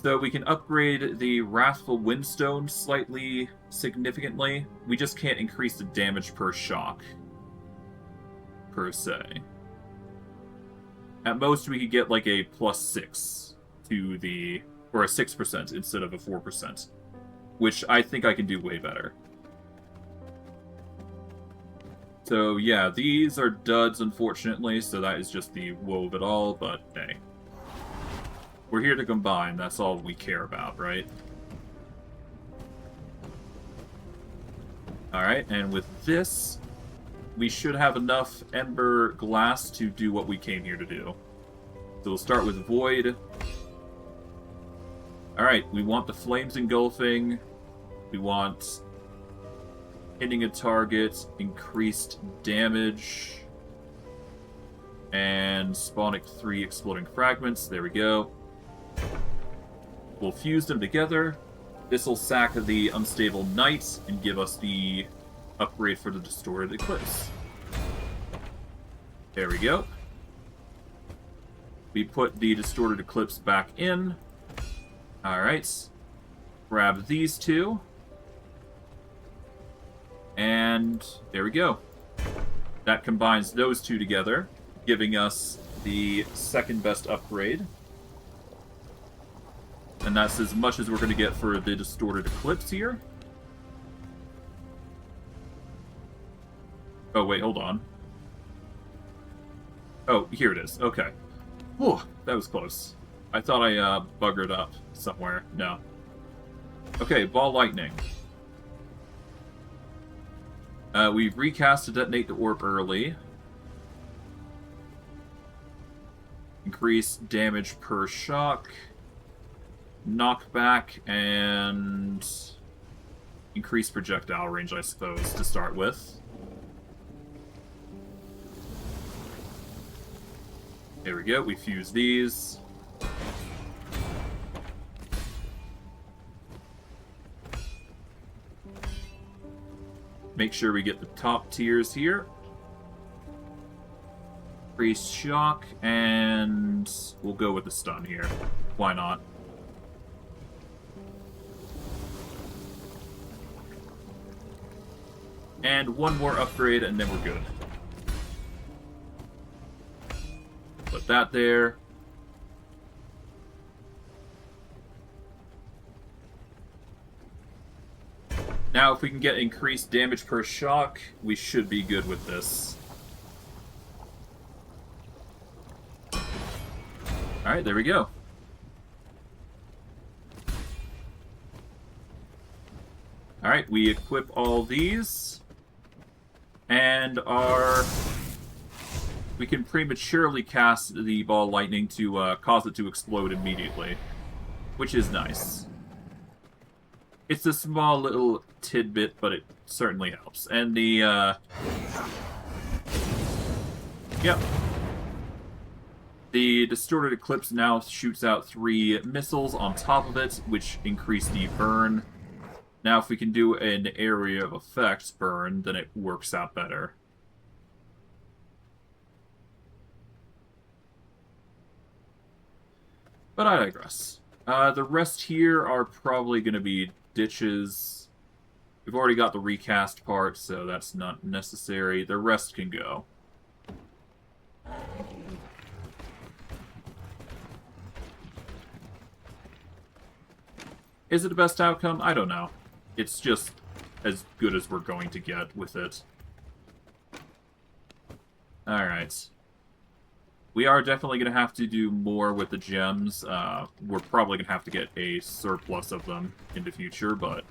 So we can upgrade the Wrathful Windstone slightly significantly. We just can't increase the damage per shock. Per se. At most, we could get like a +6 to the... Or a 6% instead of a 4%. Which I think I can do way better. So yeah, these are duds, unfortunately, so that is just the woe of it all, but hey. We're here to combine, that's all we care about, right? Alright, and with this, we should have enough Ember Glass to do what we came here to do. So we'll start with Void. Alright, we want the Flames Engulfing. We want hitting a target, increased damage. And spawning 3 exploding fragments. There we go. We'll fuse them together. This will sack the Unstable Knight and give us the upgrade for the Distorted Eclipse. There we go. We put the Distorted Eclipse back in. Alright. Grab these 2. And there we go. That combines those 2 together, giving us the second best upgrade. And that's as much as we're going to get for the Distorted Eclipse here. Oh, wait, hold on. Oh, here it is. Okay. Whew, that was close. I thought I buggered up somewhere. No. Okay, Ball Lightning. We've recast to detonate the orb early. Increase damage per shock. Knockback and increase projectile range, I suppose, to start with. There we go, we fuse these. Make sure we get the top tiers here. Increase shock, and we'll go with the stun here. Why not? And one more upgrade, and then we're good. Put that there. Now, if we can get increased damage per shock, we should be good with this. Alright, there we go. Alright, we equip all these. And we can prematurely cast the Ball Lightning to cause it to explode immediately. Which is nice. It's a small little tidbit, but it certainly helps. And the, yep. The Distorted Eclipse now shoots out 3 missiles on top of it, which increase the burn. Now, if we can do an area of effects burn, then it works out better. But I digress. The rest here are probably going to be ditches. We've already got the recast part, so that's not necessary. The rest can go. Is it the best outcome? I don't know. It's just as good as we're going to get with it. Alright. We are definitely going to have to do more with the gems. We're probably going to have to get a surplus of them in the future, but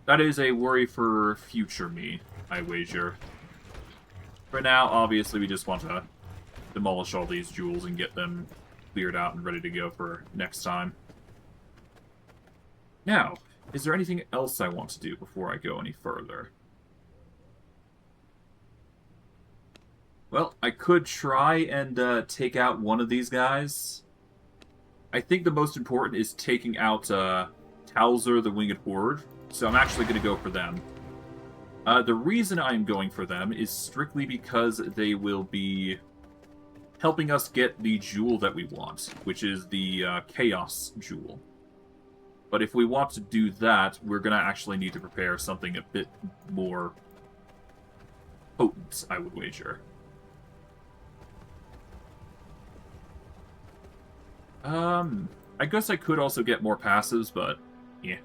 that is a worry for future me, I wager. For now, obviously, we just want to demolish all these jewels and get them cleared out and ready to go for next time. Now, is there anything else I want to do before I go any further? Well, I could try and take out one of these guys. I think the most important is taking out Talzur the Winged Horde, so I'm actually going to go for them. The reason I'm going for them is strictly because they will be helping us get the jewel that we want, which is the Chaos Jewel. But if we want to do that, we're going to actually need to prepare something a bit more potent, I would wager. I guess I could also get more passives, but yeah.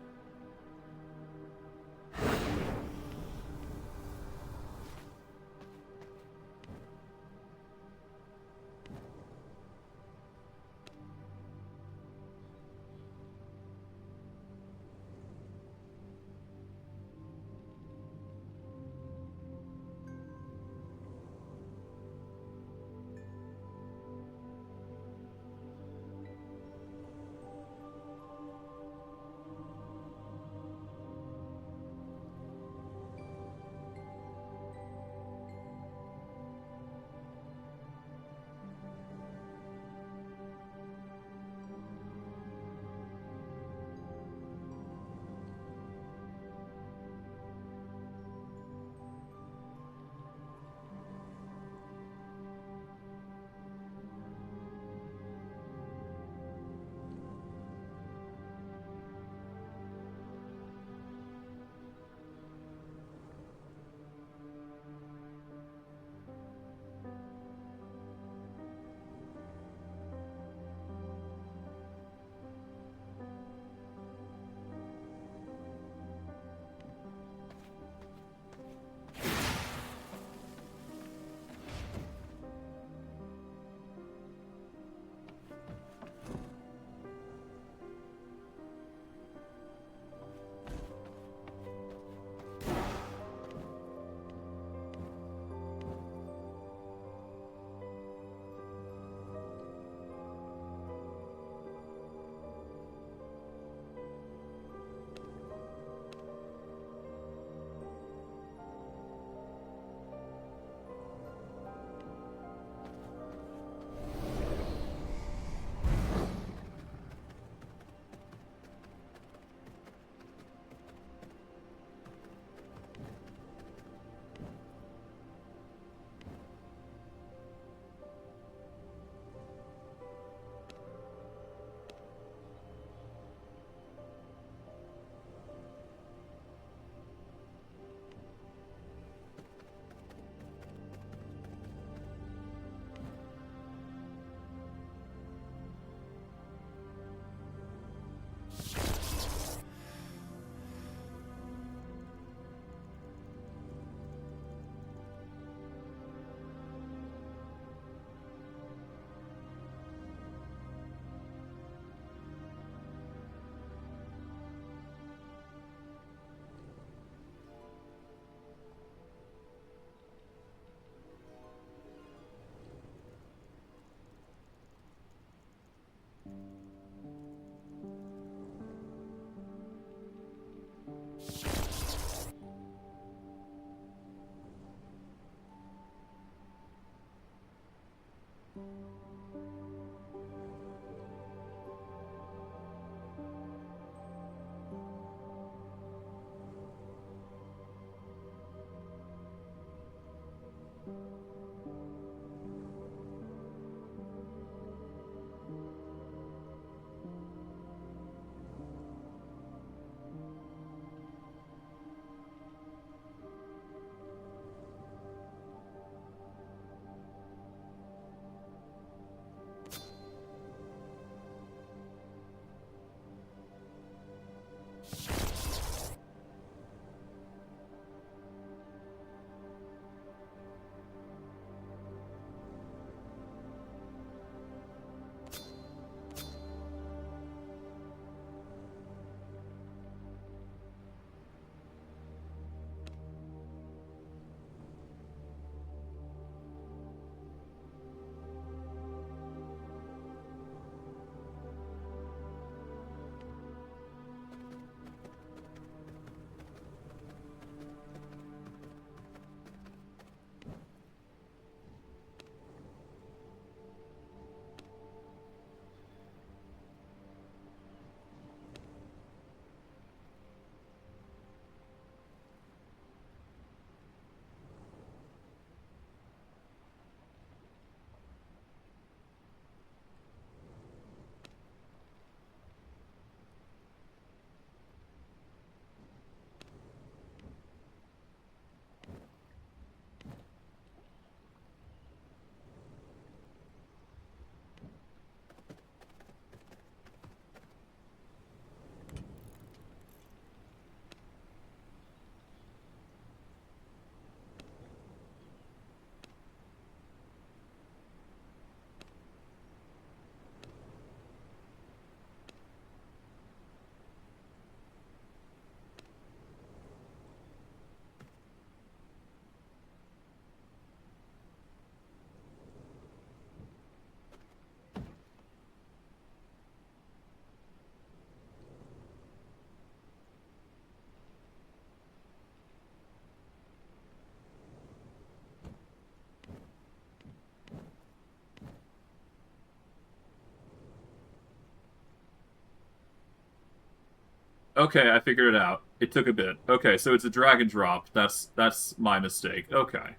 Okay, I figured it out. It took a bit. Okay, so it's a drag and drop. That's my mistake. Okay.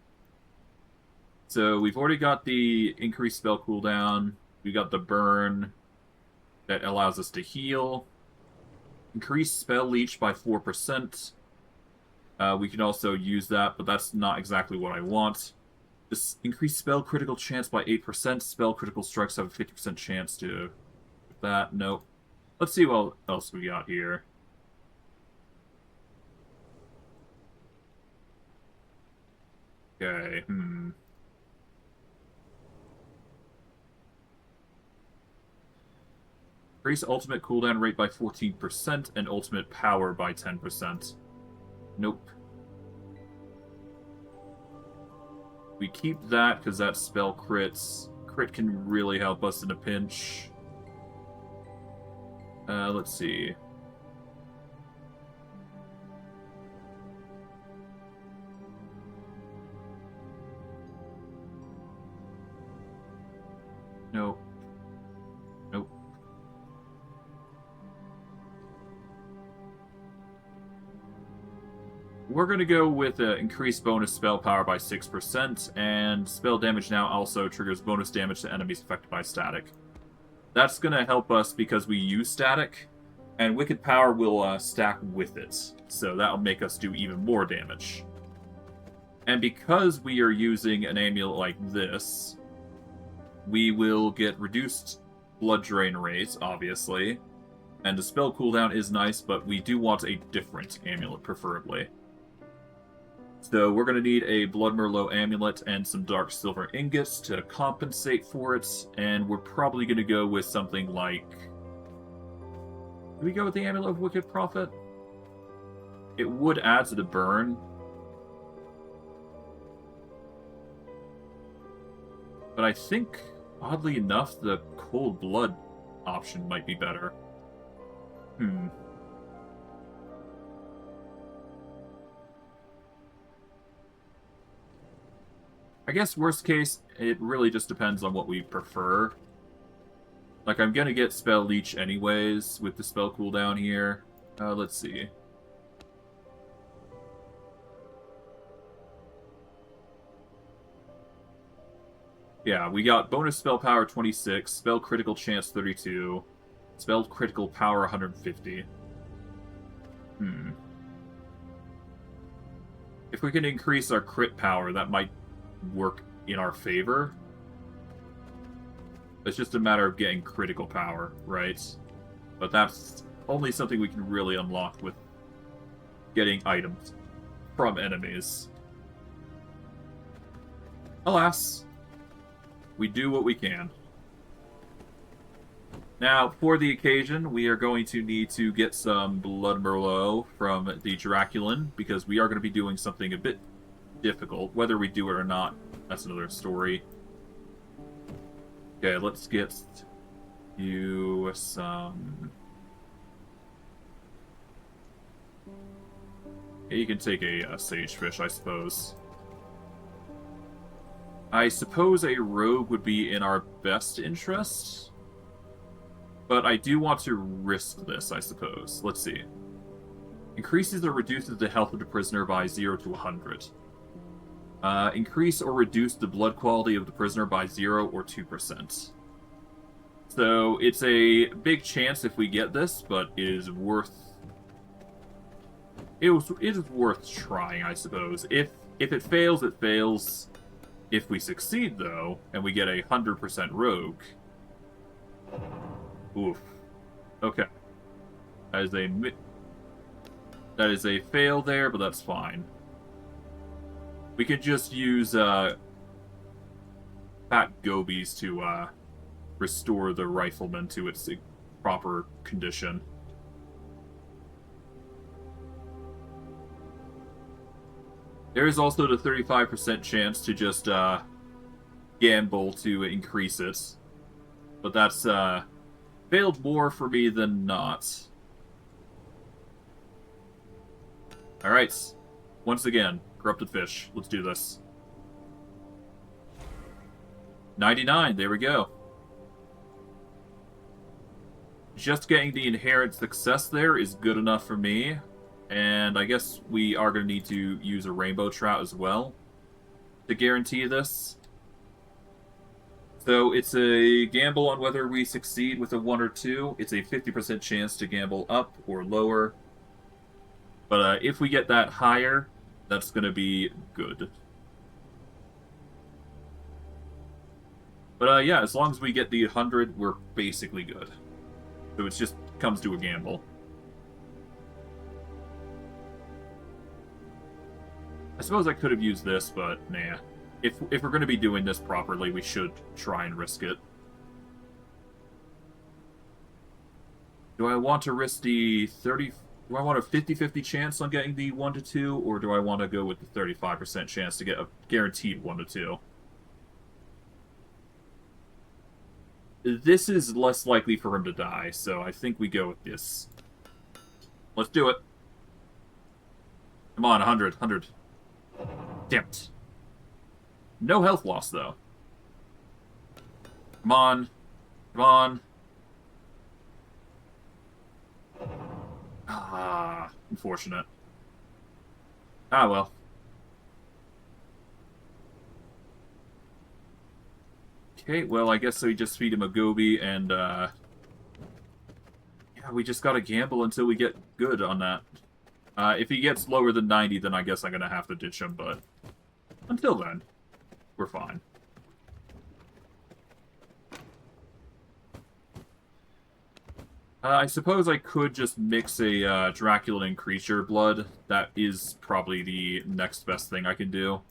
So we've already got the increased spell cooldown. We got the burn that allows us to heal. Increased spell leech by 4%. We can also use that, but that's not exactly what I want. This increased spell critical chance by 8%. Spell critical strikes have a 50% chance to... That, nope. Let's see what else we got here. Okay, Increase ultimate cooldown rate by 14% and ultimate power by 10%. Nope. We keep that because that spell crits. Crit can really help us in a pinch. Let's see. Nope. Nope. We're going to go with increased bonus spell power by 6%, and spell damage now also triggers bonus damage to enemies affected by static. That's going to help us because we use static, and Wicked Power will stack with it, so that'll make us do even more damage. And because we are using an amulet like this, we will get reduced blood drain rate, obviously, and the spell cooldown is nice, but we do want a different amulet, preferably. So we're going to need a Blood Merlot amulet and some Dark Silver ingots to compensate for it, and we're probably going to go with something like... Do we go with the Amulet of Wicked Prophet? It would add to the burn. But I think, oddly enough, the Cold Blood option might be better. I guess worst case, it really just depends on what we prefer. Like, I'm gonna get Spell Leech anyways with the spell cooldown here. Let's see. Yeah, we got bonus spell power 26, spell critical chance 32, spell critical power 150. If we can increase our crit power, that might work in our favor. It's just a matter of getting critical power, right? But that's only something we can really unlock with getting items from enemies. Alas, we do what we can. Now, for the occasion, we are going to need to get some Blood Merlot from the Draculan, because we are going to be doing something a bit difficult. Whether we do it or not, that's another story. Okay, let's get you some... Yeah, you can take a Sagefish, I suppose. I suppose a rogue would be in our best interest. But I do want to risk this, I suppose. Let's see. Increases or reduces the health of the prisoner by 0 to 100. Increase or reduce the blood quality of the prisoner by 0 or 2%. So it's a big chance if we get this, but it is worth... It is worth trying, I suppose. If it fails, it fails. If we succeed, though, and we get a 100% rogue... Oof. Okay. That is a fail there, but that's fine. We could just use Fat Gobies to restore the rifleman to its proper condition. There is also the 35% chance to just gamble to increase it. But that's failed more for me than not. Alright. Once again, Corrupted Fish. Let's do this. 99, there we go. Just getting the inherent success there is good enough for me. And I guess we are going to need to use a Rainbow Trout as well to guarantee this. So it's a gamble on whether we succeed with a 1 or 2. It's a 50% chance to gamble up or lower. But if we get that higher, that's going to be good. But yeah, as long as we get the 100, we're basically good. So it just comes to a gamble. I suppose I could have used this, but nah. If we're going to be doing this properly, we should try and risk it. Do I want to risk the 30... Do I want a 50-50 chance on getting the 1 to 2, or do I want to go with the 35% chance to get a guaranteed 1 to 2? This is less likely for him to die, so I think we go with this. Let's do it. Come on, 100, 100. Damn it. No health loss, though. Come on. Come on. Ah, unfortunate. Ah, well. Okay, well, I guess we just feed him a Gobi, and, yeah, we just gotta gamble until we get good on that. If he gets lower than 90, then I guess I'm gonna have to ditch him, but until then, we're fine. I suppose I could just mix a Draculan and Creature Blood. That is probably the next best thing I can do.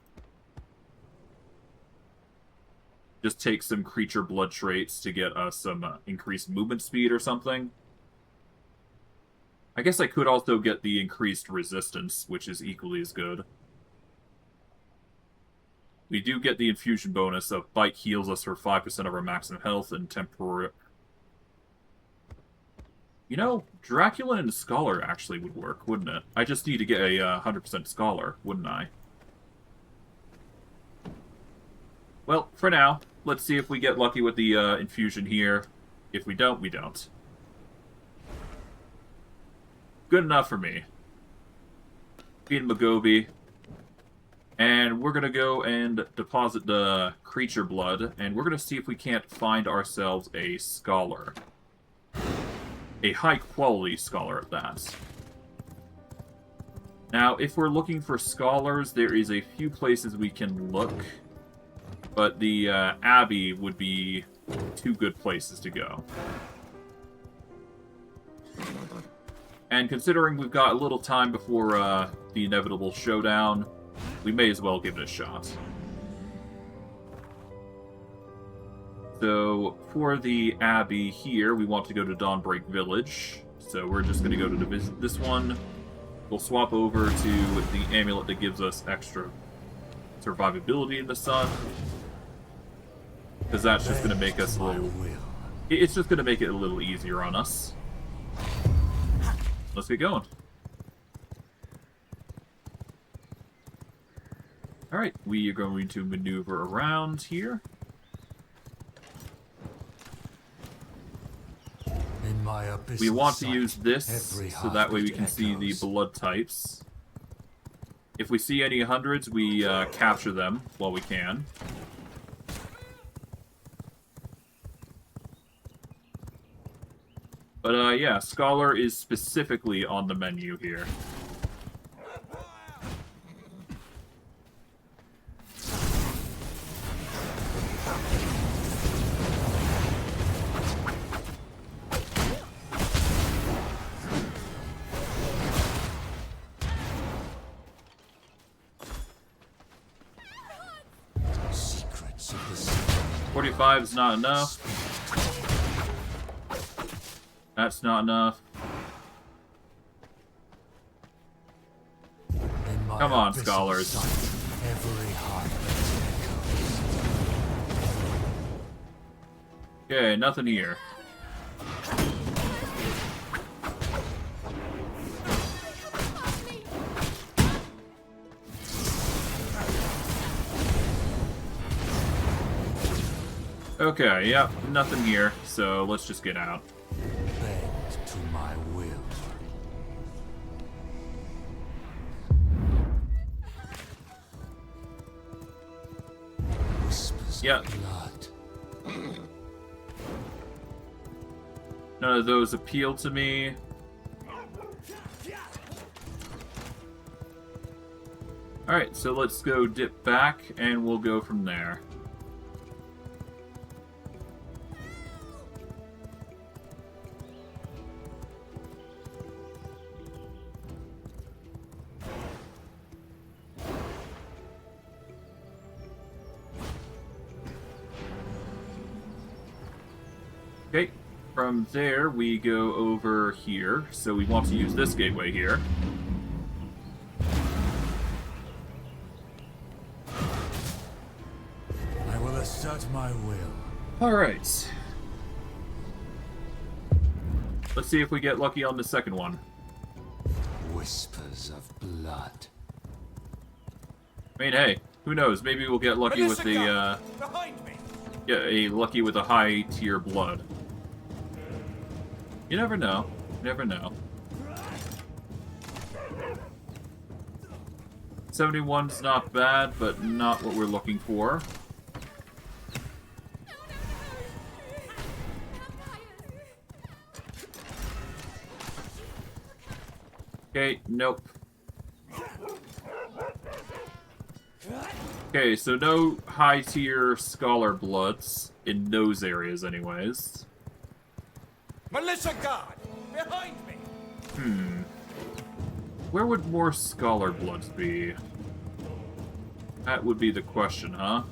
Just take some Creature Blood traits to get us some increased movement speed or something. I guess I could also get the increased resistance, which is equally as good. We do get the infusion bonus of Bite heals us for 5% of our maximum health and temporary... You know, Draculan and Scholar actually would work, wouldn't it? I just need to get a 100% Scholar, wouldn't I? Well, for now, let's see if we get lucky with the infusion here. If we don't, we don't. Good enough for me. Beat Magobi. And we're going to go and deposit the creature blood, and we're going to see if we can't find ourselves a scholar. A high-quality scholar at that. Now, if we're looking for scholars, there is a few places we can look, but the Abbey would be two good places to go. And considering we've got a little time before the inevitable showdown, we may as well give it a shot. So, for the Abbey here, we want to go to Dawnbreak Village. So we're just going to go to this one. We'll swap over to the amulet that gives us extra survivability in the sun. Because that's just going to make us a little... It's just going to make it a little easier on us. Let's get going. Alright, we are going to maneuver around here. In my abyssal We want to sight, use this, every so that way we heartbeat can see the echoes. blood types. If we see any hundreds, we capture them while we can. But yeah, Scholar is specifically on the menu here. Secrets of the sea. 45 is not enough. That's not enough. In my Come on, abyssal scholars. sight, every heartbeat echoes. Okay, nothing here. Okay, yep, nothing here, so let's just get out. Bend to my will. Whispers Yep. of blood. None of those appeal to me. Alright, so let's go dip back, and we'll go from there. Okay, from there we go over here, so we want to use this gateway here. I will assert my will. Alright. Let's see if we get lucky on the second one. Whispers of blood. I mean, hey, who knows? Maybe we'll get lucky with the, Behind me! lucky with a high tier blood. You never know. You never know. 71's not bad, but not what we're looking for. Okay, nope. Okay, so no high tier scholar bloods in those areas anyways. Militia guard! Behind me! Where would more scholar bloods be? That would be the question, huh?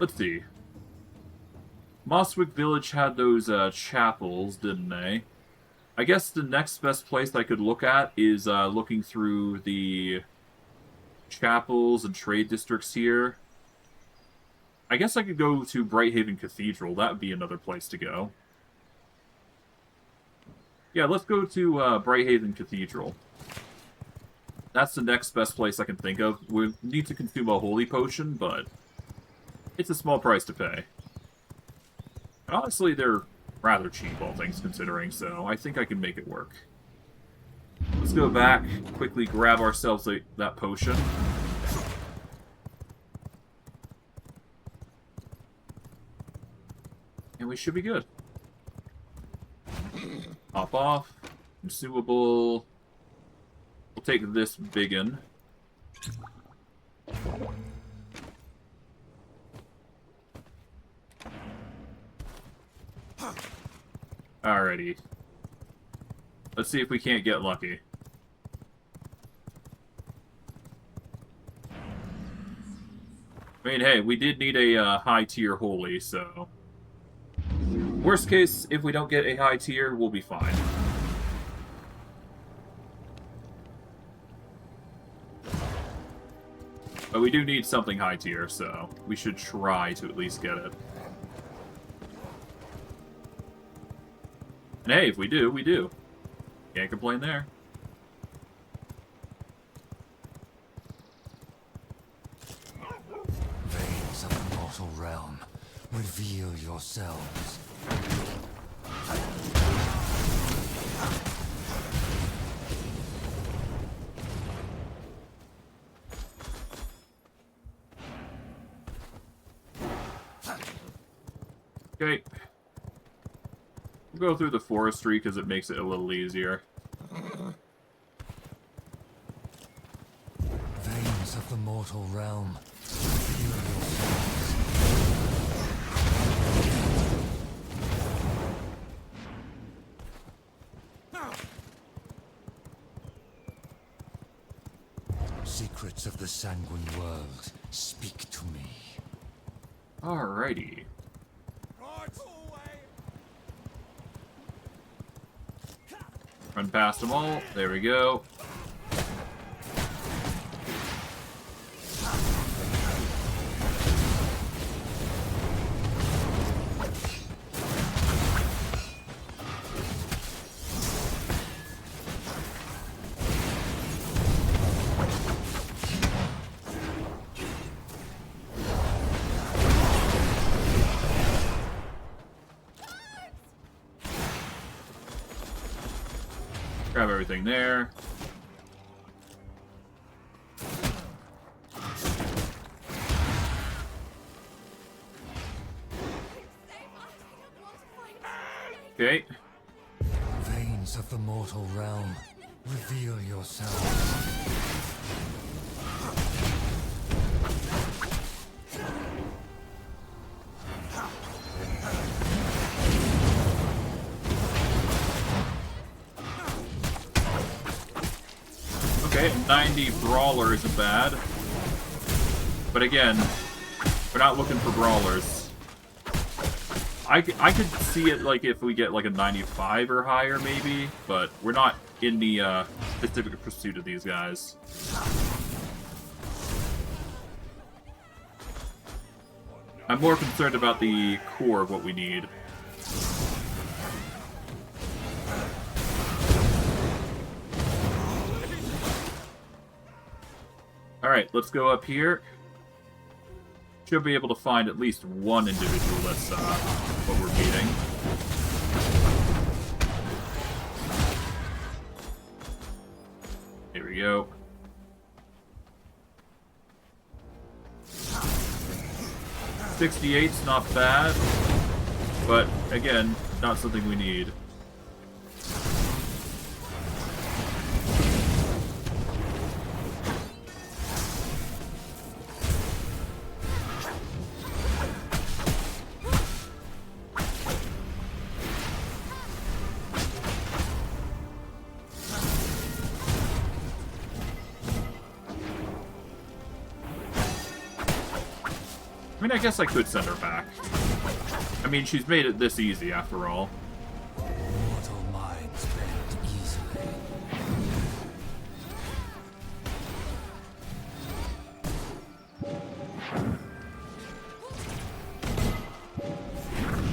Let's see. Mosswick Village had those chapels, didn't they? I guess the next best place I could look at is looking through the chapels and trade districts here. I guess I could go to Brighthaven Cathedral. That would be another place to go. Yeah, let's go to Brighthaven Cathedral. That's the next best place I can think of. We need to consume a holy potion, but it's a small price to pay. And honestly, they're rather cheap, all things considering, so I think I can make it work. Let's go back, quickly grab ourselves that potion. And we should be good. Hop off. Consumable. We'll take this biggin. Alrighty. Let's see if we can't get lucky. I mean, hey, we did need a high tier holy, so... Worst case, if we don't get a high tier, we'll be fine. But we do need something high tier, so we should try to at least get it. And hey, if we do, we do. Can't complain there. Veins of the mortal realm, reveal yourselves. Okay. We'll go through the forestry because it makes it a little easier. Veins of the mortal realm, reveal yourselves. Secrets of the sanguine world, speak to me. Alrighty. Run past them all. There we go. Grab everything there. Okay. Veins of the mortal realm, reveal yourselves. Okay, 90 brawler isn't bad. But again, we're not looking for brawlers. I could see it like if we get like a 95 or higher maybe, but we're not in the specific pursuit of these guys. I'm more concerned about the core of what we need. Alright, let's go up here. Should be able to find at least one individual that's what we're meeting. Here we go. .68's not bad, but again, not something we need. I mean, I guess I could send her back. I mean, she's made it this easy, after all. Mortal minds bend easily.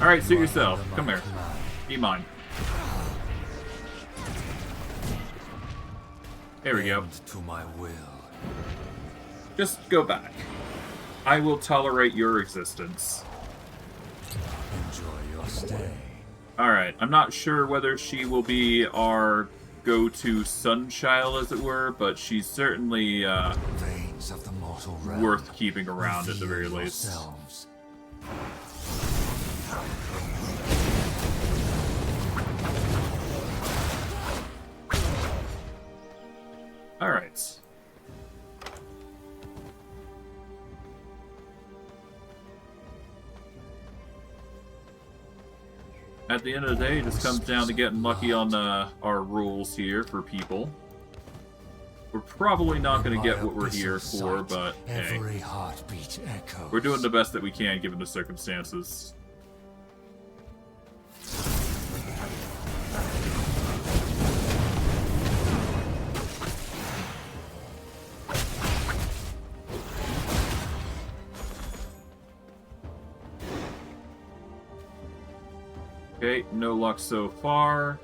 Alright, suit yourself. Come here. Be mine. There we go. Bend to my will. Just go back. I will tolerate your existence. Enjoy your stay. Alright, I'm not sure whether she will be our go-to sunchild, as it were, but she's certainly Veins of the mortal realm. worth keeping around at the very Reveal least. yourselves. Alright. At the end of the day, it just comes down to getting lucky on our rules here for people. We're probably not going to get what we're here for, but hey, Every heartbeat echoes. we're doing the best that we can given the circumstances. Okay, no luck so far.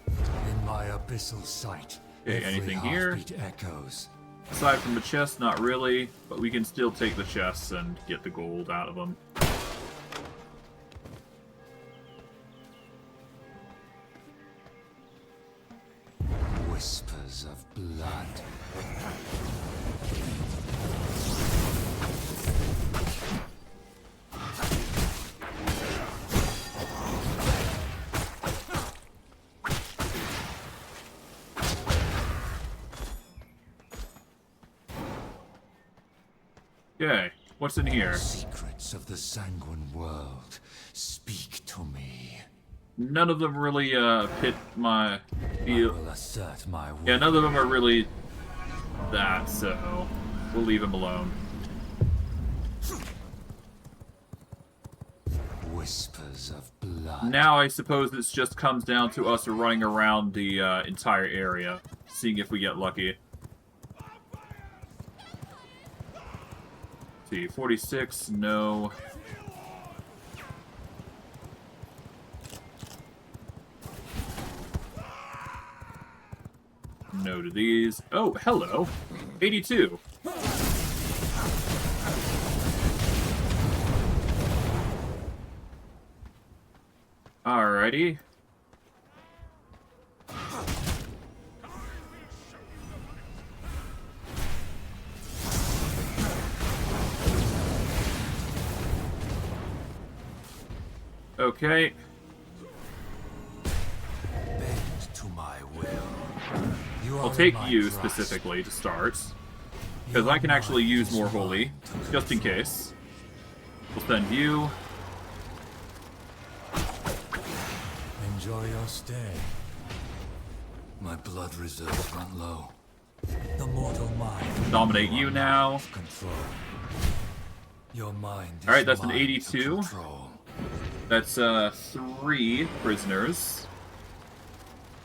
In my abyssal sight. Okay, every anything here? heartbeat echoes. Aside from the chest, not really, but we can still take the chests and get the gold out of them. Whispers of blood. Okay, what's in here? Secrets of the sanguine world. Speak to me. None of them really fit my I feel. will assert my will. Yeah, none of them are really that, so we'll leave them alone. Whispers of blood. Now I suppose this just comes down to us running around the entire area, seeing if we get lucky. See, 46, no. No to these. Oh, hello. 82. Alrighty. Okay. Bend to my will. You I'll are take in my you grasp. specifically to start, because Your I can actually mind use is more mine holy, to just in control. case. We'll send you. Enjoy your stay. My blood reserves run low. The mortal mind. Dominate you you are now. not control. Your mind is Alright, that's an mine to 82. control. That's 3 prisoners.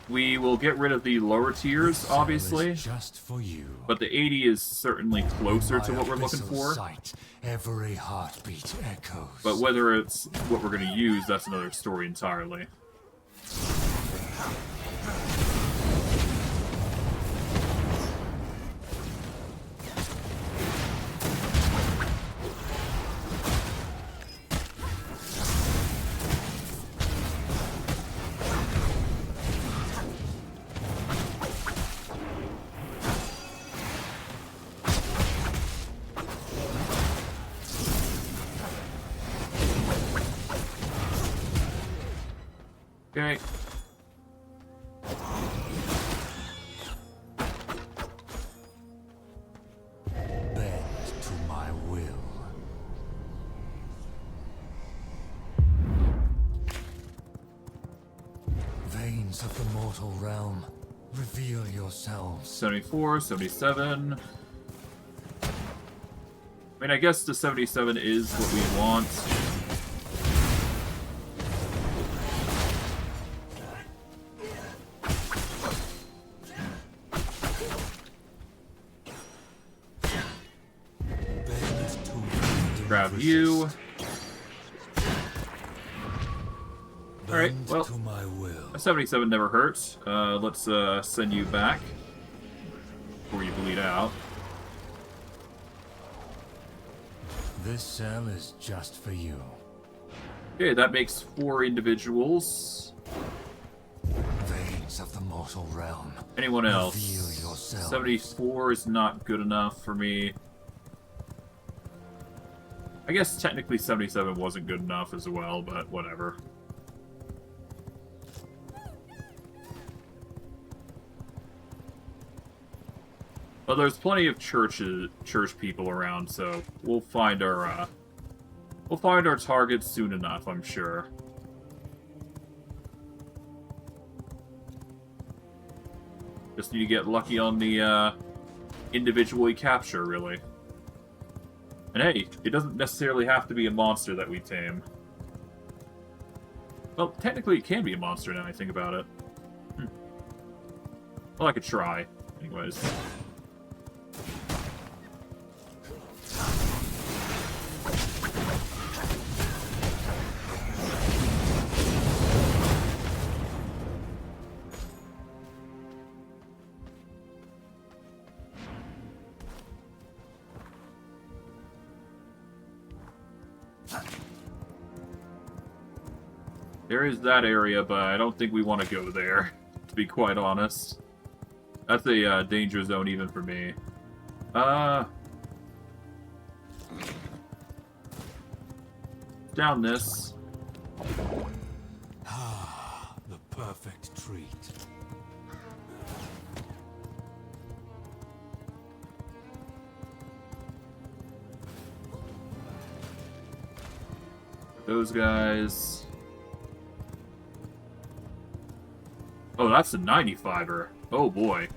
We will get rid of the lower tiers, This cell is obviously, just for you. but the 80 is certainly closer My to what we're looking abyssal for. sight, every heartbeat echoes. But whether it's what we're going to use, that's another story entirely. Okay. Bend to my will. Veins of the mortal realm, reveal yourselves. 74, 77. I mean, I guess the 77 is what we want. Alright, Bend well, to my will. a 77 never hurts. Let's send you back before you bleed out. This cell is just for you. Okay, that makes 4 individuals. Veins of the mortal realm. Anyone else? Reveal yourselves. 74 is not good enough for me. I guess technically 77 wasn't good enough as well, but whatever. Well, there's plenty of church people around, so we'll find our targets soon enough, I'm sure. Just need to get lucky on the individually capture, really. And hey, it doesn't necessarily have to be a monster that we tame. Well, technically it can be a monster now I think about it. Well, I could try. Anyways. There is that area, but I don't think we want to go there, to be quite honest. That's a danger zone even for me. Down this. Ah, the perfect treat. Those guys. Oh, that's a 95er. Oh boy.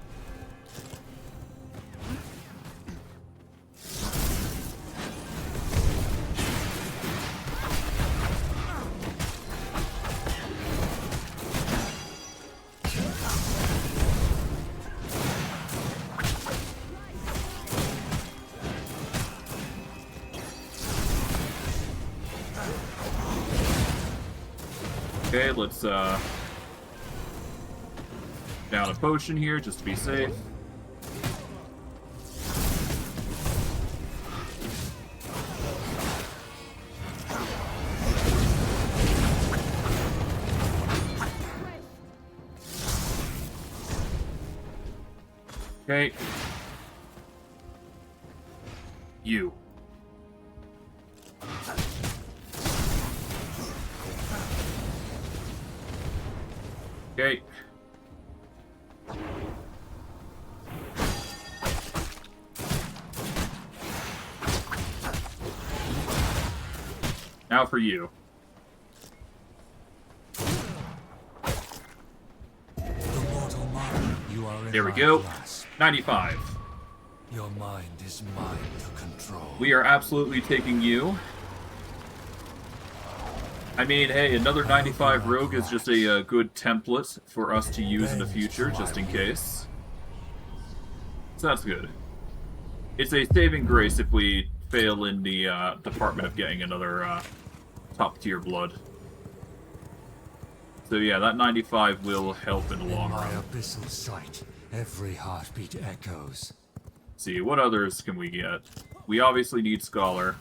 Okay, let's down a potion here just to be safe. Okay. You. Okay. Now for you. The mortal mind, you are in There we my go. grasp. 95. Your mind is mine to control. We are absolutely taking you. I mean, hey, another 95 rogue is just a good template for us to use in the future, just in case. So that's good. It's a saving grace if we fail in the department of getting another top-tier blood. So yeah, that 95 will help in the In long my run. abyssal sight, every heartbeat echoes. See, what others can we get? We obviously need Scholar.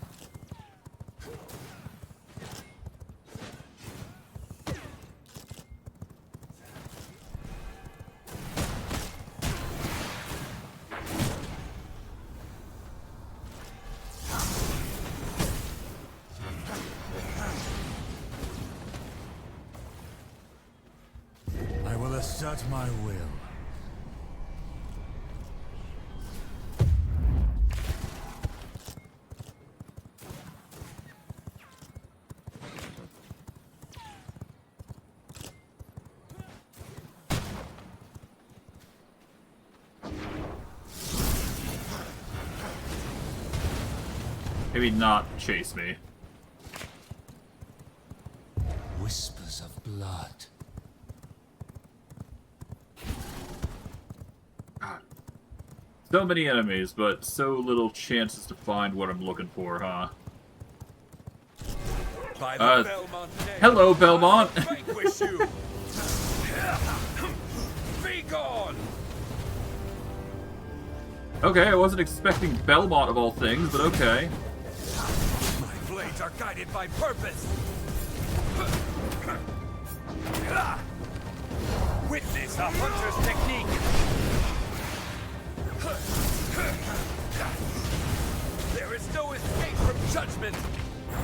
I will assert my will. Maybe not chase me. Whispers of blood. So many enemies, but so little chances to find what I'm looking for, huh? By the Uh, Belmont name, hello, Belmont. I will vanquish you. Be gone. Okay, I wasn't expecting Belmont of all things, but okay. My blades are guided by purpose. Witness a hunter's technique. There is no escape from judgment.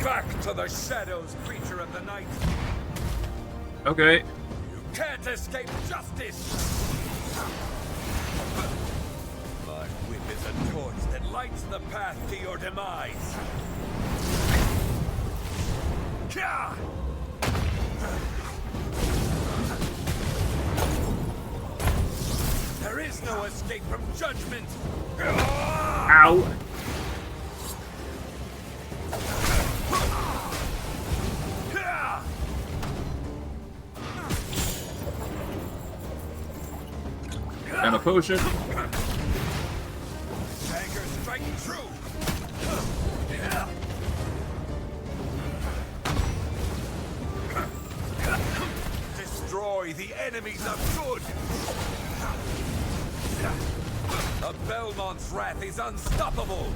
Back to the shadows, creature of the night. Okay. You can't escape justice. My whip is a torch that lights the path to your demise. Kah! There is no escape from judgment. Ow. Kah! And a potion. Dagger striking true. Destroy the enemies of good. The Belmont's wrath is unstoppable.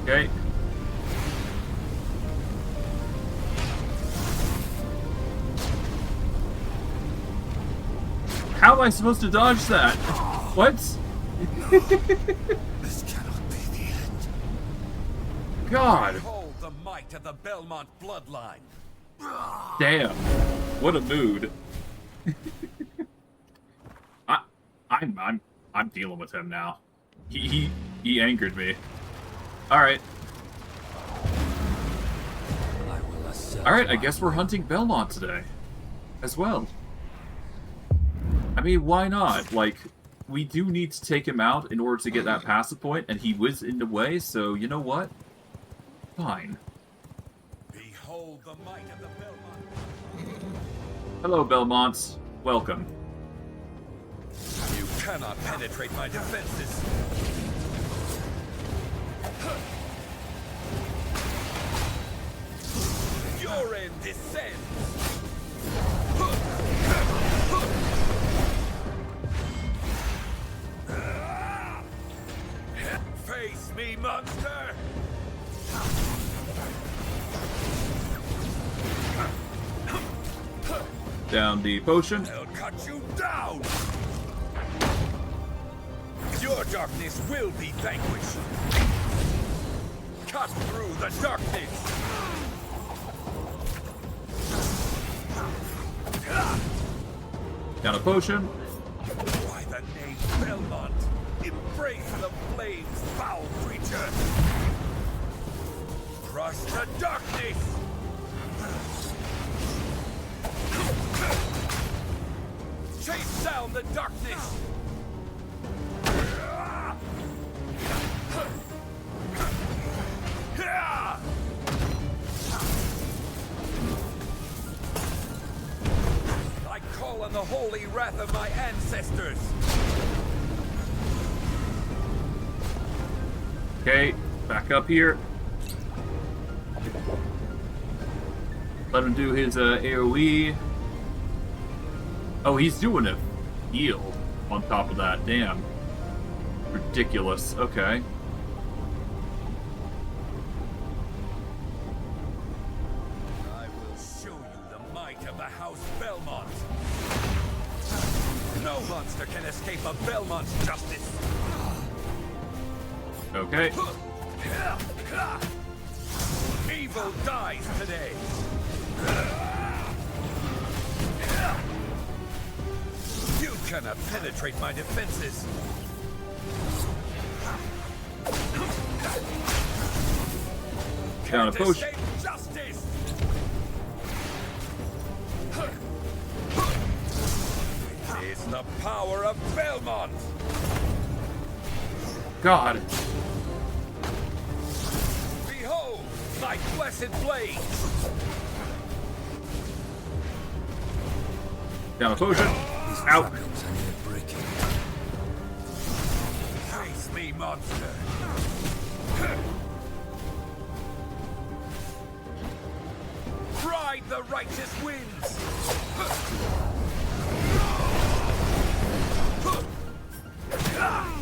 Okay. How am I supposed to dodge that? What? This cannot be the end. God. Behold the might of the Belmont bloodline. Damn. What a mood. I'm dealing with him now. He angered me. Alright. I will assert Alright, I my guess we're hunting Belmont today. As well. I mean, why not? Like, we do need to take him out in order to get that passive point, and he was in the way, so you know what? Fine. Behold the might of the Belmont. Hello, Belmont. Welcome. You cannot penetrate my defenses. Your end descends. Face me, monster! Down the potion. I'll cut you down! Your darkness will be vanquished. Cut through the darkness! Down a potion. Why the name Belmont? Embrace the flames, foul creature! Crush the darkness! Chase down the darkness! I call on the holy wrath of my ancestors! Okay, back up here. Let him do his AoE. Oh, he's doing a heal on top of that. Damn. Ridiculous. Okay. I will show you the might of the House Belmont. No monster can escape a Belmont's justice. Okay. Evil dies today. You cannot penetrate my defenses. Down a Can't potion. escape justice. It is the power of Belmont. God. Behold, my blessed blade. Down a potion. These Out. trappings are near breaking. me, monster! Ride the righteous winds!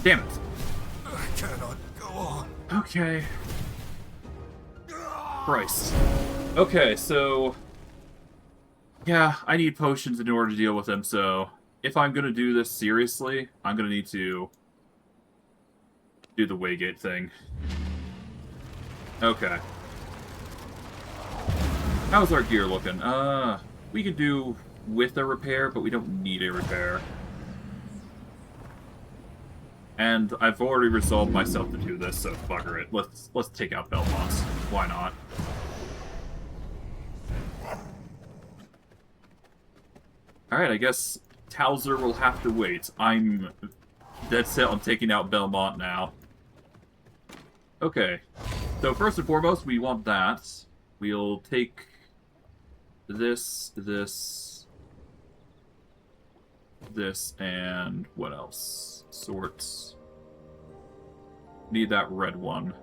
Damn it. I cannot go on. Okay. Christ. Okay, so... Yeah, I need potions in order to deal with him, so... If I'm gonna do this seriously, I'm gonna need to... do the Waygate thing. Okay. How's our gear looking? We could do with a repair, but we don't need a repair. And I've already resolved myself to do this, so bugger it. Let's take out Belmont. Why not? Alright, I guess Towser will have to wait. I'm dead set on taking out Belmont now. Okay. So first and foremost, we want that. We'll take this, and what else? Sorts. Need that red one.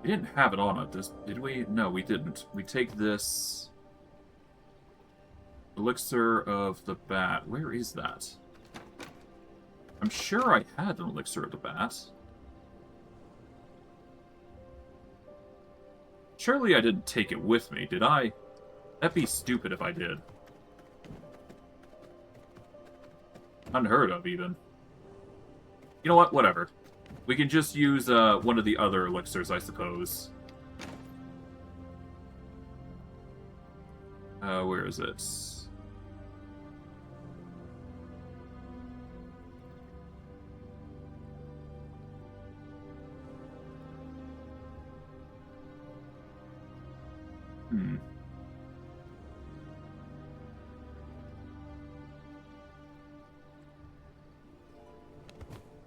We didn't have it on it, did we? No, we didn't. We take this... Elixir of the Bat. Where is that? I'm sure I had an Elixir of the Bat. Surely I didn't take it with me, did I? That'd be stupid if I did. Unheard of, even. You know what? Whatever. We can just use one of the other elixirs, I suppose. Where is it?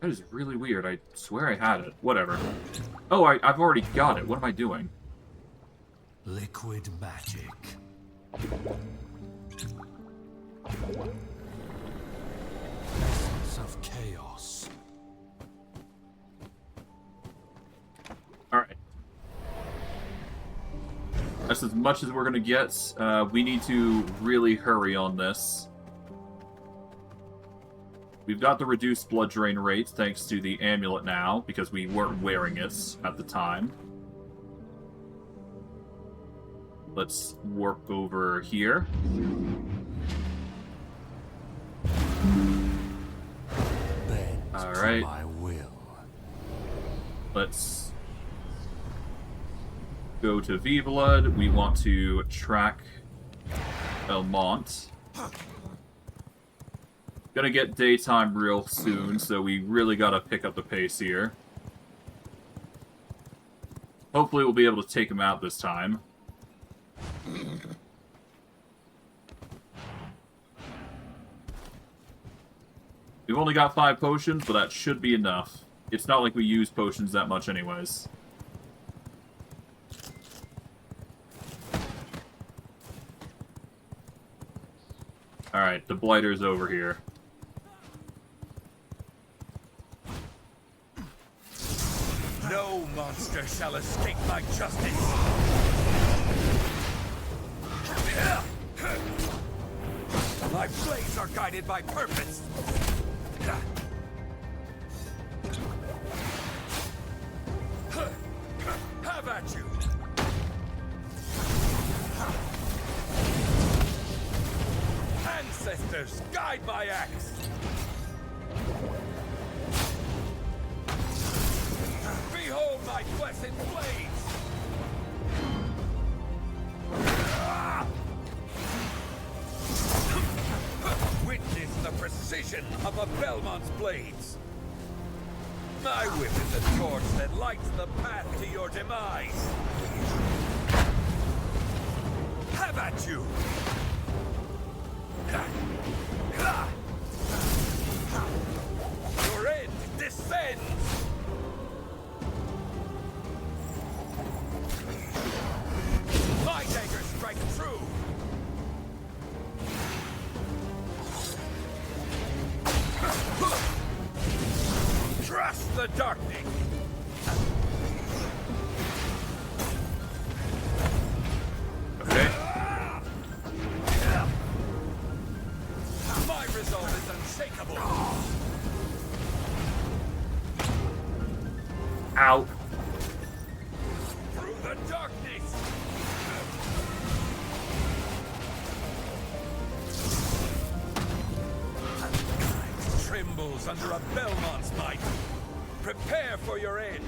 That is really weird. I swear I had it. Whatever. Oh, I've already got it. What am I doing? Liquid magic. Essence of chaos. Alright. That's as much as we're gonna get. We need to really hurry on this. We've got the reduced blood drain rate thanks to the amulet now, because we weren't wearing it at the time. Let's warp over here. Alright. My will. Let's go to V-Blood. We want to track Belmont. Gonna get daytime real soon, so we really gotta pick up the pace here. Hopefully we'll be able to take him out this time. We've only got 5 potions, but that should be enough. It's not like we use potions that much anyways. Alright, the Blighter's over here. No monster shall escape my justice! My blades are guided by purpose! Have at you! Ancestors, guide my axe! Behold my blessed blades! Witness the precision of a Belmont's blades! My whip is a torch that lights the path to your demise! Have at you! Your end descends! My dagger strikes true! the darkness! Okay. My resolve is unshakable! Ow. Through the darkness! Trembles under a Belmont's might. Prepare for your end.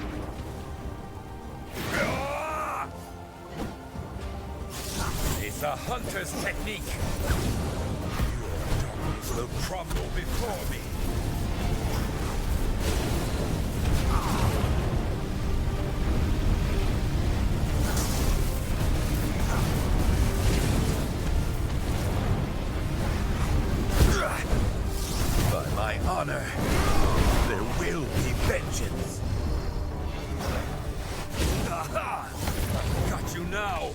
It's a hunter's technique. Your darkness will crumble before me. By my honor, there will be vengeance. Aha! Got you now.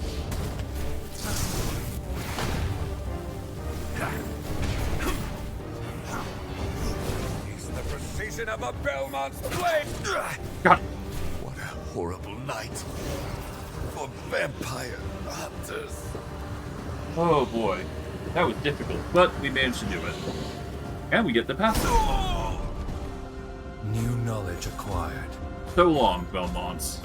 It's the precision of a Belmont's blade. God. What a horrible night for vampire hunters. Oh boy. That was difficult, but we managed to do it. And we get the passive. New knowledge acquired. So long, Belmonts.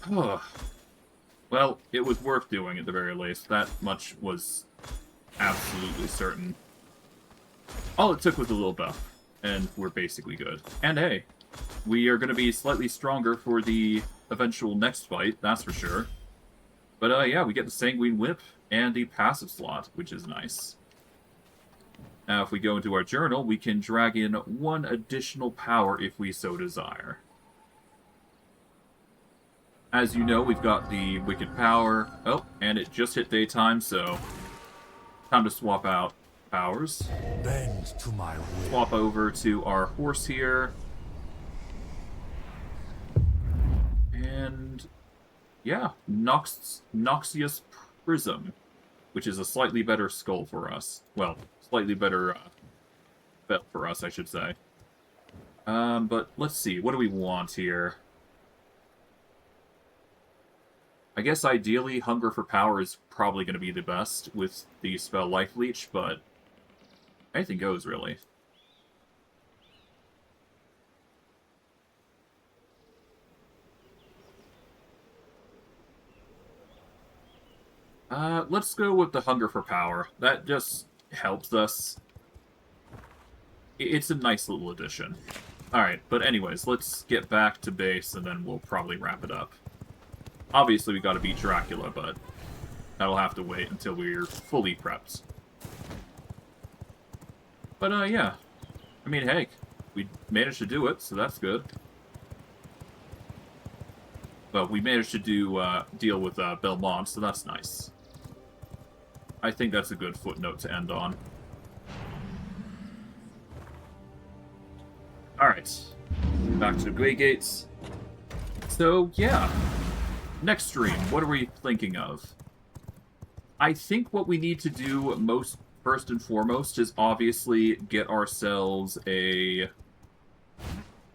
Well, it was worth doing at the very least. That much was absolutely certain. All it took was a little buff, and we're basically good. And hey, we are going to be slightly stronger for the eventual next fight, that's for sure. But yeah, we get the Sanguine Whip and the passive slot, which is nice. Now, if we go into our journal, we can drag in one additional power if we so desire. As you know, we've got the Wicked Power. Oh, and it just hit daytime, so time to swap out powers. Bend to my will. Swap over to our horse here. And yeah, Noxious Prism, which is a slightly better skull for us. Well, slightly better belt for us, I should say. But let's see, what do we want here? I guess ideally, Hunger for Power is probably going to be the best with the spell Life Leech, but anything goes, really. Let's go with the Hunger for Power. That just helps us. It's a nice little addition. Alright, but anyways, let's get back to base, and then we'll probably wrap it up. Obviously, we gotta beat Dracula, but that'll have to wait until we're fully prepped. But, yeah. I mean, hey, we managed to do it, so that's good. Well, we managed to deal with Belmont, so that's nice. I think that's a good footnote to end on. Alright. Back to Grey Gates. So, yeah. Next stream, what are we thinking of? I think what we need to do first and foremost is obviously get ourselves a...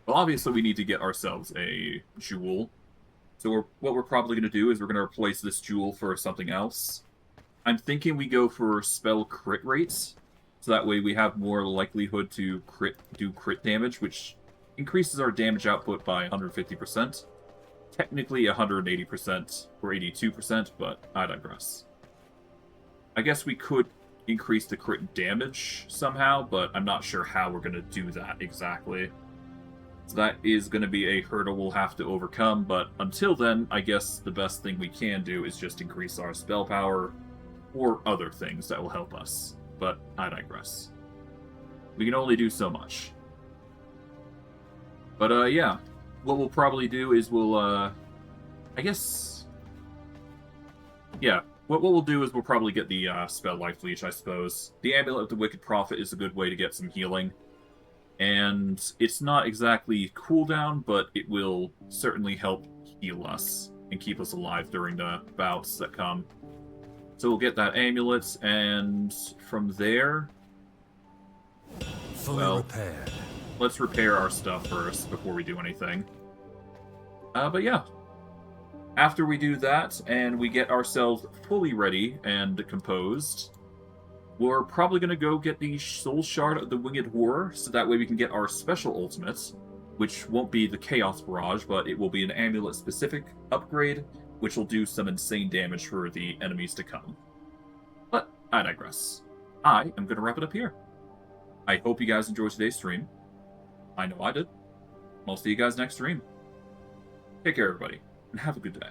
Well, obviously we need to get ourselves a jewel. So what we're probably going to do is we're going to replace this jewel for something else. I'm thinking we go for spell crit rates, so that way we have more likelihood to do crit damage, which increases our damage output by 150%. Technically 180% or 82%, but I digress. I guess we could increase the crit damage somehow, but I'm not sure how we're going to do that exactly. So that is going to be a hurdle we'll have to overcome, but until then, I guess the best thing we can do is just increase our spell power or other things that will help us. But I digress. We can only do so much. But yeah, what we'll probably do is we'll, I guess... Yeah, what we'll do is we'll probably get the spell Life Leech, I suppose. The Amulet of the Wicked Prophet is a good way to get some healing. And it's not exactly cooldown, but it will certainly help heal us and keep us alive during the bouts that come. So we'll get that amulet, and from there... Fully Well, repaired. let's repair our stuff first before we do anything. But yeah. After we do that, and we get ourselves fully ready and composed, we're probably going to go get the Soul Shard of the Winged Horror, so that way we can get our special ultimate, which won't be the Chaos Barrage, but it will be an amulet-specific upgrade, which will do some insane damage for the enemies to come. But I digress. I am going to wrap it up here. I hope you guys enjoyed today's stream. I know I did. I'll see you guys next stream. Take care, everybody, and have a good day.